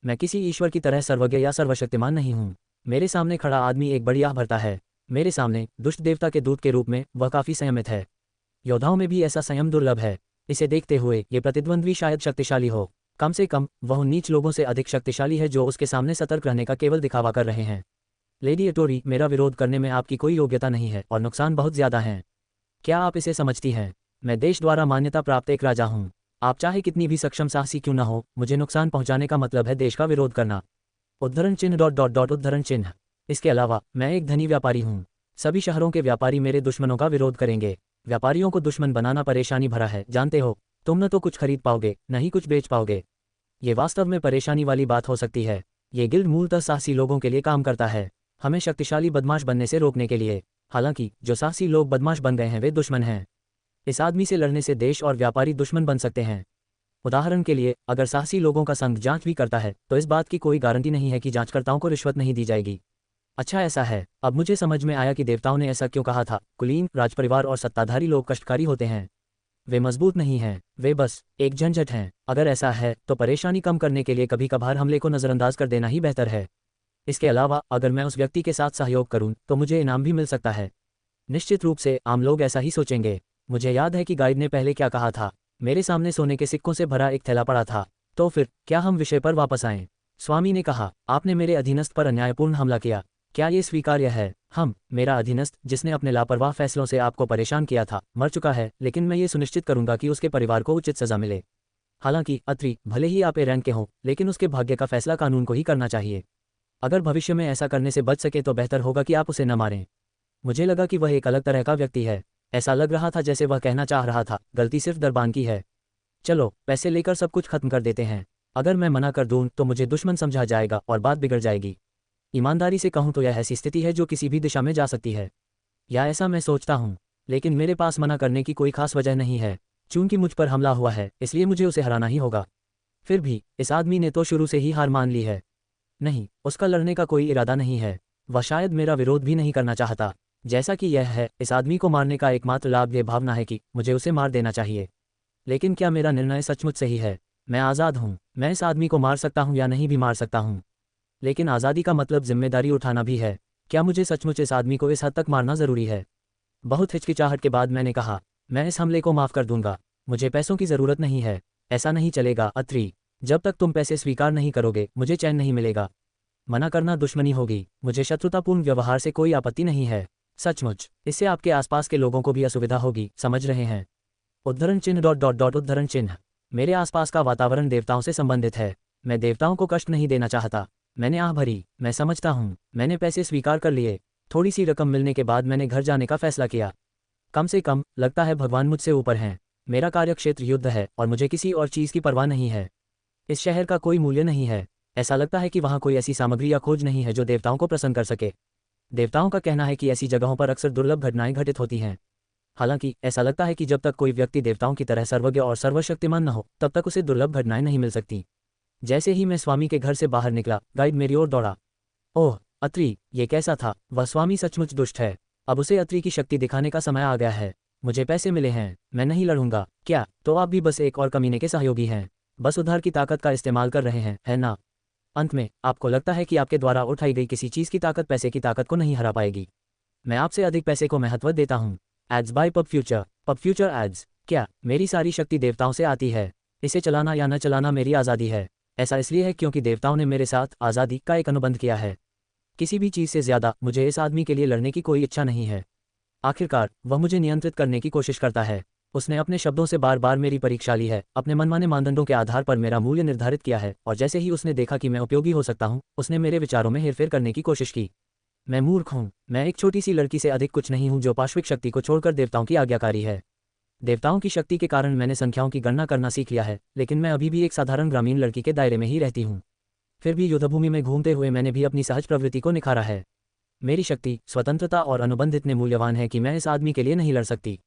मैं किसी ईश्वर की तरह सर्वज्ञ या सर्वशक्तिमान नहीं हूँ। मेरे सामने खड़ा आदमी एक बड़ी आह भरता है। मेरे सामने दुष्ट देवता के दूत के रूप में वह काफ़ी संयमित है। योद्धाओं में भी ऐसा संयम दुर्लभ है। इसे देखते हुए ये प्रतिद्वंद्वी शायद शक्तिशाली हो। कम से कम वह उन नीच लोगों से अधिक शक्तिशाली है जो उसके सामने सतर्क रहने का केवल दिखावा कर रहे हैं। लेडी एटोरी, मेरा विरोध करने में आपकी कोई योग्यता नहीं है और नुकसान बहुत ज़्यादा हैं। क्या आप इसे समझती हैं? मैं देश द्वारा मान्यता प्राप्त एक राजा हूँ। आप चाहे कितनी भी सक्षम साहसी क्यों न हो, मुझे नुकसान पहुँचाने का मतलब है देश का विरोध करना। उद्धरण चिन्ह डॉट डॉट डॉट उद्धरण चिन्ह। इसके अलावा मैं एक धनी व्यापारी हूँ। सभी शहरों के व्यापारी मेरे दुश्मनों का विरोध करेंगे। व्यापारियों को दुश्मन बनाना परेशानी भरा है, जानते हो। तुम न तो कुछ खरीद पाओगे, न ही कुछ बेच पाओगे। ये वास्तव में परेशानी वाली बात हो सकती है। ये गिल्ड मूलतः साहसी लोगों के लिए काम करता है, हमें शक्तिशाली बदमाश बनने से रोकने के लिए। हालांकि जो साहसी लोग बदमाश बन गए हैं वे दुश्मन हैं। इस आदमी से लड़ने से देश और व्यापारी दुश्मन बन सकते हैं। उदाहरण के लिए, अगर साहसी लोगों का संघ जांच भी करता है तो इस बात की कोई गारंटी नहीं है कि जांचकर्ताओं को रिश्वत नहीं दी जाएगी। अच्छा, ऐसा है। अब मुझे समझ में आया कि देवताओं ने ऐसा क्यों कहा था। कुलीन, राजपरिवार और सत्ताधारी लोग कष्टकारी होते हैं। वे मजबूत नहीं हैं, वे बस एक झंझट हैं। अगर ऐसा है तो परेशानी कम करने के लिए कभी कभार हमले को नज़रअंदाज कर देना ही बेहतर है। इसके अलावा अगर मैं उस व्यक्ति के साथ सहयोग करूं तो मुझे इनाम भी मिल सकता है। निश्चित रूप से आम लोग ऐसा ही सोचेंगे। मुझे याद है कि गाइड ने पहले क्या कहा था। मेरे सामने सोने के सिक्कों से भरा एक थैला पड़ा था। तो फिर क्या हम विषय पर वापस आएं? स्वामी ने कहा, आपने मेरे अधीनस्थ पर अन्यायपूर्ण हमला किया। क्या ये स्वीकार्य है? मेरा अधीनस्थ, जिसने अपने लापरवाह फैसलों से आपको परेशान किया था, मर चुका है, लेकिन मैं ये सुनिश्चित करूंगा कि उसके परिवार को उचित सजा मिले। हालांकि अत्री, भले ही आप ए रैंक के हों, लेकिन उसके भाग्य का फैसला कानून को ही करना चाहिए। अगर भविष्य में ऐसा करने से बच सके तो बेहतर होगा कि आप उसे न मारें। मुझे लगा कि वह एक अलग तरह का व्यक्ति है। ऐसा लग रहा था जैसे वह कहना चाह रहा था, गलती सिर्फ दरबान की है। चलो पैसे लेकर सब कुछ खत्म कर देते हैं। अगर मैं मना कर दूं तो मुझे दुश्मन समझा जाएगा और बात बिगड़ जाएगी। ईमानदारी से कहूं तो यह ऐसी स्थिति है जो किसी भी दिशा में जा सकती है, या ऐसा मैं सोचता हूं। लेकिन मेरे पास मना करने की कोई खास वजह नहीं है। चूंकि मुझ पर हमला हुआ है, इसलिए मुझे उसे हराना ही होगा। फिर भी इस आदमी ने तो शुरू से ही हार मान ली है। नहीं, उसका लड़ने का कोई इरादा नहीं है। वह शायद मेरा विरोध भी नहीं करना चाहता। जैसा कि यह है, इस आदमी को मारने का एकमात्र लाभ यह भावना है कि मुझे उसे मार देना चाहिए। लेकिन क्या मेरा निर्णय सचमुच सही है? मैं आज़ाद हूँ। मैं इस आदमी को मार सकता हूँ या नहीं भी मार सकता हूँ। लेकिन आज़ादी का मतलब जिम्मेदारी उठाना भी है। क्या मुझे सचमुच इस आदमी को इस हद तक मारना ज़रूरी है? बहुत हिचकिचाहट के बाद मैंने कहा, मैं इस हमले को माफ़ कर दूंगा। मुझे पैसों की ज़रूरत नहीं है। ऐसा नहीं चलेगा अत्री। जब तक तुम पैसे स्वीकार नहीं करोगे मुझे चैन नहीं मिलेगा। मना करना दुश्मनी होगी। मुझे शत्रुतापूर्ण व्यवहार से कोई आपत्ति नहीं है। सचमुच इससे आपके आसपास के लोगों को भी असुविधा होगी, समझ रहे हैं? उद्धरण चिन्ह डॉट डॉट डॉट उद्धरण चिन्ह। मेरे आसपास का वातावरण देवताओं से संबंधित है। मैं देवताओं को कष्ट नहीं देना चाहता। मैंने आह भरी। मैं समझता हूँ। मैंने पैसे स्वीकार कर लिए। थोड़ी सी रकम मिलने के बाद मैंने घर जाने का फैसला किया। कम से कम लगता है भगवान मुझसे ऊपर हैं। मेरा कार्यक्षेत्र युद्ध है और मुझे किसी और चीज़ की परवाह नहीं है। इस शहर का कोई मूल्य नहीं है। ऐसा लगता है कि वहाँ कोई ऐसी सामग्री या खोज नहीं है जो देवताओं को प्रसन्न कर सके। देवताओं का कहना है कि ऐसी जगहों पर अक्सर दुर्लभ घटनाएं घटित होती हैं। हालांकि ऐसा लगता है कि जब तक कोई व्यक्ति देवताओं की तरह सर्वज्ञ और सर्वशक्तिमान न हो, तब तक उसे दुर्लभ घटनाएं नहीं मिल सकती। जैसे ही मैं स्वामी के घर से बाहर निकला, गाइड मेरी ओर दौड़ा। ओह अत्री, ये कैसा था? वह स्वामी सचमुच दुष्ट है। अब उसे अत्री की शक्ति दिखाने का समय आ गया है। मुझे पैसे मिले हैं, मैं नहीं लड़ूंगा। क्या तो आप भी बस एक और कमीने के सहयोगी हैं? बस उधार की ताकत का इस्तेमाल कर रहे हैं, है ना? अंत में आपको लगता है कि आपके द्वारा उठाई गई किसी चीज़ की ताकत पैसे की ताकत को नहीं हरा पाएगी। मैं आपसे अधिक पैसे को महत्व देता हूँ। Ads by pub future ads. क्या मेरी सारी शक्ति देवताओं से आती है? इसे चलाना या न चलाना मेरी आज़ादी है। ऐसा इसलिए है क्योंकि देवताओं ने मेरे साथ आज़ादी का एक अनुबंध किया है। किसी भी चीज़ से ज़्यादा मुझे इस आदमी के लिए लड़ने की कोई इच्छा नहीं है। आखिरकार वह मुझे नियंत्रित करने की कोशिश करता है। उसने अपने शब्दों से बार बार मेरी परीक्षा ली है, अपने मनमाने मानदंडों के आधार पर मेरा मूल्य निर्धारित किया है, और जैसे ही उसने देखा कि मैं उपयोगी हो सकता हूँ, उसने मेरे विचारों में हेरफेर करने की कोशिश की। मैं मूर्ख हूँ। मैं एक छोटी सी लड़की से अधिक कुछ नहीं हूँ जो पाश्विक शक्ति को छोड़कर देवताओं की आज्ञाकारी है। देवताओं की शक्ति के कारण मैंने संख्याओं की गणना करना सीख लिया है, लेकिन मैं अभी भी एक साधारण ग्रामीण लड़की के दायरे में ही रहती हूँ। फिर भी युद्धभूमि में घूमते हुए मैंने भी अपनी सहज प्रवृत्ति को निखारा है। मेरी शक्ति, स्वतंत्रता और अनुबंध इतने मूल्यवान है कि मैं इस आदमी के लिए नहीं लड़ सकती।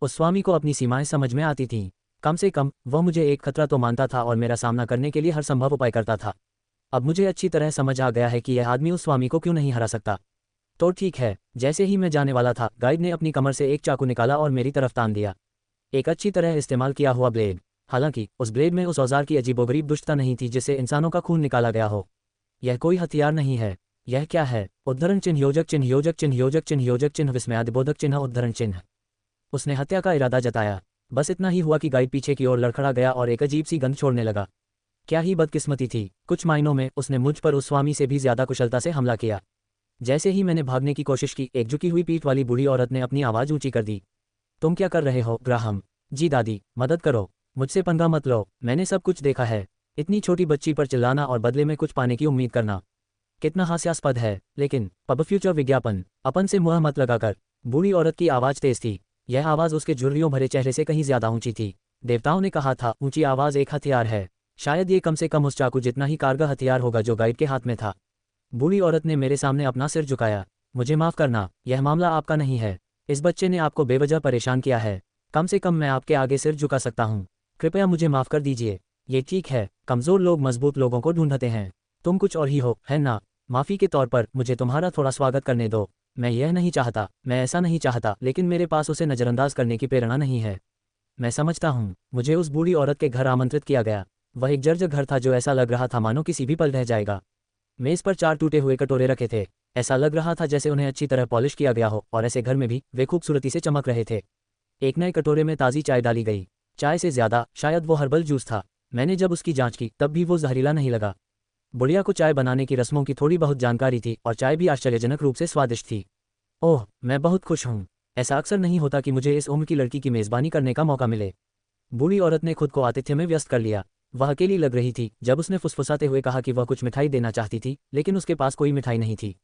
उस स्वामी को अपनी सीमाएं समझ में आती थीं। कम से कम वह मुझे एक खतरा तो मानता था और मेरा सामना करने के लिए हर संभव उपाय करता था। अब मुझे अच्छी तरह समझ आ गया है कि यह आदमी उस स्वामी को क्यों नहीं हरा सकता। तो ठीक है, जैसे ही मैं जाने वाला था, गाइड ने अपनी कमर से एक चाकू निकाला और मेरी तरफ तान दिया। एक अच्छी तरह इस्तेमाल किया हुआ ब्लेड। हालांकि उस ब्लेड में उस औजार की अजीबोगरीब दुष्टता नहीं थी जिससे इंसानों का खून निकाला गया हो। यह कोई हथियार नहीं है। यह क्या है? उद्धरण चिन्ह, योजक चिन्ह, योजक चिन्ह, योजक चिन्ह, योजक चिन्ह, विस्मयादिबोधक चिन्ह, उद्धरण चिन्ह। उसने हत्या का इरादा जताया। बस इतना ही हुआ कि गाइड पीछे की ओर लड़खड़ा गया और एक अजीब सी गंध छोड़ने लगा। क्या ही बदकिस्मती थी, कुछ मायनों में उसने मुझ पर उस स्वामी से भी ज्यादा कुशलता से हमला किया। जैसे ही मैंने भागने की कोशिश की, एक झुकी हुई पीठ वाली बूढ़ी औरत ने अपनी आवाज ऊंची कर दी। तुम क्या कर रहे हो ग्राहम? जी दादी, मदद करो, मुझसे पंगा मत लो, मैंने सब कुछ देखा है। इतनी छोटी बच्ची पर चिल्लाना और बदले में कुछ पाने की उम्मीद करना कितना हास्यास्पद है। लेकिन पब फ्यूचर विज्ञापन, अपन से मुंह मत लगाकर। बूढ़ी औरत की आवाज तेज थी। यह आवाज उसके झुर्रियों भरे चेहरे से कहीं ज्यादा ऊंची थी। देवताओं ने कहा था, ऊंची आवाज एक हथियार है। शायद ये कम से कम उस चाकू जितना ही कारगर हथियार होगा जो गाइड के हाथ में था। बूढ़ी औरत ने मेरे सामने अपना सिर झुकाया। मुझे माफ करना, यह मामला आपका नहीं है। इस बच्चे ने आपको बेवजह परेशान किया है। कम से कम मैं आपके आगे सिर झुका सकता हूँ। कृपया मुझे माफ कर दीजिए। ये ठीक है, कमजोर लोग मजबूत लोगों को ढूंढते हैं। तुम कुछ और ही हो, है ना? माफी के तौर पर मुझे तुम्हारा थोड़ा स्वागत करने दो। मैं यह नहीं चाहता, मैं ऐसा नहीं चाहता, लेकिन मेरे पास उसे नजरअंदाज करने की प्रेरणा नहीं है। मैं समझता हूँ। मुझे उस बूढ़ी औरत के घर आमंत्रित किया गया। वह एक जर्जर घर था जो ऐसा लग रहा था मानो किसी भी पल ढह जाएगा। मेज पर 4 टूटे हुए कटोरे रखे थे। ऐसा लग रहा था जैसे उन्हें अच्छी तरह पॉलिश किया गया हो, और ऐसे घर में भी वे खूबसूरती से चमक रहे थे। एक नए कटोरे में ताज़ी चाय डाली गई। चाय से ज्यादा शायद वो हर्बल जूस था। मैंने जब उसकी जांच की तब भी वो जहरीला नहीं लगा। बुढ़िया को चाय बनाने की रस्मों की थोड़ी बहुत जानकारी थी और चाय भी आश्चर्यजनक रूप से स्वादिष्ट थी। ओह, मैं बहुत खुश हूँ। ऐसा अक्सर नहीं होता कि मुझे इस उम्र की लड़की की मेज़बानी करने का मौका मिले। बूढ़ी औरत ने खुद को आतिथ्य में व्यस्त कर लिया। वह अकेली लग रही थी जब उसने फुसफुसाते हुए कहा कि वह कुछ मिठाई देना चाहती थी, लेकिन उसके पास कोई मिठाई नहीं थी।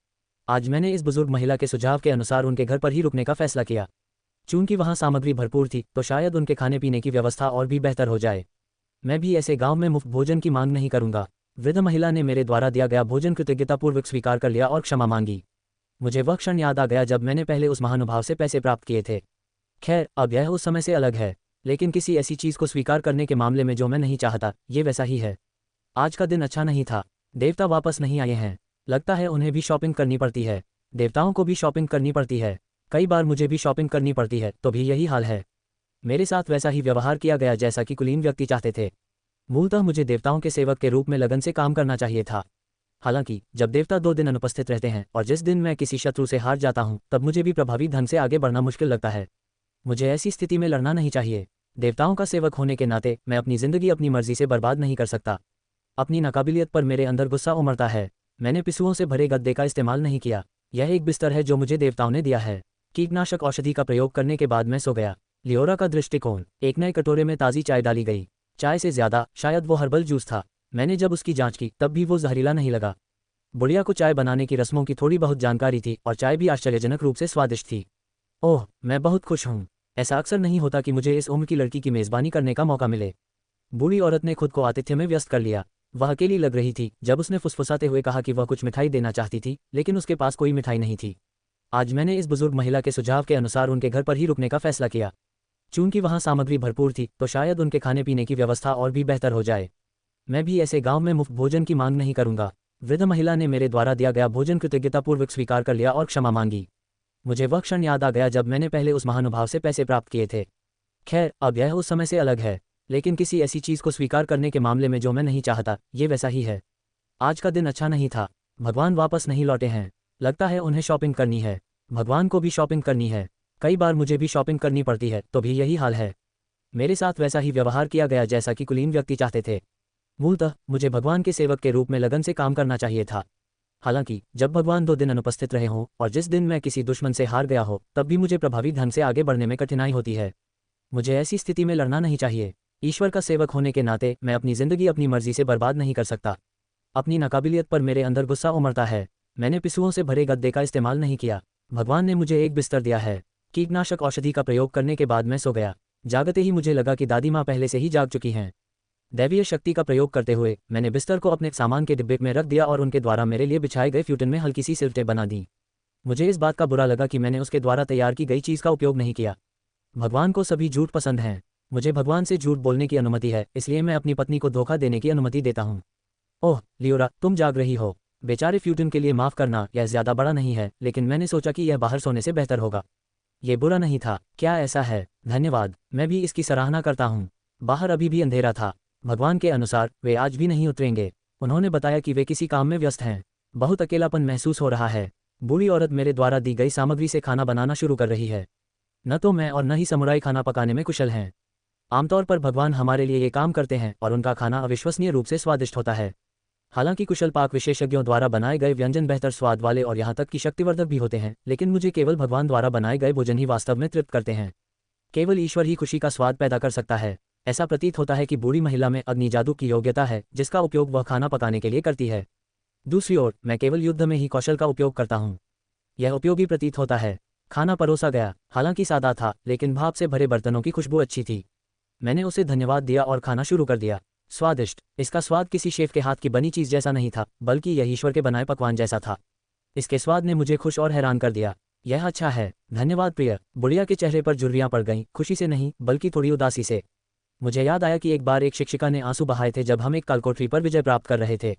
आज मैंने इस बुजुर्ग महिला के सुझाव के अनुसार उनके घर पर ही रुकने का फैसला किया। चूंकि वहाँ सामग्री भरपूर थी तो शायद उनके खाने पीने की व्यवस्था और भी बेहतर हो जाए। मैं भी ऐसे गांव में मुफ्त भोजन की मांग नहीं करूंगा। वृद्ध महिला ने मेरे द्वारा दिया गया भोजन कृतज्ञतापूर्वक स्वीकार कर लिया और क्षमा मांगी। मुझे वह क्षण याद आ गया जब मैंने पहले उस महानुभाव से पैसे प्राप्त किए थे। खैर, अब यह उस समय से अलग है, लेकिन किसी ऐसी चीज़ को स्वीकार करने के मामले में जो मैं नहीं चाहता, ये वैसा ही है। आज का दिन अच्छा नहीं था। देवता वापस नहीं आए हैं। लगता है उन्हें भी शॉपिंग करनी पड़ती है। देवताओं को भी शॉपिंग करनी पड़ती है। कई बार मुझे भी शॉपिंग करनी पड़ती है, तो भी यही हाल है। मेरे साथ वैसा ही व्यवहार किया गया जैसा कि कुलीन व्यक्ति चाहते थे। मूलतः मुझे देवताओं के सेवक के रूप में लगन से काम करना चाहिए था। हालांकि जब देवता 2 दिन अनुपस्थित रहते हैं और जिस दिन मैं किसी शत्रु से हार जाता हूं, तब मुझे भी प्रभावी ढंग से आगे बढ़ना मुश्किल लगता है। मुझे ऐसी स्थिति में लड़ना नहीं चाहिए। देवताओं का सेवक होने के नाते मैं अपनी जिंदगी अपनी मर्जी से बर्बाद नहीं कर सकता। अपनी नाकाबिलियत पर मेरे अंदर गुस्सा उमड़ता है। मैंने पिस्सुओं से भरे गद्दे का इस्तेमाल नहीं किया। यह एक बिस्तर है जो मुझे देवताओं ने दिया है। कीटनाशक औषधि का प्रयोग करने के बाद मैं सो गया। लियोरा का दृष्टिकोण। एक नए कटोरे में ताज़ी चाय डाली गई। चाय से ज्यादा शायद वो हर्बल जूस था। मैंने जब उसकी जांच की तब भी वो जहरीला नहीं लगा। बुढ़िया को चाय बनाने की रस्मों की थोड़ी बहुत जानकारी थी और चाय भी आश्चर्यजनक रूप से स्वादिष्ट थी। ओह, मैं बहुत खुश हूँ। ऐसा अक्सर नहीं होता कि मुझे इस उम्र की लड़की की मेज़बानी करने का मौका मिले। बूढ़ी औरत ने खुद को आतिथ्य में व्यस्त कर लिया। वह अकेली लग रही थी जब उसने फुसफुसाते हुए कहा कि वह कुछ मिठाई देना चाहती थी, लेकिन उसके पास कोई मिठाई नहीं थी। आज मैंने इस बुजुर्ग महिला के सुझाव के अनुसार उनके घर पर ही रुकने का फैसला किया। चूंकि वहाँ सामग्री भरपूर थी तो शायद उनके खाने पीने की व्यवस्था और भी बेहतर हो जाए। मैं भी ऐसे गांव में मुफ्त भोजन की मांग नहीं करूंगा। वृद्ध महिला ने मेरे द्वारा दिया गया भोजन कृतज्ञतापूर्वक स्वीकार कर लिया और क्षमा मांगी। मुझे वह क्षण याद आ गया जब मैंने पहले उस महानुभाव से पैसे प्राप्त किए थे। खैर, अब यह उस समय से अलग है, लेकिन किसी ऐसी चीज़ को स्वीकार करने के मामले में जो मैं नहीं चाहता, ये वैसा ही है। आज का दिन अच्छा नहीं था। भगवान वापस नहीं लौटे हैं। लगता है उन्हें शॉपिंग करनी है। भगवान को भी शॉपिंग करनी है। कई बार मुझे भी शॉपिंग करनी पड़ती है, तो भी यही हाल है। मेरे साथ वैसा ही व्यवहार किया गया जैसा कि कुलीन व्यक्ति चाहते थे। मूलतः मुझे भगवान के सेवक के रूप में लगन से काम करना चाहिए था। हालांकि जब भगवान 2 दिन अनुपस्थित रहे हों और जिस दिन मैं किसी दुश्मन से हार गया हो, तब भी मुझे प्रभावी ढंग से आगे बढ़ने में कठिनाई होती है। मुझे ऐसी स्थिति में लड़ना नहीं चाहिए। ईश्वर का सेवक होने के नाते मैं अपनी जिंदगी अपनी मर्जी से बर्बाद नहीं कर सकता। अपनी नाकाबिलियत पर मेरे अंदर गुस्सा उमड़ता है। मैंने पिस्सुओं से भरे गद्दे का इस्तेमाल नहीं किया। भगवान ने मुझे एक बिस्तर दिया है। कीटनाशक औषधि का प्रयोग करने के बाद मैं सो गया। जागते ही मुझे लगा कि दादी माँ पहले से ही जाग चुकी हैं। दैवीय शक्ति का प्रयोग करते हुए मैंने बिस्तर को अपने सामान के डिब्बे में रख दिया और उनके द्वारा मेरे लिए बिछाए गए फ्यूटन में हल्की सी सिलवटें बना दी। मुझे इस बात का बुरा लगा कि मैंने उसके द्वारा तैयार की गई चीज़ का उपयोग नहीं किया। भगवान को सभी झूठ पसंद हैं। मुझे भगवान से झूठ बोलने की अनुमति है, इसलिए मैं अपनी पत्नी को धोखा देने की अनुमति देता हूँ। ओह लियोरा, तुम जाग रही हो। बेचारे फ्यूटन के लिए माफ़ करना, यह ज़्यादा बड़ा नहीं है, लेकिन मैंने सोचा कि यह बाहर सोने से बेहतर होगा। ये बुरा नहीं था, क्या ऐसा है? धन्यवाद, मैं भी इसकी सराहना करता हूँ। बाहर अभी भी अंधेरा था। भगवान के अनुसार वे आज भी नहीं उतरेंगे। उन्होंने बताया कि वे किसी काम में व्यस्त हैं। बहुत अकेलापन महसूस हो रहा है। बूढ़ी औरत मेरे द्वारा दी गई सामग्री से खाना बनाना शुरू कर रही है। न तो मैं और न ही समुराई खाना पकाने में कुशल हैं। आमतौर पर भगवान हमारे लिए ये काम करते हैं और उनका खाना अविश्वसनीय रूप से स्वादिष्ट होता है। हालांकि कुशल पाक विशेषज्ञों द्वारा बनाए गए व्यंजन बेहतर स्वाद वाले और यहाँ तक कि शक्तिवर्धक भी होते हैं, लेकिन मुझे केवल भगवान द्वारा बनाए गए भोजन ही वास्तव में तृप्त करते हैं। केवल ईश्वर ही खुशी का स्वाद पैदा कर सकता है। ऐसा प्रतीत होता है कि बूढ़ी महिला में अग्नि जादू की योग्यता है, जिसका उपयोग वह खाना पकाने के लिए करती है। दूसरी ओर मैं केवल युद्ध में ही कौशल का उपयोग करता हूँ। यह उपयोगी प्रतीत होता है। खाना परोसा गया, हालांकि सादा था, लेकिन भाप से भरे बर्तनों की खुशबू अच्छी थी। मैंने उसे धन्यवाद दिया और खाना शुरू कर दिया। स्वादिष्ट। इसका स्वाद किसी शेफ के हाथ की बनी चीज़ जैसा नहीं था, बल्कि यह ईश्वर के बनाए पकवान जैसा था। इसके स्वाद ने मुझे खुश और हैरान कर दिया। यह अच्छा है, धन्यवाद प्रिय। बुढ़िया के चेहरे पर झुर्रियाँ पड़ गईं, खुशी से नहीं बल्कि थोड़ी उदासी से। मुझे याद आया कि एक बार एक शिक्षिका ने आंसू बहाए थे जब हम एक कालकोठरी पर विजय प्राप्त कर रहे थे।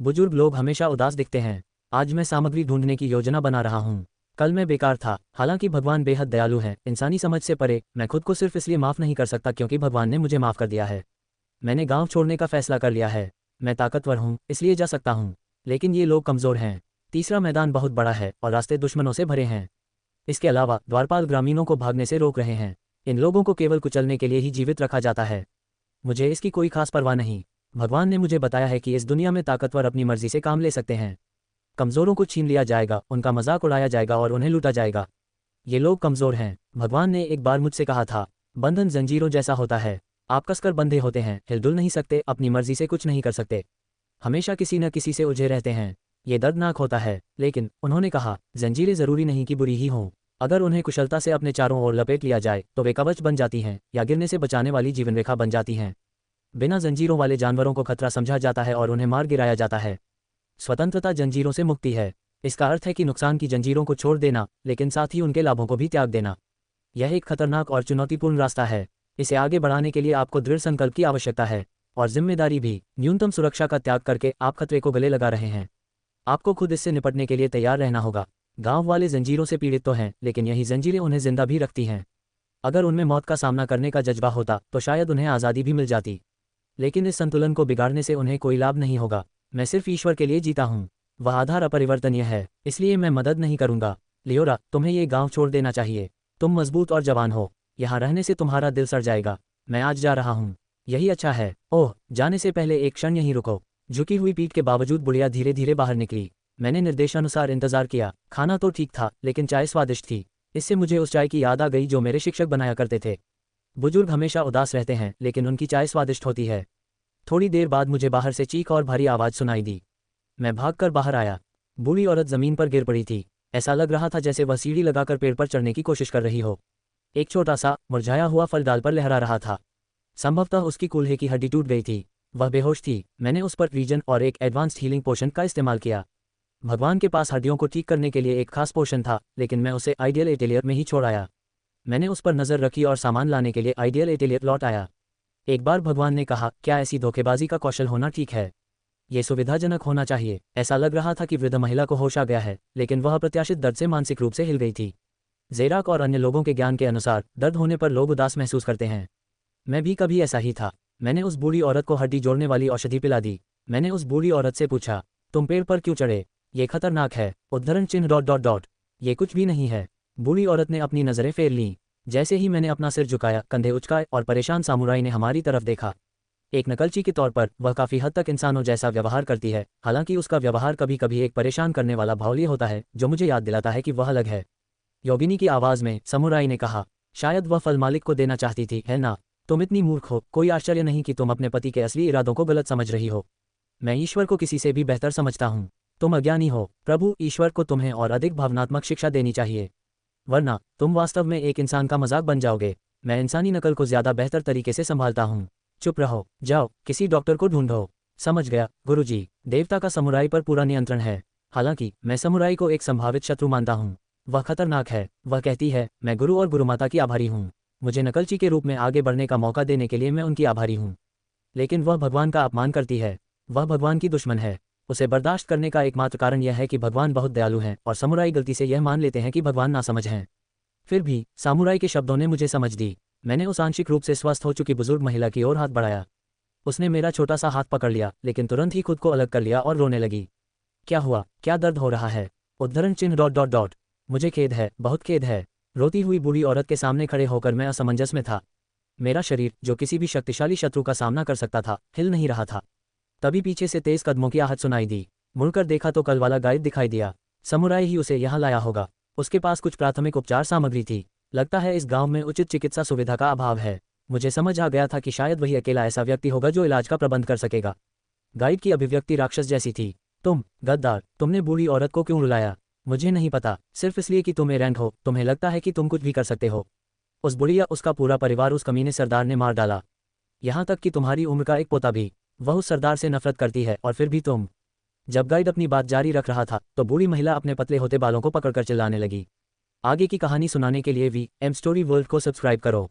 बुजुर्ग लोग हमेशा उदास दिखते हैं। आज मैं सामग्री ढूंढने की योजना बना रहा हूँ। कल मैं बेकार था। हालांकि भगवान बेहद दयालु हैं, इंसानी समझ से परे। मैं खुद को सिर्फ इसलिए माफ़ नहीं कर सकता क्योंकि भगवान ने मुझे माफ़ कर दिया है। मैंने गांव छोड़ने का फैसला कर लिया है। मैं ताकतवर हूँ, इसलिए जा सकता हूँ, लेकिन ये लोग कमज़ोर हैं। तीसरा मैदान बहुत बड़ा है और रास्ते दुश्मनों से भरे हैं। इसके अलावा द्वारपाल ग्रामीणों को भागने से रोक रहे हैं। इन लोगों को केवल कुचलने के लिए ही जीवित रखा जाता है। मुझे इसकी कोई खास परवाह नहीं। भगवान ने मुझे बताया है कि इस दुनिया में ताकतवर अपनी मर्जी से काम ले सकते हैं। कमज़ोरों को छीन लिया जाएगा, उनका मजाक उड़ाया जाएगा और उन्हें लूटा जाएगा। ये लोग कमज़ोर हैं। भगवान ने एक बार मुझसे कहा था, बंधन जंजीरों जैसा होता है। आप कसकर बंधे होते हैं, हिलडुल नहीं सकते, अपनी मर्जी से कुछ नहीं कर सकते, हमेशा किसी न किसी से उलझे रहते हैं। ये दर्दनाक होता है। लेकिन उन्होंने कहा, जंजीरें ज़रूरी नहीं कि बुरी ही हों। अगर उन्हें कुशलता से अपने चारों ओर लपेट लिया जाए तो वे कवच बन जाती हैं या गिरने से बचाने वाली जीवन रेखा बन जाती हैं। बिना जंजीरों वाले जानवरों को खतरा समझा जाता है और उन्हें मार गिराया जाता है। स्वतंत्रता जंजीरों से मुक्ति है। इसका अर्थ है कि नुकसान की जंजीरों को छोड़ देना, लेकिन साथ ही उनके लाभों को भी त्याग देना। यह एक खतरनाक और चुनौतीपूर्ण रास्ता है। इसे आगे बढ़ाने के लिए आपको दृढ़ संकल्प की आवश्यकता है और जिम्मेदारी भी। न्यूनतम सुरक्षा का त्याग करके आप खतरे को गले लगा रहे हैं। आपको खुद इससे निपटने के लिए तैयार रहना होगा। गांव वाले जंजीरों से पीड़ित तो हैं, लेकिन यही जंजीरें उन्हें जिंदा भी रखती हैं। अगर उनमें मौत का सामना करने का जज्बा होता तो शायद उन्हें आज़ादी भी मिल जाती, लेकिन इस संतुलन को बिगाड़ने से उन्हें कोई लाभ नहीं होगा। मैं सिर्फ ईश्वर के लिए जीता हूँ। वह आधार अपरिवर्तनीय है, इसलिए मैं मदद नहीं करूँगा। लियोरा, तुम्हें ये गांव छोड़ देना चाहिए। तुम मजबूत और जवान हो। यहाँ रहने से तुम्हारा दिल सड़ जाएगा। मैं आज जा रहा हूँ। यही अच्छा है। ओह, जाने से पहले एक क्षण यहीं रुको। झुकी हुई पीठ के बावजूद बुढ़िया धीरे धीरे बाहर निकली। मैंने निर्देशानुसार इंतजार किया। खाना तो ठीक था, लेकिन चाय स्वादिष्ट थी। इससे मुझे उस चाय की याद आ गई जो मेरे शिक्षक बनाया करते थे। बुजुर्ग हमेशा उदास रहते हैं, लेकिन उनकी चाय स्वादिष्ट होती है। थोड़ी देर बाद मुझे बाहर से चीख और भारी आवाज़ सुनाई दी। मैं भागकर बाहर आया। बूढ़ी औरत जमीन पर गिर पड़ी थी। ऐसा लग रहा था जैसे वह सीढ़ी लगाकर पेड़ पर चढ़ने की कोशिश कर रही हो। एक छोटा सा मुरझाया हुआ फल डाल पर लहरा रहा था। संभवतः उसकी कूल्हे की हड्डी टूट गई थी। वह बेहोश थी। मैंने उस पर रीजन और एक एडवांस्ड हीलिंग पोशन का इस्तेमाल किया। भगवान के पास हड्डियों को ठीक करने के लिए एक खास पोशन था, लेकिन मैं उसे आइडियल एटेलियर में ही छोड़ आया। मैंने उस पर नज़र रखी और सामान लाने के लिए आइडियल एटेलियर लौट आया। एक बार भगवान ने कहा, क्या ऐसी धोखेबाजी का कौशल होना ठीक है? ये सुविधाजनक होना चाहिए। ऐसा लग रहा था कि वृद्ध महिला को होश आ गया है, लेकिन वह अप्रत्याशित दर्द से मानसिक रूप से हिल गई थी। ज़ेराक और अन्य लोगों के ज्ञान के अनुसार दर्द होने पर लोग उदास महसूस करते हैं। मैं भी कभी ऐसा ही था। मैंने उस बूढ़ी औरत को हड्डी जोड़ने वाली औषधि पिला दी। मैंने उस बूढ़ी औरत से पूछा, तुम पेड़ पर क्यों चढ़े? ये खतरनाक है। उद्धरण चिन्ह ... ये कुछ भी नहीं है। बूढ़ी औरत ने अपनी नज़रें फेर लीं। जैसे ही मैंने अपना सिर झुकाया, कंधे उचकाए और परेशान सामुराई ने हमारी तरफ देखा। एक नकलची के तौर पर वह काफ़ी हद तक इंसानों जैसा व्यवहार करती है, हालांकि उसका व्यवहार कभी कभी एक परेशान करने वाला भावलीय होता है, जो मुझे याद दिलाता है कि वह अलग है। योगिनी की आवाज़ में समुराई ने कहा, शायद वह फल मालिक को देना चाहती थी, है ना? तुम इतनी मूर्ख हो। कोई आश्चर्य नहीं कि तुम अपने पति के असली इरादों को गलत समझ रही हो। मैं ईश्वर को किसी से भी बेहतर समझता हूँ। तुम अज्ञानी हो। प्रभु ईश्वर को तुम्हें और अधिक भावनात्मक शिक्षा देनी चाहिए, वरना तुम वास्तव में एक इंसान का मजाक बन जाओगे। मैं इंसानी नकल को ज़्यादा बेहतर तरीके से संभालता हूँ। चुप रहो, जाओ, किसी डॉक्टर को ढूंढो। समझ गया गुरुजी। देवता का समुराई पर पूरा नियंत्रण है। हालांकि मैं समुराई को एक संभावित शत्रु मानता हूँ। वह खतरनाक है। वह कहती है, मैं गुरु और गुरुमाता की आभारी हूँ। मुझे नकलची के रूप में आगे बढ़ने का मौका देने के लिए मैं उनकी आभारी हूँ। लेकिन वह भगवान का अपमान करती है। वह भगवान की दुश्मन है। उसे बर्दाश्त करने का एकमात्र कारण यह है कि भगवान बहुत दयालु हैं और समुराई गलती से यह मान लेते हैं कि भगवान नासमझ हैं। फिर भी सामुराई के शब्दों ने मुझे समझ दी। मैंने उस आंशिक रूप से स्वस्थ हो चुकी बुजुर्ग महिला की ओर हाथ बढ़ाया। उसने मेरा छोटा सा हाथ पकड़ लिया, लेकिन तुरंत ही खुद को अलग कर लिया और रोने लगी। क्या हुआ? क्या दर्द हो रहा है? उद्धरण चिन्ह डॉट डॉट डॉट। मुझे खेद है, बहुत खेद है। रोती हुई बूढ़ी औरत के सामने खड़े होकर मैं असमंजस में था। मेरा शरीर, जो किसी भी शक्तिशाली शत्रु का सामना कर सकता था, हिल नहीं रहा था। तभी पीछे से तेज कदमों की आहट सुनाई दी। मुड़कर देखा तो कल वाला गाइड दिखाई दिया। समुराई ही उसे यहाँ लाया होगा। उसके पास कुछ प्राथमिक उपचार सामग्री थी। लगता है इस गांव में उचित चिकित्सा सुविधा का अभाव है। मुझे समझ आ गया था कि शायद वही अकेला ऐसा व्यक्ति होगा जो इलाज का प्रबंध कर सकेगा। गाइड की अभिव्यक्ति राक्षस जैसी थी। तुम गद्दार, तुमने बूढ़ी औरत को क्यों रुलाया? मुझे नहीं पता, सिर्फ इसलिए कि तुम एरेंट हो, तुम्हें लगता है कि तुम कुछ भी कर सकते हो। उस बुढ़िया, उसका पूरा परिवार उस कमीने सरदार ने मार डाला। यहाँ तक कि तुम्हारी उम्र का एक पोता भी। वह उस सरदार से नफरत करती है और फिर भी तुम। जब गाइड अपनी बात जारी रख रहा था तो बूढ़ी महिला अपने पतले होते बालों को पकड़कर चिल्लाने लगी। आगे की कहानी सुनाने के लिए वी एम स्टोरी वर्ल्ड को सब्सक्राइब करो।